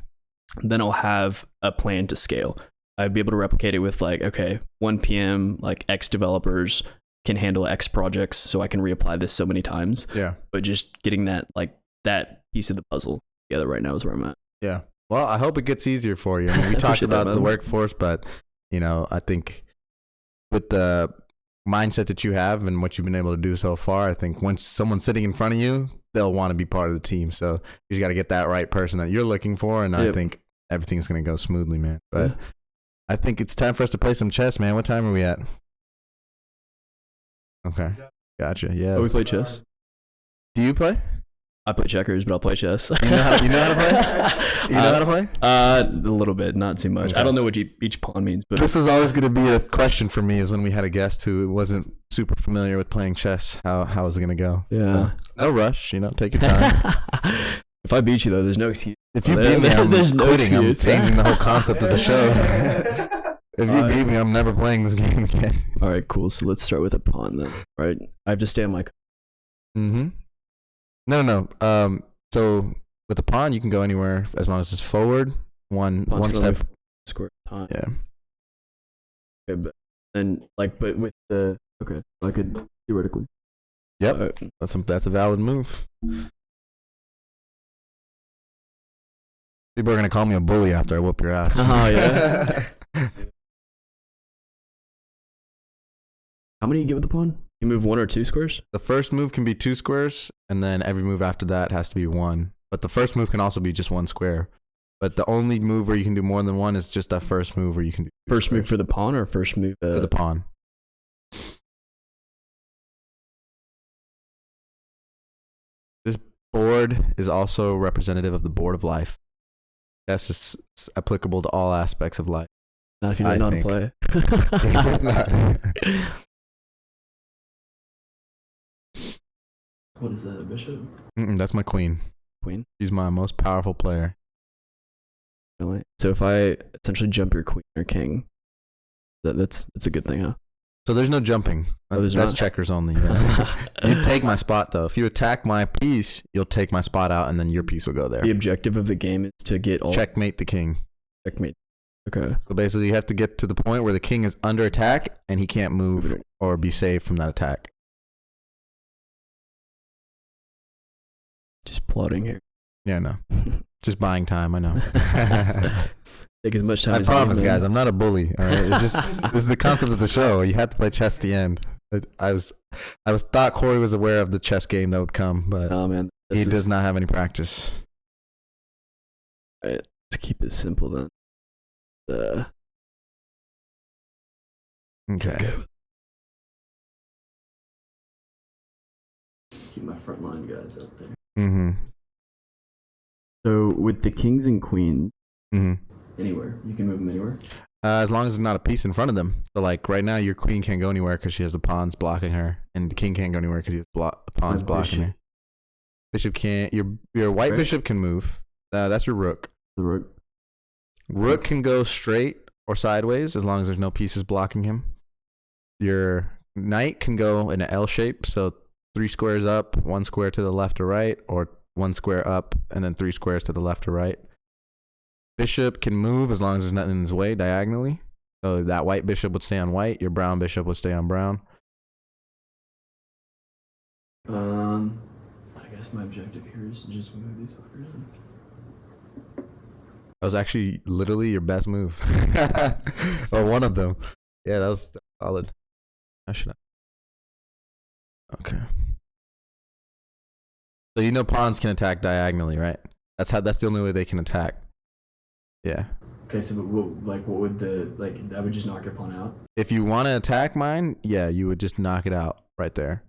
then I'll have a plan to scale. I'd be able to replicate it with like, okay, 1 PM, like X developers can handle X projects. So I can reapply this so many times. Yeah. But just getting that, like that piece of the puzzle together right now is where I'm at. Yeah. Well, I hope it gets easier for you. I mean, we talked about the workforce, but, you know, I think with the mindset that you have and what you've been able to do so far, I think once someone's sitting in front of you, they'll want to be part of the team. So you just got to get that right person that you're looking for. And I think everything's going to go smoothly, man. But I think it's time for us to play some chess, man. What time are we at? Okay. Gotcha. Yeah. Oh, we play chess. Do you play? I play checkers, but I'll play chess. You know how to play? You know how to play? A little bit, not too much. Okay. I don't know what each pawn means, but this is always going to be a question for me. Is when we had a guest who wasn't super familiar with playing chess, how is it going to go? Yeah, no rush. You know, take your time. If I beat you though, there's no excuse. If you beat me, I'm quitting. I'm changing the whole concept of the show. If you beat me, I'm never playing this game again. All right, cool. So let's start with a pawn then. All right, I have to stay on my Mm-hmm. No. So with the pawn, you can go anywhere as long as it's forward. One step. Square time. Yeah. Okay, but with the I could theoretically. Yep. That's a valid move. People are gonna call me a bully after I whoop your ass. Oh yeah. How many you get with the pawn? You move 1 or 2 squares? The first move can be 2 squares, and then every move after that has to be 1. But the first move can also be just 1 square. But the only move where you can do more than 1 is just that first move where you can do first move for the pawn or first move for the pawn. This board is also representative of the board of life. That's just applicable to all aspects of life. Not if you don't know how to play. It's not. What is that, a bishop? That's my queen. Queen? She's my most powerful player. Really? So if I essentially jump your queen or king, that's a good thing, huh? So there's no jumping. That's checkers only. Yeah. You take my spot, though. If you attack my piece, you'll take my spot out, and then your piece will go there. The objective of the game is to get all... Checkmate the king. Checkmate. Okay. So basically, you have to get to the point where the king is under attack, and he can't move or be saved from that attack. Just plotting here. Yeah, no. Just buying time, I know. Take as much time I as promise, guys, I'm not a bully. All right? It's just this is the concept of the show. You have to play chess to the end. I thought Cory was aware of the chess game that would come, but man, he does not have any practice. All right, let's keep it simple then. Okay. Keep my front line guys out there. Mm-hmm. So with the kings and queens, mm-hmm. Anywhere you can move them anywhere. As long as there's not a piece in front of them. So like right now, your queen can't go anywhere because she has the pawns blocking her, and the king can't go anywhere because he has pawns blocking her. Bishop can't. Your white bishop can move. That's your rook. The rook. Rook can go straight or sideways as long as there's no pieces blocking him. Your knight can go in an L shape, so 3 squares up, 1 square to the left or right, or 1 square up and then 3 squares to the left or right. Bishop can move as long as there's nothing in his way diagonally. So that white bishop would stay on white. Your brown bishop would stay on brown. I guess my objective here is to just move these fuckers. That was actually literally your best move. Or one of them. Yeah, that was solid. I should have. Okay. So you know pawns can attack diagonally, right? That's the only way they can attack. Yeah. Okay, so what would that would just knock your pawn out? If you want to attack mine, yeah, you would just knock it out right there.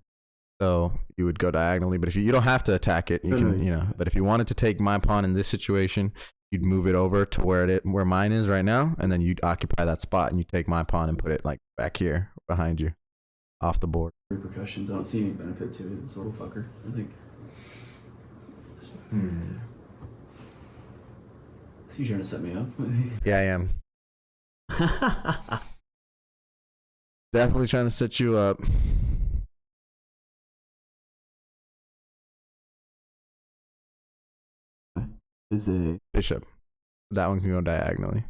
So you would go diagonally, but if you don't have to attack it, you can, but if you wanted to take my pawn in this situation, you'd move it over to where mine is right now, and then you'd occupy that spot and you take my pawn and put it like back here behind you off the board. Repercussions, I don't see any benefit to it, this little fucker, I think. So you're trying to set me up? Yeah, I am. Definitely trying to set you up. Is a bishop. That one can go diagonally.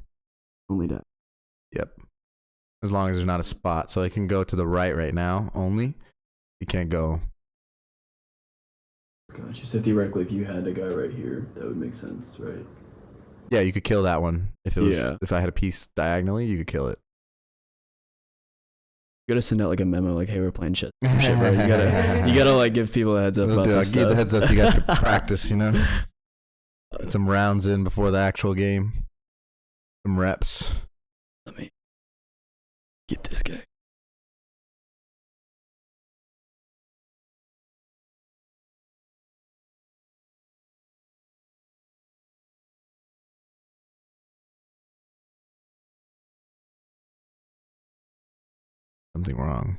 Only that. Yep. As long as there's not a spot. So it can go to the right now only. You can't go. Gotcha. So theoretically, if you had a guy right here, that would make sense, right? Yeah, you could kill that one. If I had a piece diagonally, you could kill it. You gotta send out like a memo, like, "Hey, we're playing chess." Shit, bro. You gotta like give people a heads up. I'll give the heads up so you guys can practice. Get some rounds in before the actual game. Some reps. Let me get this guy. Something wrong.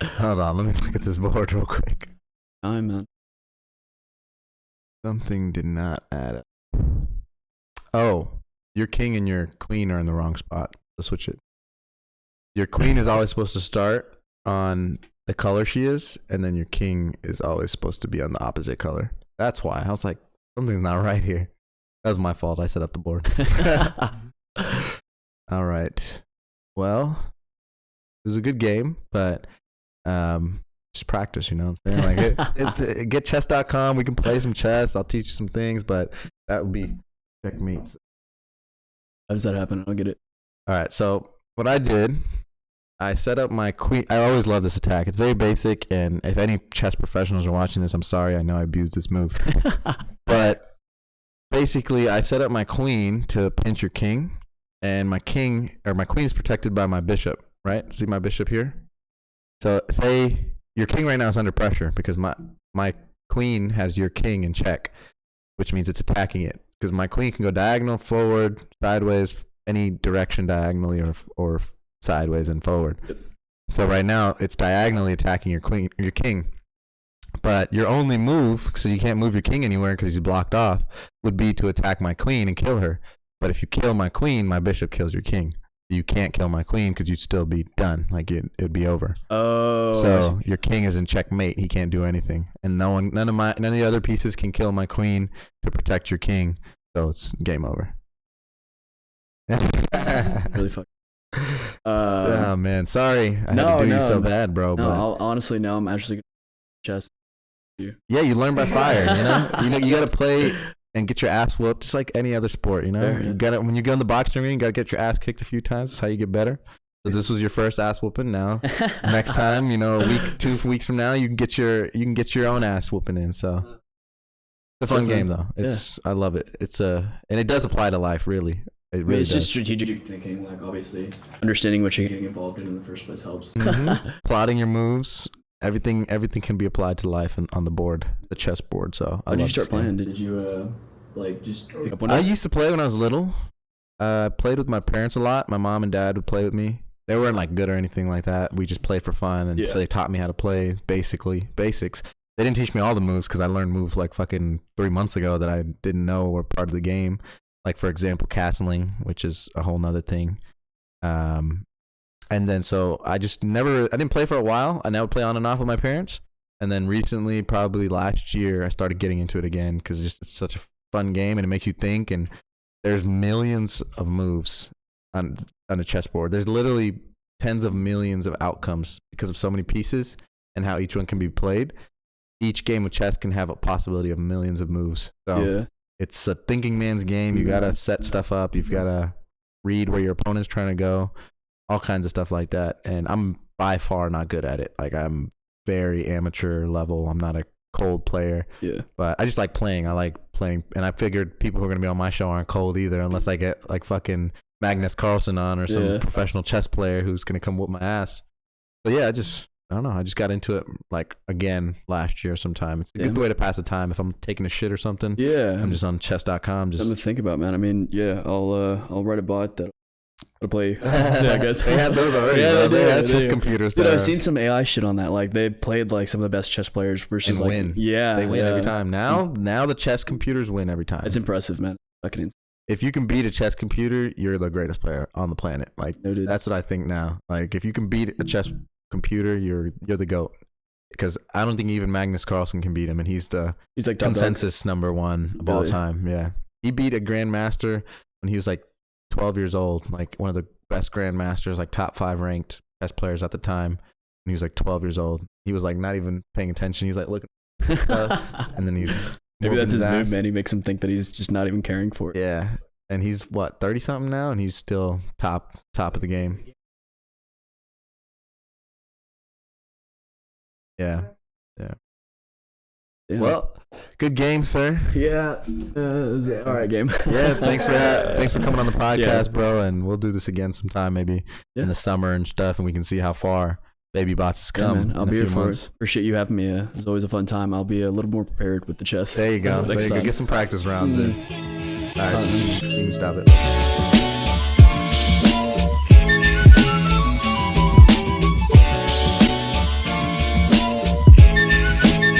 Hold on, let me look at this board real quick. Time, man. Something did not add up. Oh, your king and your queen are in the wrong spot. Let's switch it. Your queen is always supposed to start on the color she is, and then your king is always supposed to be on the opposite color. That's why. I was like, something's not right here. That was my fault. I set up the board. All right. Well, it was a good game, but just practice, you know what I'm saying? Like get chess.com. We can play some chess. I'll teach you some things, but that would be checkmate. How does that happen? I don't get it. All right. So what I did, I set up my queen. I always love this attack. It's very basic, and if any chess professionals are watching this, I'm sorry. I know I abused this move. But basically, I set up my queen to pinch your king, and my queen is protected by my bishop, right? See my bishop here? So say your king right now is under pressure because my queen has your king in check, which means it's attacking it. Because my queen can go diagonal, forward, sideways, any direction diagonally or sideways and forward. So right now it's diagonally attacking your king. But your only move, so you can't move your king anywhere because he's blocked off, would be to attack my queen and kill her. But if you kill my queen, my bishop kills your king. You can't kill my queen because you'd still be done. Like it'd be over. Oh. So your king is in checkmate. He can't do anything, and none of the other pieces can kill my queen to protect your king. So it's game over. Really fuck. Oh man, sorry. I had to do you so bad, bro. No, but honestly, no. I'm actually good at chess. Yeah, you learn by fire. You got to play and get your ass whooped, just like any other sport. Fair, you got to when you go in the boxing ring, you got to get your ass kicked a few times. That's how you get better. So this was your first ass whooping. Now, next time, a week, 2 weeks from now, you can get your own ass whooping in. So it's a fun game, though. I love it. And it does apply to life, really. It really it's does. just strategic thinking. Like obviously, understanding what you're getting involved in the first place helps. Mm-hmm. Plotting your moves. Everything can be applied to life on the board, the chess board. So how did you start playing? Did you just pick up one? I used to play when I was little. I played with my parents a lot. My mom and dad would play with me. They weren't like good or anything like that. We just played for fun, and so they taught me how to play basics. They didn't teach me all the moves because I learned moves like fucking 3 months ago that I didn't know were part of the game. Like for example, castling, which is a whole nother thing. And then so I didn't play for a while. I now would play on and off with my parents. And then recently, probably last year, I started getting into it again because it's such a fun game and it makes you think. And there's millions of moves on a chessboard. There's literally tens of millions of outcomes because of so many pieces and how each one can be played. Each game of chess can have a possibility of millions of moves. So it's a thinking man's game. You got to set stuff up. You've got to read where your opponent's trying to go. All kinds of stuff like that. And I'm by far not good at it. Like I'm very amateur level. I'm not a cold player. Yeah. But I just like playing. I like playing. And I figured people who are going to be on my show aren't cold either unless I get like fucking Magnus Carlsen on or some professional chess player who's going to come whoop my ass. But yeah, I don't know. I just got into it like again last year sometime. It's a good way to pass the time if I'm taking a shit or something. Yeah. I'm just on chess.com. Something to think about, man. I mean, I'll write a bot that to play. So I guess they have those already. They have chess computers. Dude, I've seen some AI shit on that. Like they played like some of the best chess players versus and win. Yeah, they win every time. Now the chess computers win every time. It's impressive, man. Fucking insane. If you can beat a chess computer, you're the greatest player on the planet. Like that's what I think now. Like if you can beat a chess computer, you're the GOAT. Because I don't think even Magnus Carlsen can beat him, and he's like consensus number one of all time. Yeah, he beat a grandmaster when he was like 12 years old, like one of the best grandmasters, like top 5 ranked chess players at the time. And he was like 12 years old. He was like not even paying attention. He's like looking at stuff, and then he's maybe that's his move, man. He makes him think that he's just not even caring for it. Yeah, and he's what 30 something now, and he's still top of the game. Yeah. Well, good game, sir. Yeah. All right, game. Yeah, thanks for coming on the podcast, bro. And we'll do this again sometime, maybe in the summer and stuff, and we can see how far Baby Bots has come. I'll be here for it. Appreciate you having me. It's always a fun time. I'll be a little more prepared with the chess. There you go. Get some practice rounds in. All right, you can stop it.